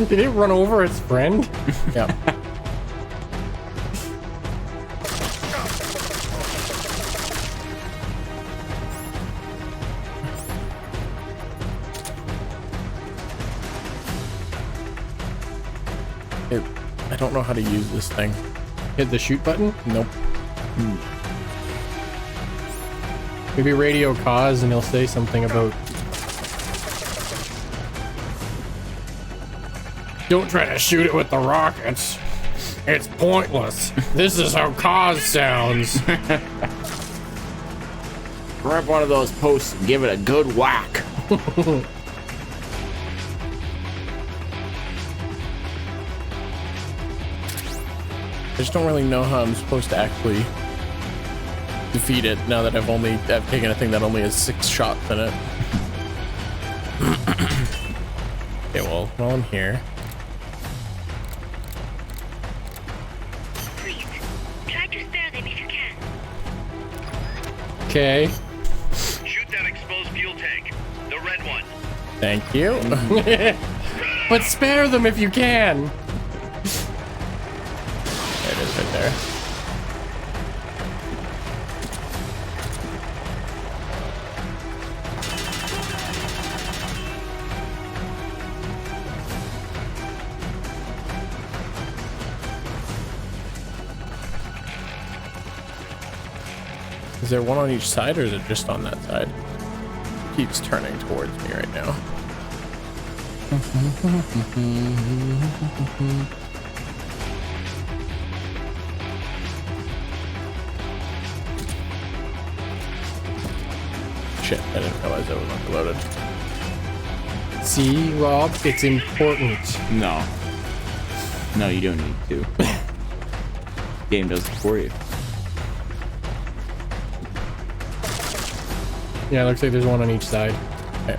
Did it run over its friend? Yeah. I don't know how to use this thing. Hit the shoot button? Nope. Maybe radio cause and he'll say something about... Don't try to shoot it with the rockets. It's pointless. This is how cause sounds. Grab one of those posts and give it a good whack. I just don't really know how I'm supposed to actually defeat it now that I've taken a thing that only has 6 shots in it. Okay, well, while I'm here. Please, try to spare them if you can. Okay. Shoot that exposed fuel tank. The red one. Thank you. But spare them if you can. There it is right there. Is there one on each side, or is it just on that side? It keeps turning towards me right now. Shit, I didn't realize that was unloaded. See, Rob, it's important. No. No, you don't need to. Game does it for you. Yeah, it looks like there's one on each side. Okay.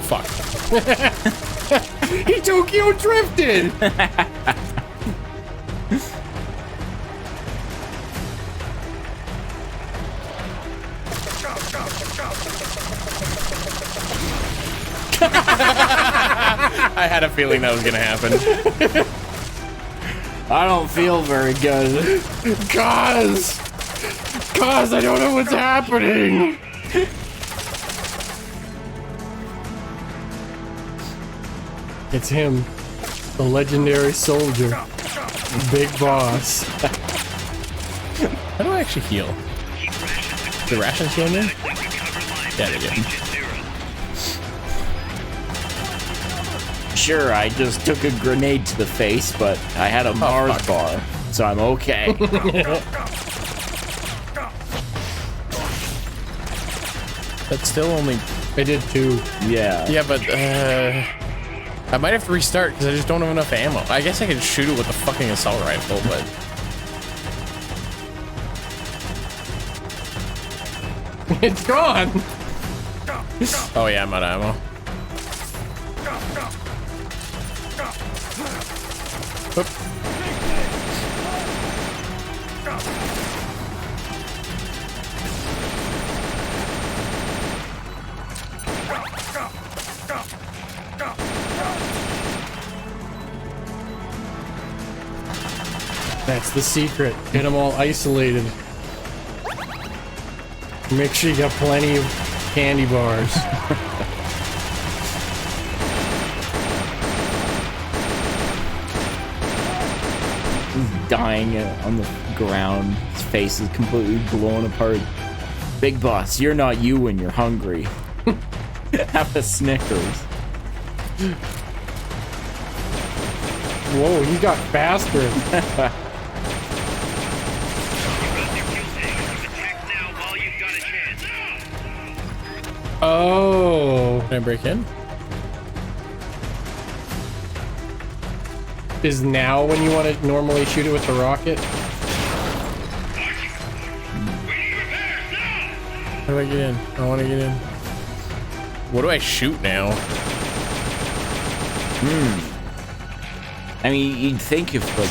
Fuck. He Tokyo drifted! I had a feeling that was gonna happen. I don't feel very good. Cause I don't know what's happening. It's him, the legendary soldier, Big Boss. How do I actually heal? The rations heal me? Yeah, they do. Sure, I just took a grenade to the face, but I had a Mars bar, so I'm okay. That's still only... I did too. Yeah. Yeah, but I might have to restart because I just don't have enough ammo. I guess I could shoot it with a fucking assault rifle, but... It's gone! Oh yeah, I'm out of ammo. Oop. That's the secret. Get them all isolated. Make sure you got plenty of candy bars. He's dying on the ground. His face is completely blown apart. Big Boss, you're not you when you're hungry. Have a Snickers. Whoa, he got faster. Oh. Can I break in? Is now when you want to normally shoot it with the rocket? How do I get in? I want to get in. What do I shoot now? I mean, you'd think if like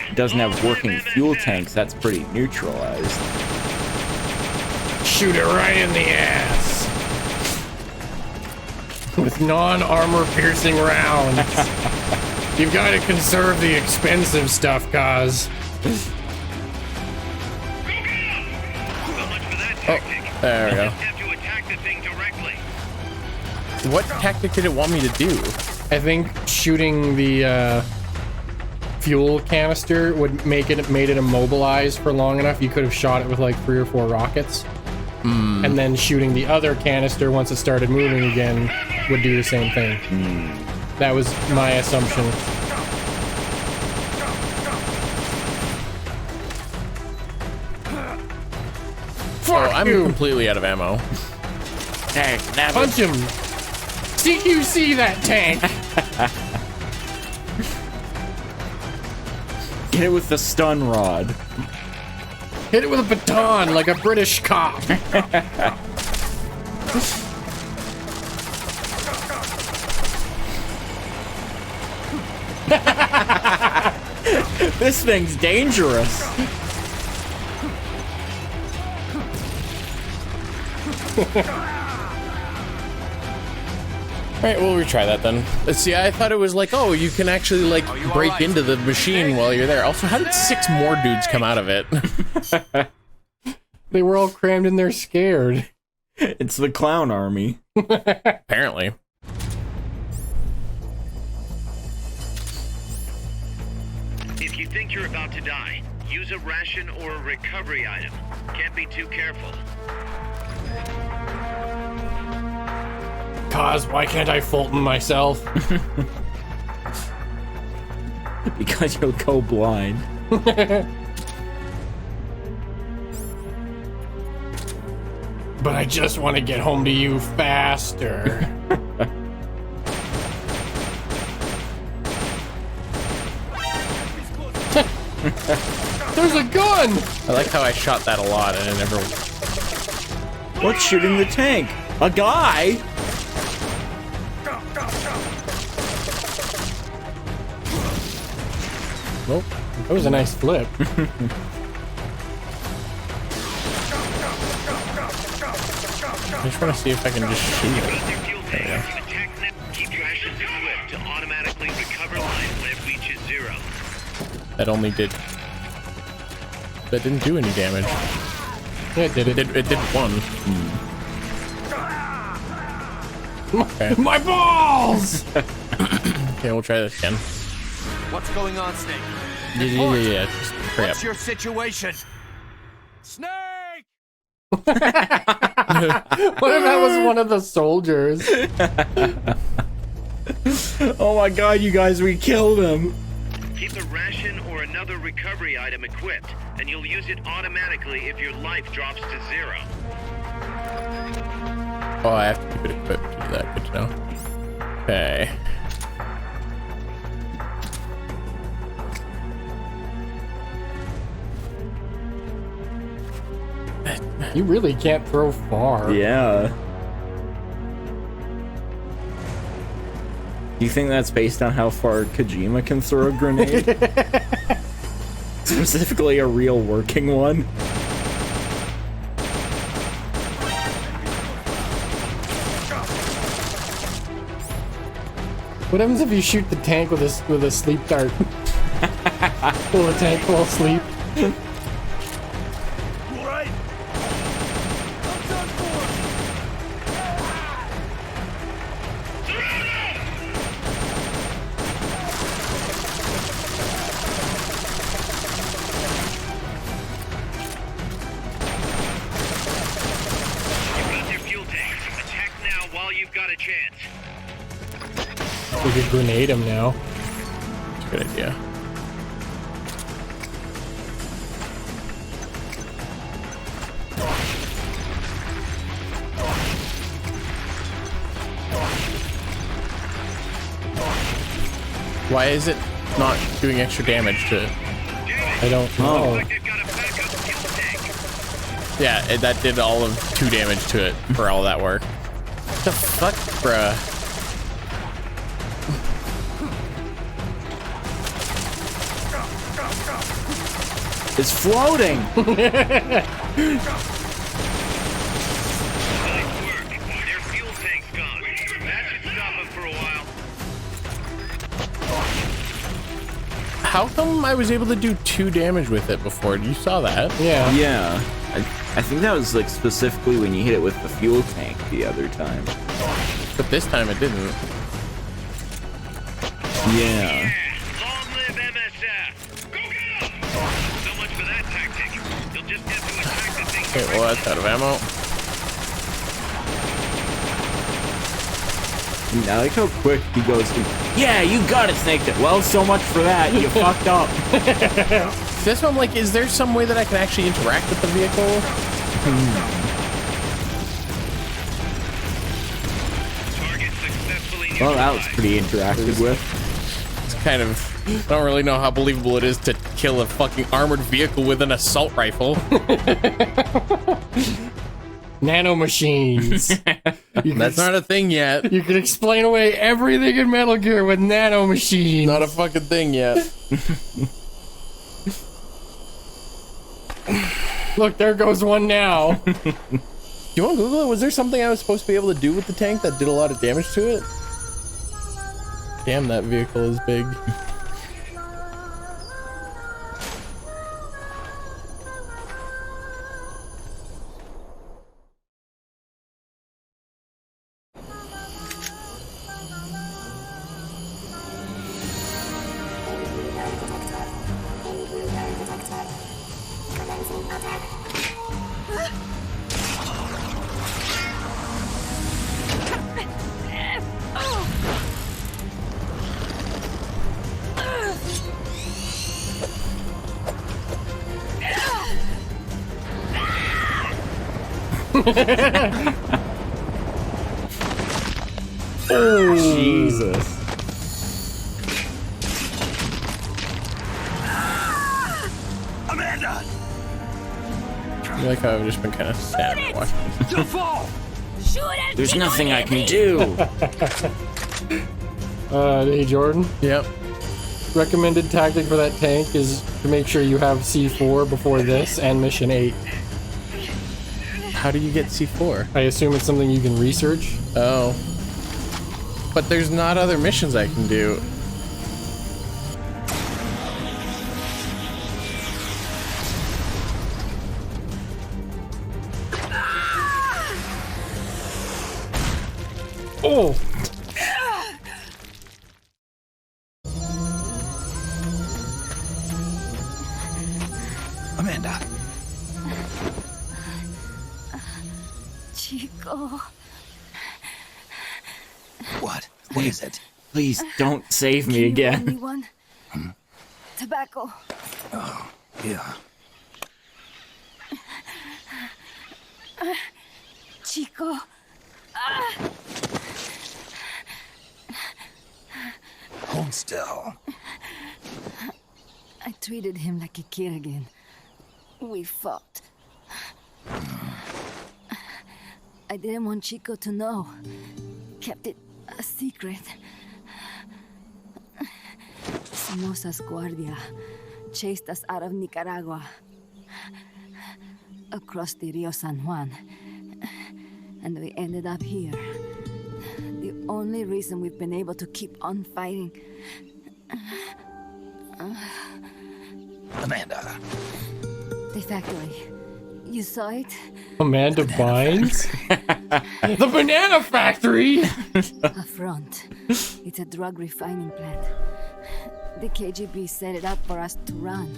it doesn't have working fuel tanks, that's pretty neutralized. Shoot it right in the ass. With non-armor piercing rounds. You've got to conserve the expensive stuff, Kaz. Oh, there we go. What tactic did it want me to do? I think shooting the fuel canister would made it immobilized for long enough. You could have shot it with like 3 or 4 rockets. and then shooting the other canister once it started moving again would do the same thing. That was my assumption. I'm completely out of ammo. Hey, Punch him! CQC that tank! Get it with the stun rod. Hit it with a baton like a British cop. This thing's dangerous. Alright, we'll retry that then. Let's see, I thought it was like, oh, you can actually like break into the machine while you're there. Also, how did 6 more dudes come out of it? They were all crammed in there scared. It's the clown army. Apparently. If you think you're about to die, use a ration or a recovery item. Can't be too careful. Cause, why can't I Fulton myself? Because you'll go blind. But I just want to get home to you faster. There's a gun! I like how I shot that a lot and it never... What's shooting the tank? A guy? Nope. That was a nice flip. I just want to see if I can just shoot it. There we go. Keep rations equipped to automatically recover life when it reaches 0. That only did... That didn't do any damage. Yeah, it did. It did 1. Okay. My balls! Okay, we'll try this again. What's going on, Snake? Yeah. Just hurry up. What's your situation? Snake! What if that was one of the soldiers? Oh my god, you guys, we killed him. Keep a ration or another recovery item equipped, and you'll use it automatically if your life drops to 0. Oh, I have to keep it equipped to do that. Good to know. Okay. You really can't throw far. Yeah. Do you think that's based on how far Kojima can throw a grenade? Specifically a real working one? What happens if you shoot the tank with a sleep dart? Pull the tank full of sleep. We could grenade him now. That's a good idea. Why is it not doing extra damage to it? I don't know. Yeah, that did all of 2 damage to it for all that work. What the fuck, bruh? It's floating! How come I was able to do 2 damage with it before? You saw that? Yeah. Yeah. I think that was like specifically when you hit it with the fuel tank the other time. But this time it didn't. Yeah. Long live MSF! Go get 'em! So much for that tactic. You'll just have to attack the thing. Okay, well that's out of ammo. I like how quick he goes to, yeah, you got it, Snake. Well, so much for that. You fucked up. This one, like, is there some way that I can actually interact with the vehicle? Well, that was pretty interactive with. It's kind of, I don't really know how believable it is to kill a fucking armored vehicle with an assault rifle. Nanomachines. That's not a thing yet. You can explain away everything in Metal Gear with nanomachines. Not a fucking thing yet. Look, there goes one now. You want to Google it? Was there something I was supposed to be able to do with the tank that did a lot of damage to it? Damn, that vehicle is big. Oh, Jesus. Amanda! I like how I've just been kind of standing and watching. You'll fall! Shoot it! There's nothing I can do. Hey, Jordan. Yep. Recommended tactic for that tank is to make sure you have C4 before this and mission 8. How do you get C4? I assume it's something you can research. Oh. But there's not other missions I can do. Oh! Amanda. Chico. What? What is it? Please don't save me again. Anyone? Tobacco. Oh, yeah. Chico. Hold still. I treated him like a kid again. We fought. I didn't want Chico to know. Kept it a secret. Somoza's Guardia chased us out of Nicaragua. Across the Rio San Juan. And we ended up here. The only reason we've been able to keep on fighting. Amanda. The factory. You saw it? Amanda Bynes? The banana factory! A front. It's a drug refining plant. The KGB set it up for us to run.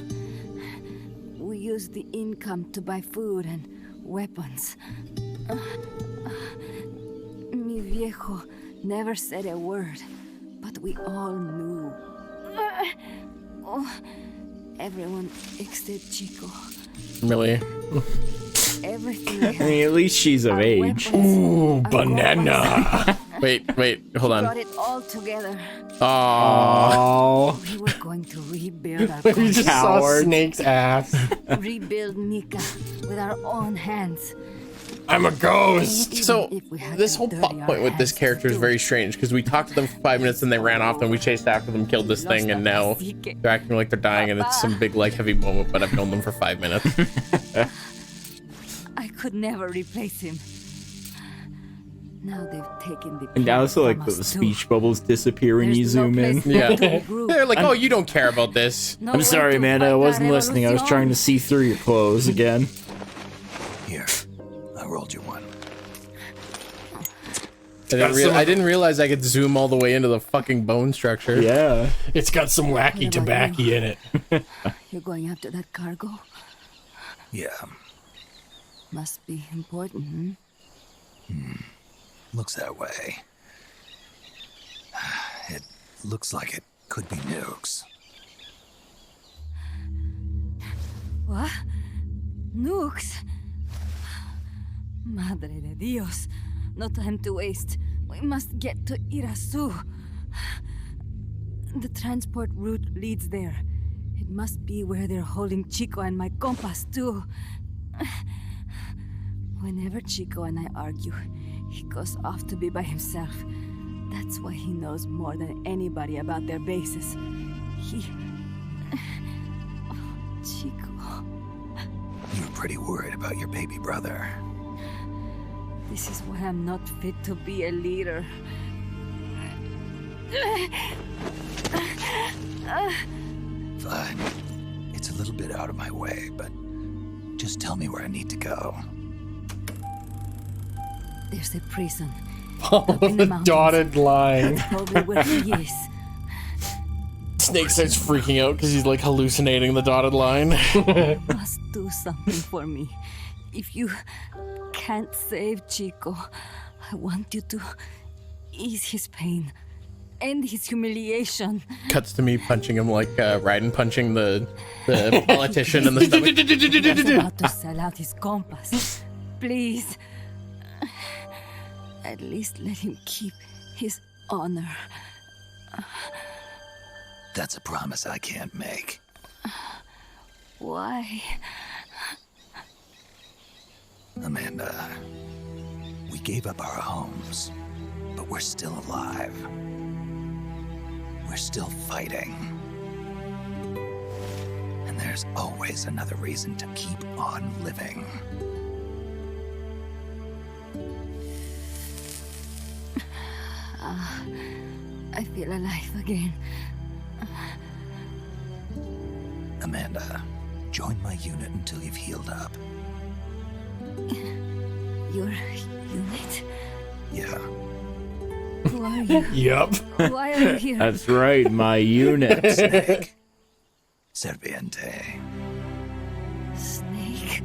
We used the income to buy food and weapons. Mi viejo never said a word, but we all knew. Everyone except Chico. Really? Everything. I mean, at least she's of age. Ooh, banana. Wait, hold on. Got it all together. Oh. We were going to rebuild our We just saw Coward. Snake's ass. rebuild Nika with our own hands. I'm a ghost. So, this whole plot point with this character is very strange because we talked to them for 5 minutes and they ran off and we chased after them, killed this thing, and now they're acting like they're dying and it's some big, like, heavy moment, but I've known them for 5 minutes. I could never replace him. Now they've taken the. And I also like from that the us too. speech bubbles disappear when you There's no zoom in. place Yeah. left to regroup. They're like, oh, you don't care about this. No I'm way sorry, to Amanda. fight I la wasn't listening. I was trying to revolución. see through your clothes again. Here, I rolled you one. I didn't realize I could zoom all the way into the fucking bone structure. Yeah. It's got some wacky tobacco in it. You're going after that cargo? Yeah, Must be important, looks that way. It looks like it could be nukes. What? Nukes? Madre de Dios. No time to waste. We must get to Irasu. The transport route leads there. It must be where they're holding Chico and my compas too. Whenever Chico and I argue, he goes off to be by himself. That's why he knows more than anybody about their bases. Chico. You're pretty worried about your baby brother. This is why I'm not fit to be a leader. Fine. It's a little bit out of my way, but just tell me where I need to go. There's a prison. Follow the dotted line. That's probably where he is. Snake starts freaking out because he's like hallucinating the dotted line. You must do something for me. If you can't save Chico, I want you to ease his pain, end his humiliation. Cuts to me punching him like Raiden punching the politician in the stomach. He's about to sell out his compass. Please. At least let him keep his honor. That's a promise I can't make. Why? Amanda, we gave up our homes, but we're still alive. We're still fighting. And there's always another reason to keep on living. I feel alive again. Amanda, join my unit until you've healed up. Your unit? Yeah. Who are you? Yup. Why are you here? That's right, my unit. Snake. Serviente. Snake.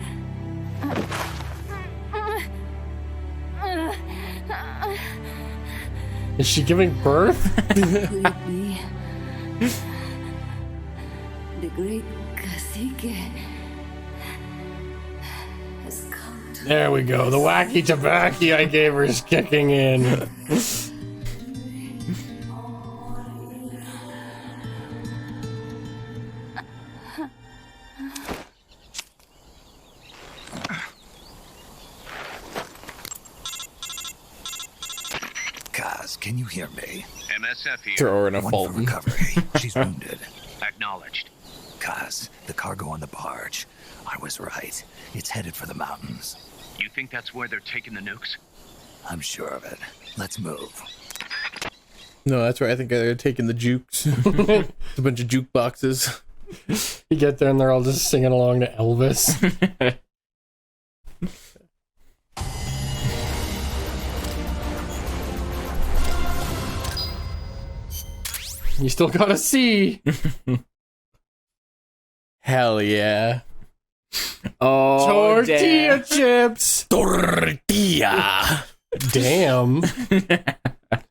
Is she giving birth? Could it be the great cacique has come to... There we go. The wacky tobacco I gave her is kicking in. Kaz, can you hear me? MSF here. Throw her in a One for Fulton. recovery. She's wounded. Acknowledged. Kaz, the cargo on the barge. I was right. It's headed for the mountains. You think that's where they're taking the nukes? I'm sure of it. Let's move. No, that's right. I think they're taking the jukes. It's a bunch of jukeboxes. You get there and they're all just singing along to Elvis. You still got a C. Hell yeah. Oh, Tortilla damn. chips. Tortilla. Damn.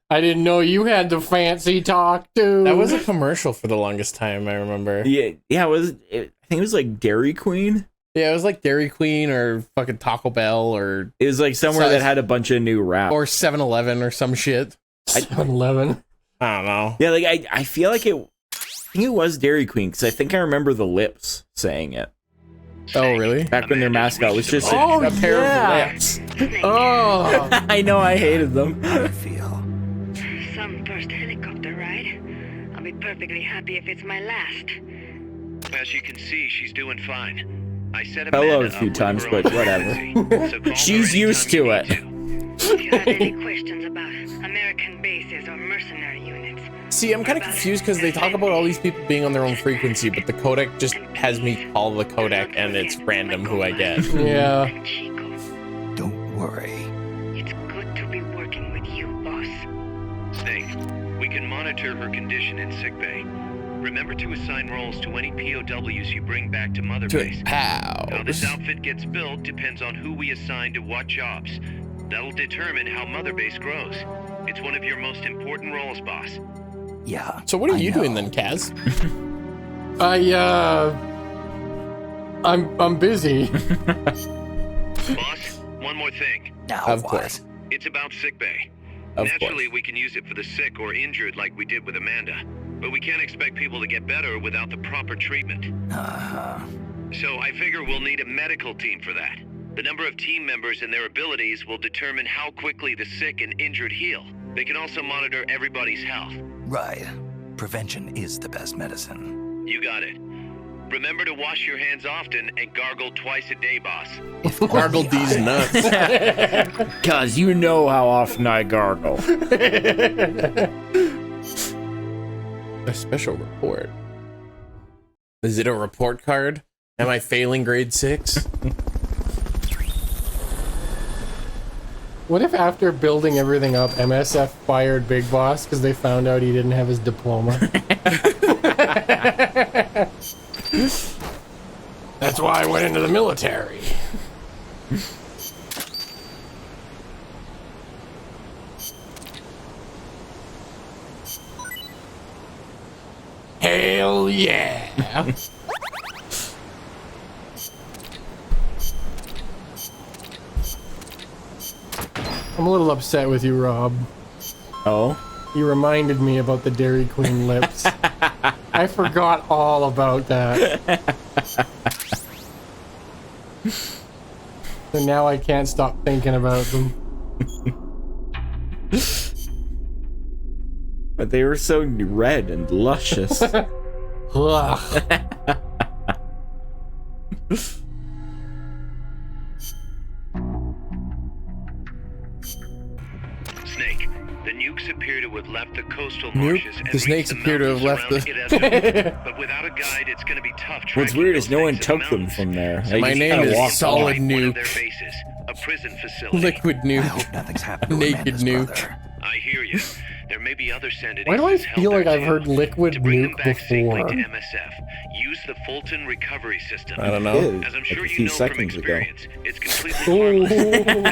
I didn't know you had the fancy talk too. That was a commercial for the longest time, I remember. Yeah, I think it was like Dairy Queen. Yeah, it was like Dairy Queen or fucking Taco Bell or... It was like somewhere that had a bunch of new rap. Or 7-Eleven or some shit. 7-Eleven. I don't know. Yeah, like I feel like I think it was Dairy Queen because I think I remember the Lips saying it. Oh, really? Back when their mascot was just Oh, a pair yeah. of lips. Oh. I know, I hated them. How do you feel? Some first helicopter ride. I'll be perfectly happy if it's my last. As you can see, she's doing fine. I set Hello Amanda a few up with times, her own but whatever. frequency, so call her She's used anytime to you it. need to. If you have any questions about American bases or mercenary units, See, I'm kind of confused because they talk about all these people being on their own frequency, but the codec just has me call the codec and it's random who I get. Yeah. Chico, Don't worry. it's good to be working with you, boss. Snake, we can monitor her condition in sickbay. Remember to assign roles to any POWs you bring back to Mother Base. How this outfit gets built depends on who we assign to what jobs. That'll determine how Mother Base grows. It's one of your most important roles, boss. Yeah. So what are you doing then, Kaz? I'm busy. Boss, one more thing. Now Of what? course. It's about sickbay. Of Naturally, course. we can use it for the sick or injured like we did with Amanda. But we can't expect people to get better without the proper treatment. Uh-huh. So I figure we'll need a medical team for that. The number of team members and their abilities will determine how quickly the sick and injured heal. They can also monitor everybody's health. Right. Prevention is the best medicine. You got it. Remember to wash your hands often and gargle twice a day, boss. Gargled these nuts. Cause you know how often I gargle. A special report. Is it a report card? Am I failing grade 6? What if after building everything up, MSF fired Big Boss because they found out he didn't have his diploma? That's why I went into the military. Hell yeah! I'm a little upset with you, Rob. Oh? You reminded me about the Dairy Queen lips. I forgot all about that. So now I can't stop thinking about them. But they were so red and luscious. Ugh. Snake, the nukes appear to have left the coastal marshes and The snakes reached appear to have left mountains the... surrounding it. But without a guide, it's going to be tough What's tracking weird those is no one things in the took them mountains. from there. So They My just name kinda is walked Solid off. One of Nuke. their bases, a prison facility. Liquid I Nuke. hope nothing's happened to Naked Amanda's Nuke. brother. I hear you. There may be other Sandinistas Why do I held feel like there I've too. heard Liquid To bring them Nuke back safely before? to MSF, use the Fulton recovery system. I don't know. Did, As I'm like sure a you few know from seconds ago. experience, it's completely harmless.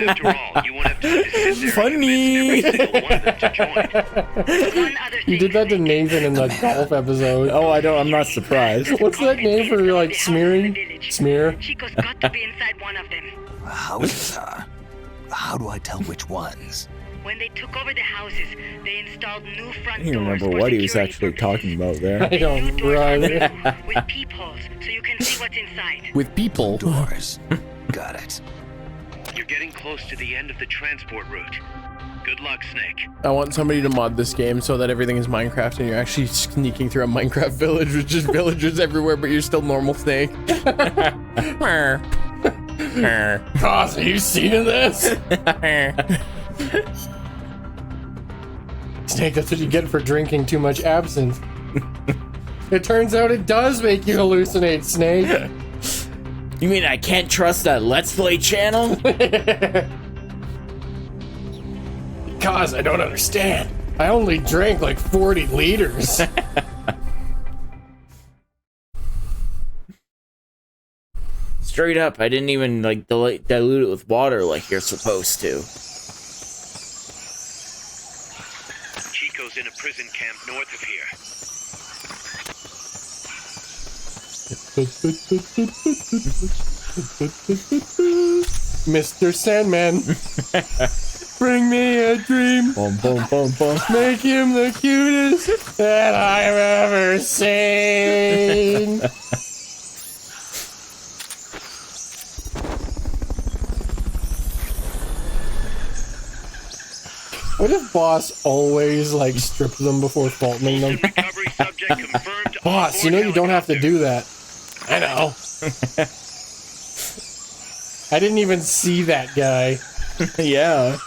After all, you won't have time to sit there Funny. and convince every single one of them to join. One other You thing, did that to Snake. Nathan in the golf episode. Oh, I'm not surprised. What's that name for, like, smearing? Smear? Chico's got to be inside one of them. How do I tell which ones? When they took over the houses, they installed new front I don't doors remember for what he was security actually purposes. talking about there. I New don't doors are run. blue with peepholes, so you can see what's inside. With people. Doors. Got it. You're getting close to the end of the transport route. Good luck, Snake. I want somebody to mod this game so that everything is Minecraft and you're actually sneaking through a Minecraft village with just villagers everywhere, but you're still normal Snake. Boss, are you seeing this? Snake, that's what you get for drinking too much absinthe. It turns out it does make you hallucinate, Snake. You mean I can't trust that Let's Play channel? Cause I don't understand. I only drank like 40 liters. Straight up, I didn't even like dilute it with water like you're supposed to. Chico's in a prison camp north of here. Mr. Sandman, bring me a dream. Boom, boom, boom, boom. Make him the cutest that I've ever seen. What if Boss always like stripped them before faulting them? Recovery subject confirmed. Boss, you know you don't have to do that. I know. I didn't even see that guy. Yeah.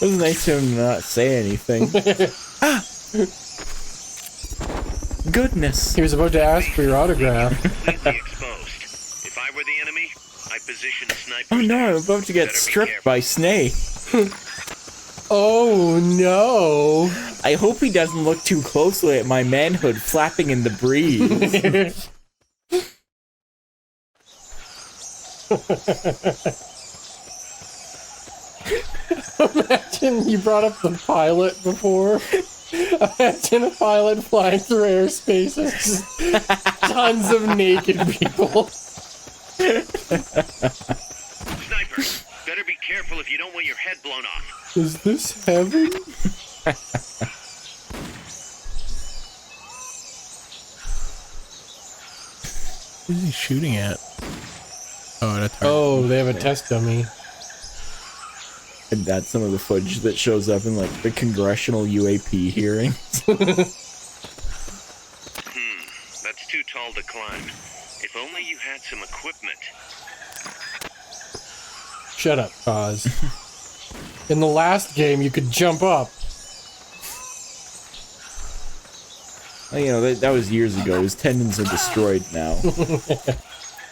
It was nice of him to not say anything. Goodness. He was about to ask for your autograph. Completely exposed. If I were the enemy, I'd position snipers. Oh no, I'm there. about to get Better be stripped careful. by Snake. Oh no. I hope he doesn't look too closely at my manhood flapping in the breeze. Imagine you brought up the pilot before. Imagine a pilot flying through airspace. It's just tons of naked people. Sniper, better be careful if you don't want your head blown off. Is this heaven? What is he shooting at? Oh, at a target. Oh, they have a test dummy. And that's some of the footage that shows up in like the congressional UAP hearings. That's too tall to climb. If only you had some equipment. Shut up, Cause. In the last game, you could jump up. Well, you know, that was years ago. His tendons are destroyed now.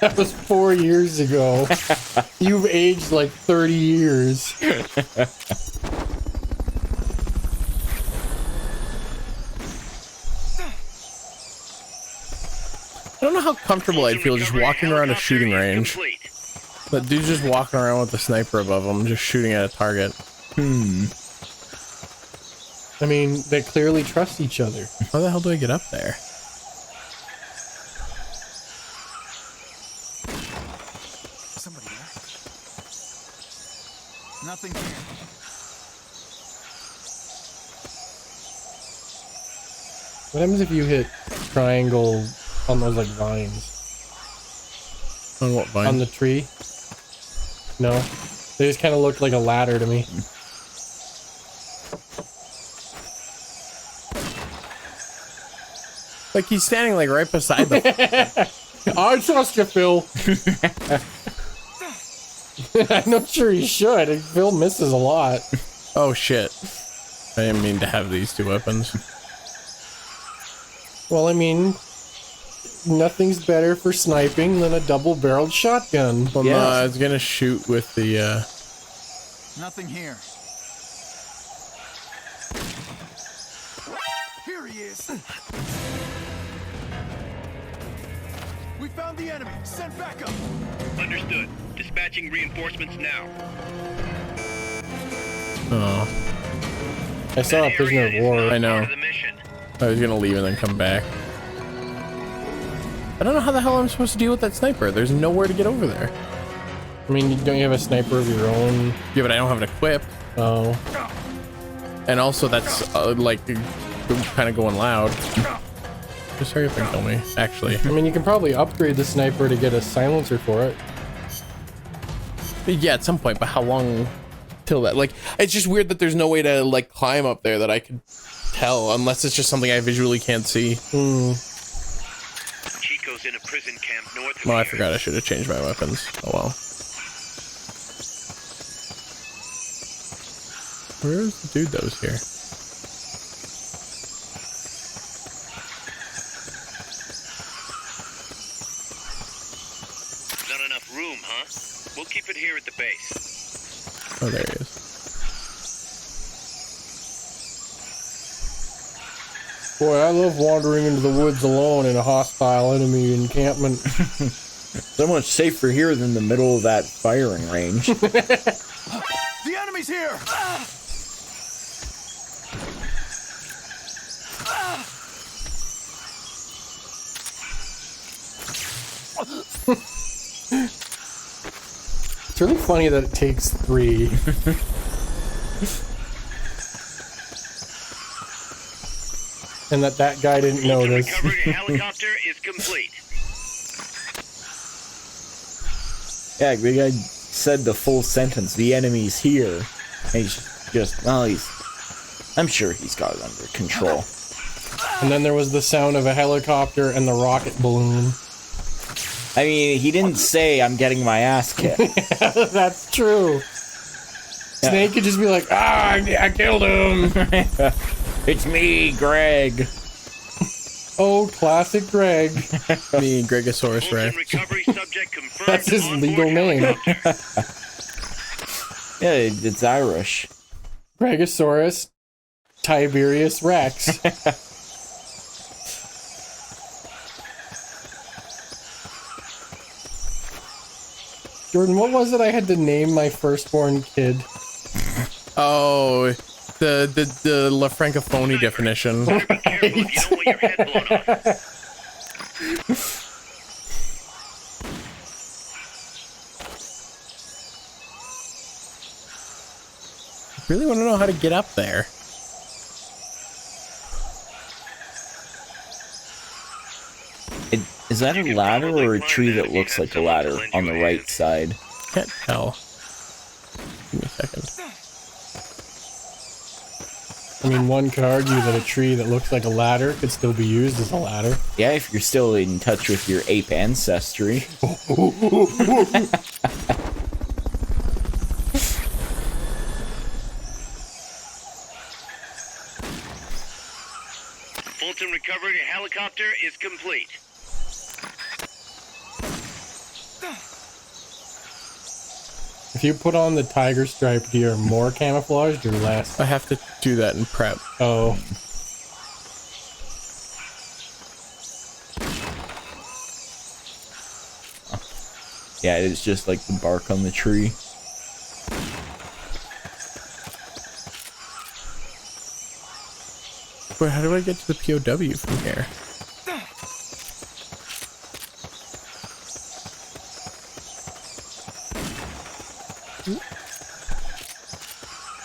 That was 4 years ago. You've aged like 30 years. I don't know how comfortable I'd feel just walking around a shooting range. That dude's just walking around with the sniper above him, just shooting at a target. I mean, they clearly trust each other. How the hell do I get up there? Somebody there? Nothing here. What happens if you hit triangle on those like vines? On what vine? On the tree? No? They just kind of look like a ladder to me. Like he's standing like right beside the. I trust you, Phil. I'm not sure he should. Phil misses a lot. Oh shit! I didn't mean to have these two weapons. Well, I mean, nothing's better for sniping than a double-barreled shotgun. Well, no, I was gonna shoot with the. Nothing here. Here he is. We found the enemy. Send backup. Understood. Dispatching reinforcements now. Oh. I saw a prisoner of war. I know. I was gonna leave and then come back. I don't know how the hell I'm supposed to deal with that sniper. There's nowhere to get over there. I mean, don't you have a sniper of your own? Yeah, but I don't have it equipped. Oh. And also, that's like kind of going loud. Just hurry up and kill me. Actually, I mean, you can probably upgrade the sniper to get a silencer for it. Yeah, at some point. But how long till that? Like, it's just weird that there's no way to like climb up there that I could tell, unless it's just something I visually can't see. Chico's in a prison camp north of Well, I here. forgot I should have changed my weapons. Oh well. Where's the dude that was here? Not enough room, huh? We'll keep it here at the base. Oh, there he is. Boy, I love wandering into the woods alone in a hostile enemy encampment. So much safer here than the middle of that firing range. The enemy's here. It's really funny that it takes 3. And that guy didn't notice. Recovery helicopter is complete. Yeah, the guy said the full sentence. The enemy's here. And he's just, well, I'm sure he's got it under control. And then there was the sound of a helicopter and the rocket balloon. I mean, he didn't say I'm getting my ass kicked. That's true. Snake could just be like, I killed him. It's me, Greg. Oh, classic Greg. Me, Gregosaurus Rex. Recovery subject confirmed. That's his legal name. Yeah, it's Irish. Gregosaurus Tiberius Rex. Jordan, what was it I had to name my firstborn kid? Oh, the La Francophonie definition. Really want to know how to get up there. Is that a ladder or a tree that looks like a ladder on the right side? Can't tell. Give me a second. I mean, one could argue that a tree that looks like a ladder could still be used as a ladder. Yeah, if you're still in touch with your ape ancestry. Fulton recovery helicopter is complete. If you put on the tiger stripe, do you are more camouflaged or less? I have to do that in prep. Oh. Yeah, it's just like the bark on the tree. But how do I get to the POW from here?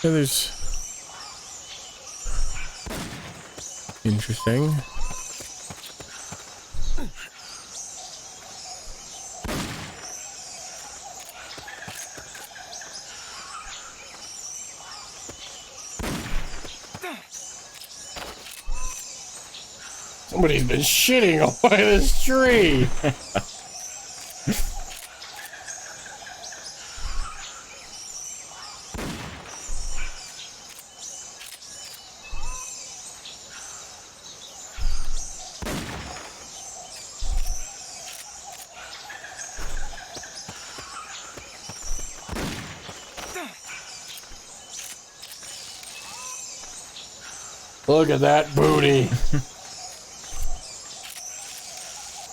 Yeah, there's... Interesting. Somebody's been shitting away this tree. Look at that booty.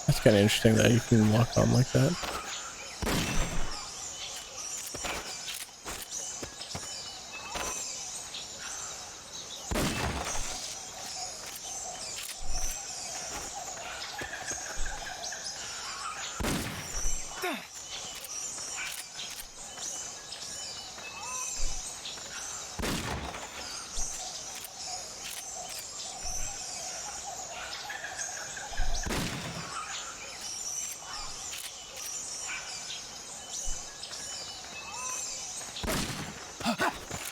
That's kind of interesting that you can lock on like that.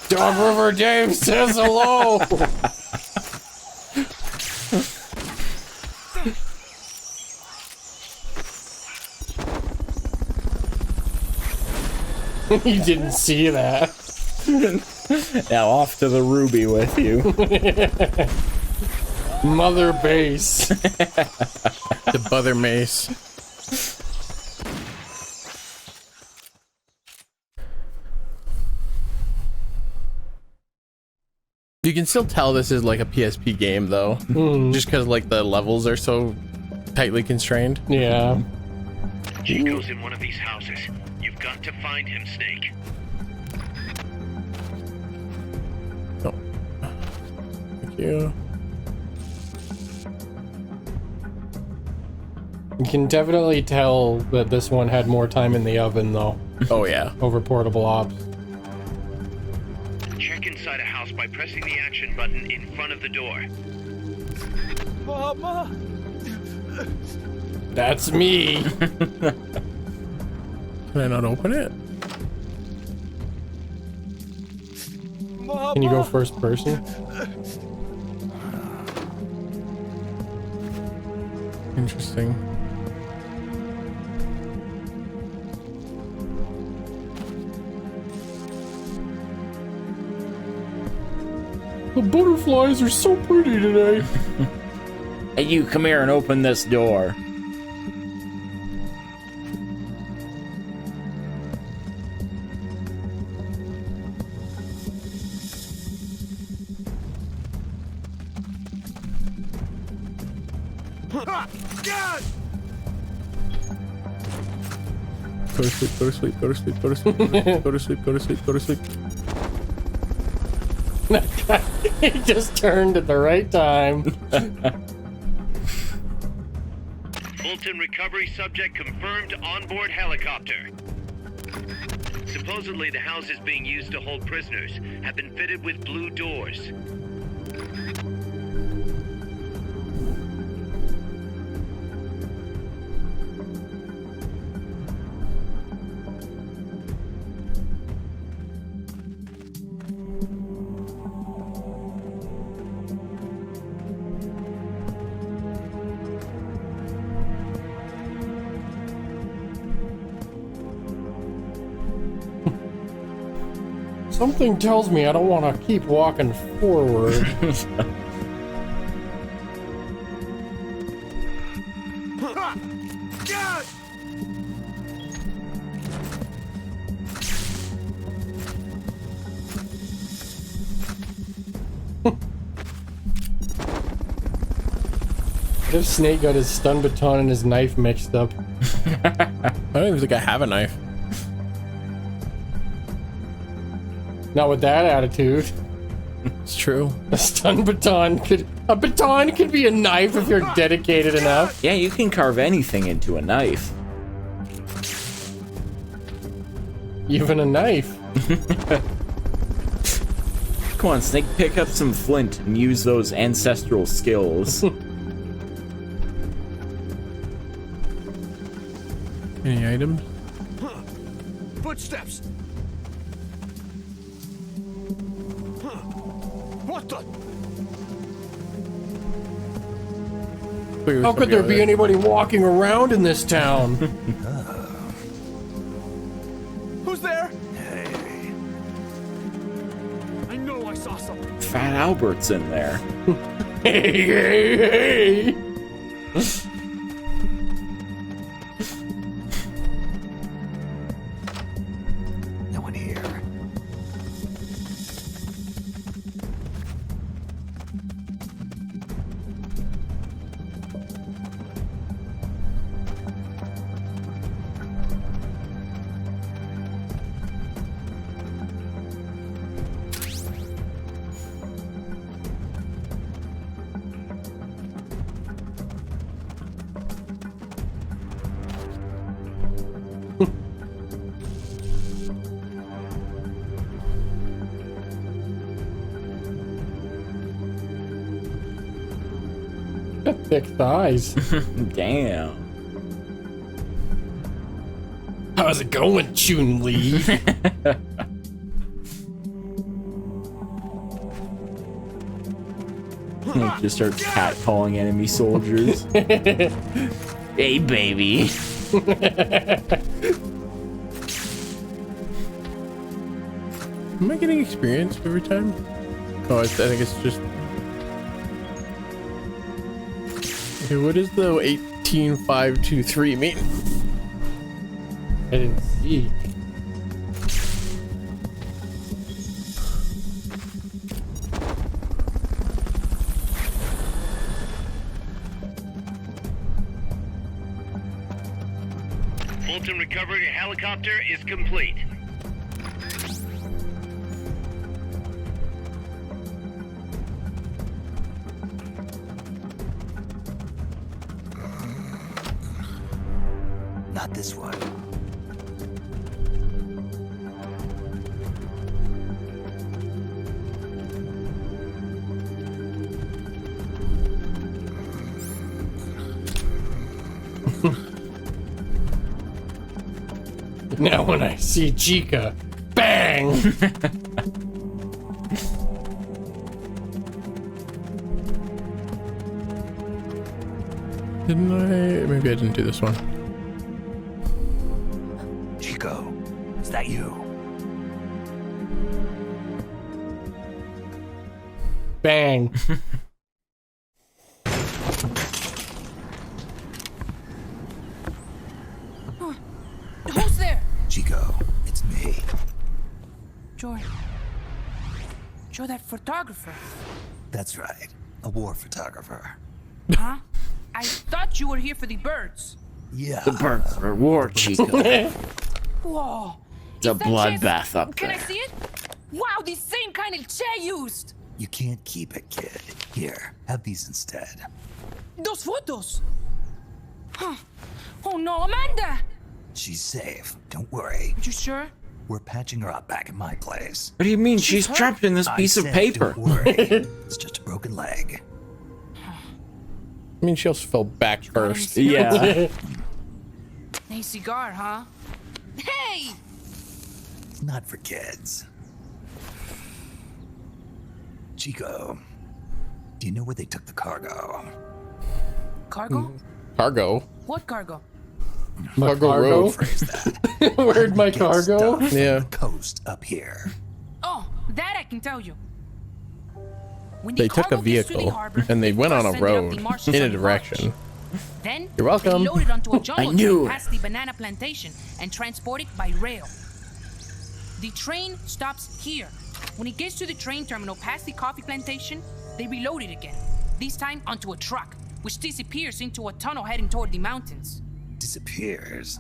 Dog River Dave says hello. You didn't see that. Now off to the Ruby with you. Mother base. The Bother Mace. You can still tell this is like a PSP game though, just because like the levels are so tightly constrained. Yeah. Chico's in one of these houses. You've got to find him, Snake. Oh. Thank you. You can definitely tell that this one had more time in the oven though. Oh yeah. Over portable ops. Check inside a house by pressing the action button in front of the door. Mama! That's me. Can I not open it? Mama! Can you go first person? Interesting. The butterflies are so pretty today. Hey, you come here and open this door. Go to sleep, go to sleep, go to sleep, go to sleep, go to sleep, go to sleep, go to sleep. He just turned at the right time. Fulton recovery subject confirmed onboard helicopter. Supposedly the houses being used to hold prisoners have been fitted with blue doors. Something tells me I don't want to keep walking forward. What if Snake got his stun baton and his knife mixed up? I don't even think I have a knife. Not with that attitude. It's true. A baton could be a knife if you're dedicated enough. Yeah, you can carve anything into a knife. Even a knife. Come on, Snake, pick up some flint and use those ancestral skills. Any items? Footsteps. What the? How could there be anybody walking around in this town? Who's there? Hey. I know I saw something. Fat Albert's in there. Hey. No one here. Thick thighs. Damn. How's it going, Chun-Li? Just starts catcalling enemy soldiers. Hey, baby. Am I getting experience every time? Oh, I think it's just... Okay, what does the 18523 mean? I didn't see. Fulton recovery helicopter is complete. Not this one. Now when I see Chica, bang! Didn't I? Maybe I didn't do this one. Chico, is that you? Bang. Who's there? Chico, it's me. Joy. Joy, that photographer. That's right. A war photographer. Huh? I thought you were here for the birds. Yeah. The birds are war, Chico. Whoa. It's a bloodbath up Can there. I see it? Wow, the same kind of chair used. You can't keep it, kid. Here, have these instead. Those photos. Huh. Oh no, Amanda. She's safe. Don't worry. You sure? We're patching her up back at my place. What do you mean? She's trapped in this piece of paper. Don't worry. It's just a broken leg. I mean, she also fell back first. Yeah. Nice cigar, huh? Hey! It's not for kids. Chico, do you know where they took the cargo? Cargo? Cargo? What cargo? My cargo? Phrase that. Where'd my cargo? Yeah. The coast up here. Oh, that I can tell you. When They the took a cargo gets to the vehicle harbor, and they went on a first send it up road the marshes in a on the direction. Then You're welcome. they load it onto a jumbo knew train it. past the banana plantation and transport it by rail. The train stops here. When it gets to the train terminal past the coffee plantation, they reload it again. This time onto a truck, which disappears into a tunnel heading toward the mountains. Disappears.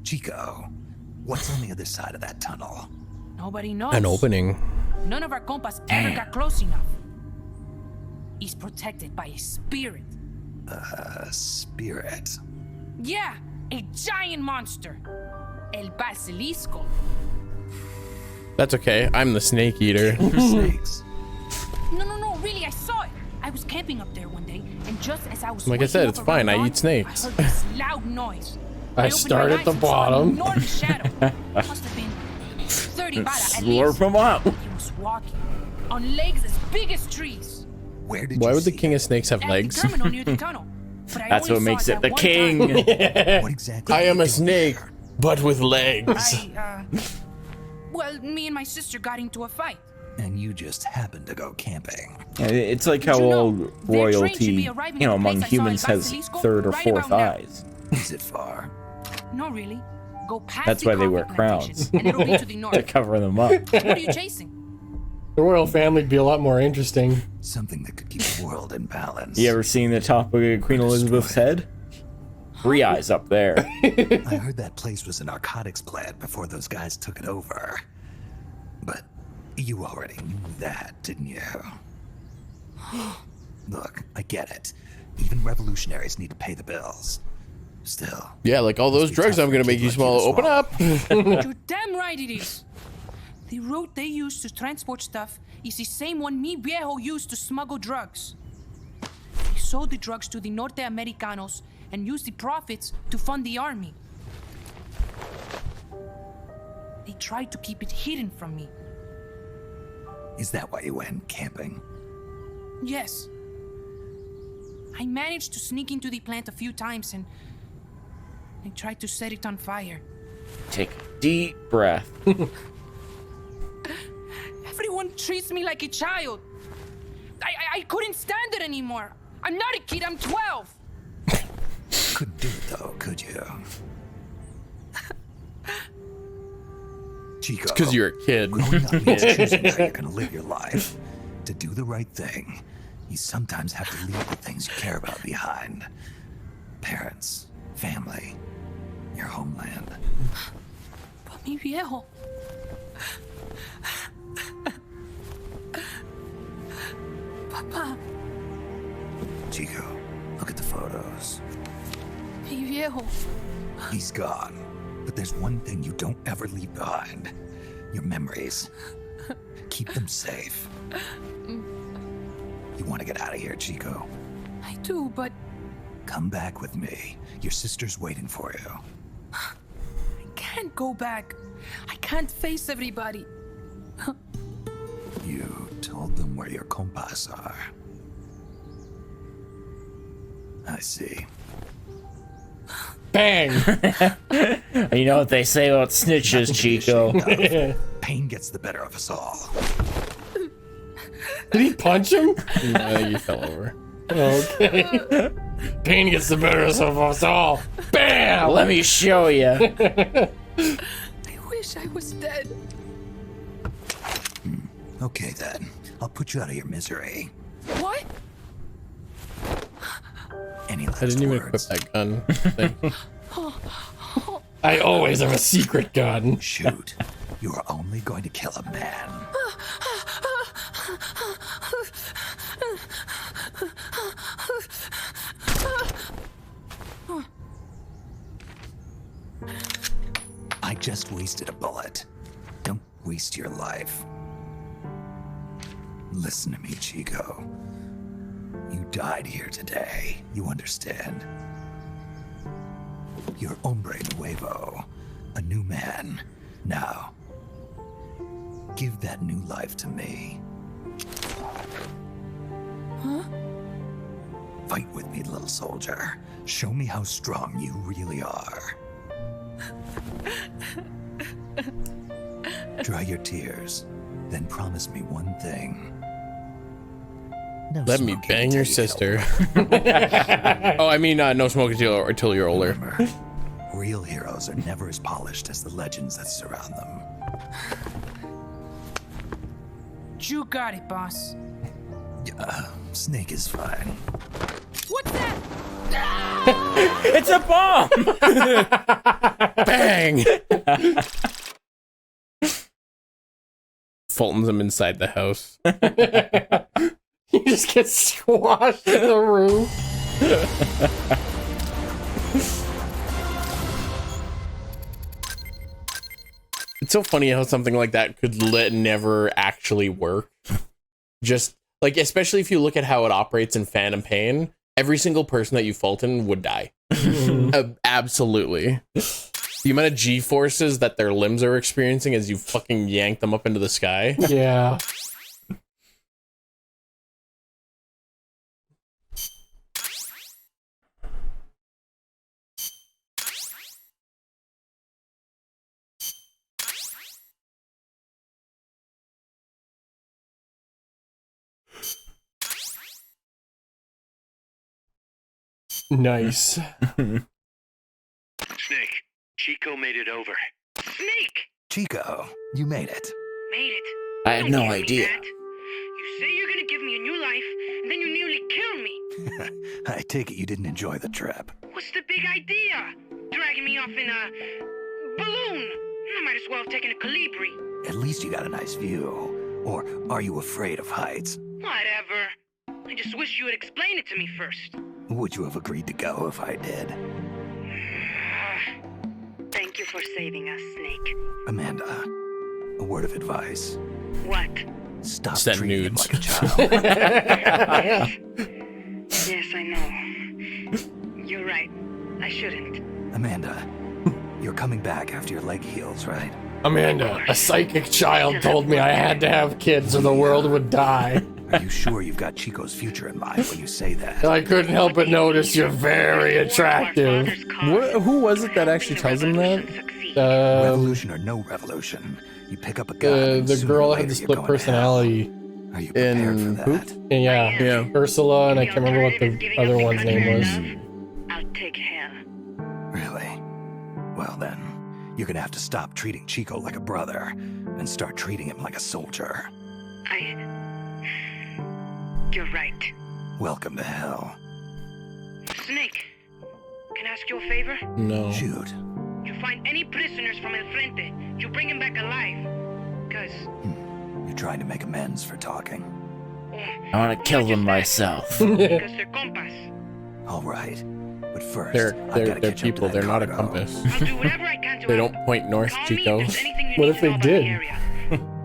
Chico, what's on the other side of that tunnel? Nobody knows. An opening. None of our compas ever got close enough. He's protected by a spirit. Spirit. Yeah, a giant monster. El Basilisco. That's okay. I'm the snake eater. Snakes. No, really, I saw it. I was camping up there one day, and just as I was Like I said, it's fine. I eat snakes. I heard this loud noise. I opened start my at the eyes and saw an bottom. enormous shadow. Must have been 30 bada at Slurp least. him up. He was walking on legs as big as trees. Where did Why you would the see king it? of snakes have At legs? the terminal near the tunnel. But I That's only what makes saw it the that one king. time. What exactly? I am were a you doing snake, there? but with legs. Well, me and my sister got into a fight. And you just happened to go camping. It's like how Did you know all their train should royalty, be arriving you know, at the among place I saw humans in has Basilisco third or right fourth about now. eyes. Is it far? No, really. Go past That's the why they coffee wear plantation, crowns. and it'll be to the To north. cover them up. What are you chasing? The royal family'd be a lot more interesting. Something that could keep the world in balance. You ever seen the top of Queen Elizabeth's head? 3 eyes up there. I heard that place was a narcotics plant before those guys took it over. But you already knew that, didn't you? Look, I get it. Even revolutionaries need to pay the bills. Still. Yeah, like all those drugs I'm gonna make you swallow. Open up. You're damn right it is. The route they use to transport stuff is the same one mi viejo used to smuggle drugs. They sold the drugs to the Norte Americanos and used the profits to fund the army. They tried to keep it hidden from me. Is that why you went camping? Yes. I managed to sneak into the plant a few times and I tried to set it on fire. Take a deep breath. Everyone treats me like a child. I couldn't stand it anymore. I'm not a kid, I'm 12. Couldn't do it though, could you? Chico. It's because you're a kid. Growing up means choosing how you're gonna live your life. To do the right thing, you sometimes have to leave the things you care about behind. Parents, family, your homeland. But mi viejo. Papa, Chico, look at the photos. mi viejo. He's gone. But there's one thing you don't ever leave behind. Your memories. Keep them safe. You want to get out of here, Chico? I do, but Come back with me. Your sister's waiting for you. I can't go back. I can't face everybody. You told them where your compas are. I see. Bang! You know what they say about snitches, Chico. Pain gets the better of us all. Did he punch him? No, you fell over. Okay. Pain gets the better of us all. Bam! Let me show you. I wish I was dead. Okay then. I'll put you out of your misery. What? Any I last didn't even words? equip that gun thing. I always have a secret gun. Shoot. You are only going to kill a man. I just wasted a bullet. Don't waste your life. Listen to me, Chico. You died here today. You understand? You're hombre nuevo. A new man. Now, give that new life to me. Huh? Fight with me, little soldier. Show me how strong you really are. Dry your tears, then promise me one thing. No Let me smoking bang until your you sister. feel Oh, I mean, no smoking until you're older. Remember, real heroes are never as polished as the legends that surround them. You got it, boss. Snake is fine. What's that? It's a bomb! Bang! Fulton's him inside the house. You just get squashed in the room. It's so funny how something like that could never actually work. Just like, especially if you look at how it operates in Phantom Pain, every single person that you Fulton would die. Absolutely. The amount of G-forces that their limbs are experiencing as you fucking yank them up into the sky. Yeah. Nice. Snake, Chico made it over. Snake! Chico, you made it. Made it. I had Don't no give me idea. that. You say you're gonna give me a new life, and then you nearly kill me. I take it you didn't enjoy the trip. What's the big idea? Dragging me off in a balloon. I might as well have taken a Calibri. At least you got a nice view. Or are you afraid of heights? Whatever. I just wish you would explain it to me first. Would you have agreed to go if I did? Thank you for saving us, Snake. Amanda, a word of advice. What? Stop Send treating him nudes. like a child. Yes, I know. You're right. I shouldn't. Amanda, you're coming back after your leg heals, right? Amanda, a psychic child told me I had to have kids or the world would die. Are you sure you've got Chico's future in mind when you say that? I couldn't help but notice you're very attractive. Who was it that actually tells him that? Revolution or no revolution, you pick up a gun. and The sooner girl or that had the later you're split going to personality. hell. Are you prepared for that? Yeah. Ursula, and I can't remember what the other one's name was. I'll take hell. Really? Well then, you're gonna have to stop treating Chico like a brother and start treating him like a soldier. You're right. Welcome to hell. Snake, can I ask you a favor? No. Shoot. You find any prisoners from El Frente, you bring them back alive. Cause... You're trying to make amends for talking. I want to kill them myself. Because they're compas. All right. But first, They're up people. to They're that not a cargo. compass. I'll do whatever I can to They help. don't point north, Chico. What if they did?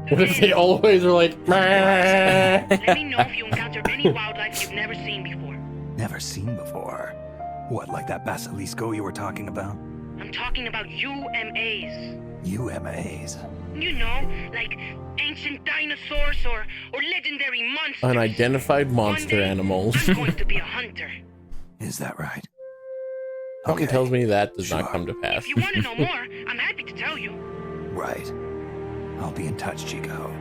What if they always were like, Let me know if you encounter any wildlife you've never seen before. Never seen before. What, like that basilisco you were talking about? I'm talking about UMAs. UMAs. You know, like ancient dinosaurs or legendary monsters. Unidentified monster animals. I'm going to be a hunter. Is that right? Something tells me that does not come to pass. If you want to know more, I'm happy to tell you. Right. I'll be in touch, Chico.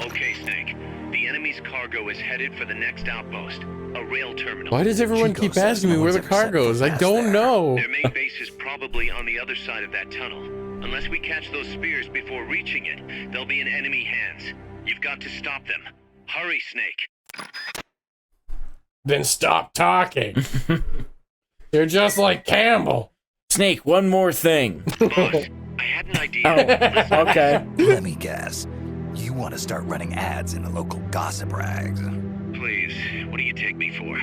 Okay, Snake. The enemy's cargo is headed for the next outpost, a rail terminal. Why does everyone keep asking me where the car goes? I don't know. Their main base is probably on the other side of that tunnel. Unless we catch those spears before reaching it, they'll be in enemy hands. You've got to stop them. Hurry, Snake. then stop talking. You're just like Campbell. Snake, one more thing. Boss, I I had an idea. Oh, okay. Let me guess. You want to start running ads in the local gossip rags. Please, what do you take me for?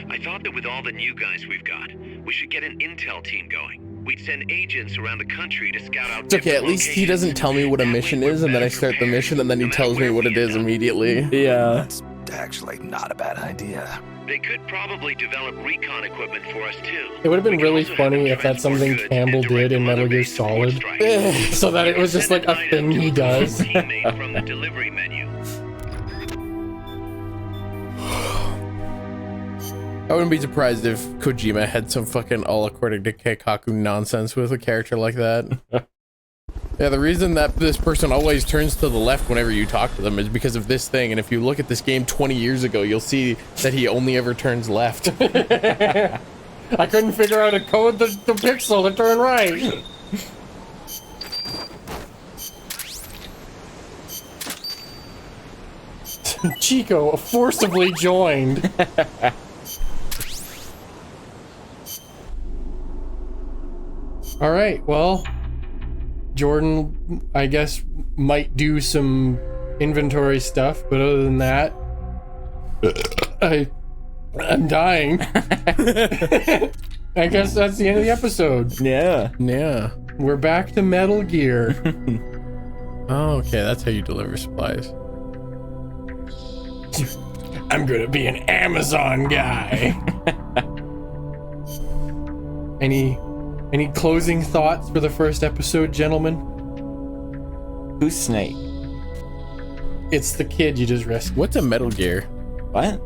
I thought that with all the new guys we've got, we should get an intel team going. We'd send agents around the country to scout out. It's okay, at least he doesn't tell me what a mission is, and then I start the mission, and then he tells me what it is immediately. Yeah. That's actually not a bad idea. They could probably develop recon equipment for us too. It would have been really funny if that's something Campbell did in Metal Gear Solid. So that it was just like a thing he does. Teammate from the delivery menu. I wouldn't be surprised if Kojima had some fucking all according to Keikaku nonsense with a character like that. Yeah, the reason that this person always turns to the left whenever you talk to them is because of this thing, and if you look at this game 20 years ago, you'll see that he only ever turns left. I couldn't figure out how to code the pixel to turn right. Chico forcibly joined. All right, well, Jordan, I guess, might do some inventory stuff, but other than that, I'm dying. I guess that's the end of the episode. Yeah. Yeah. We're back to Metal Gear. Oh, okay, that's how you deliver supplies. I'm gonna be an Amazon guy. Any closing thoughts for the first episode, gentlemen? Who's Snake? It's the kid you just rescued. What's a Metal Gear? What?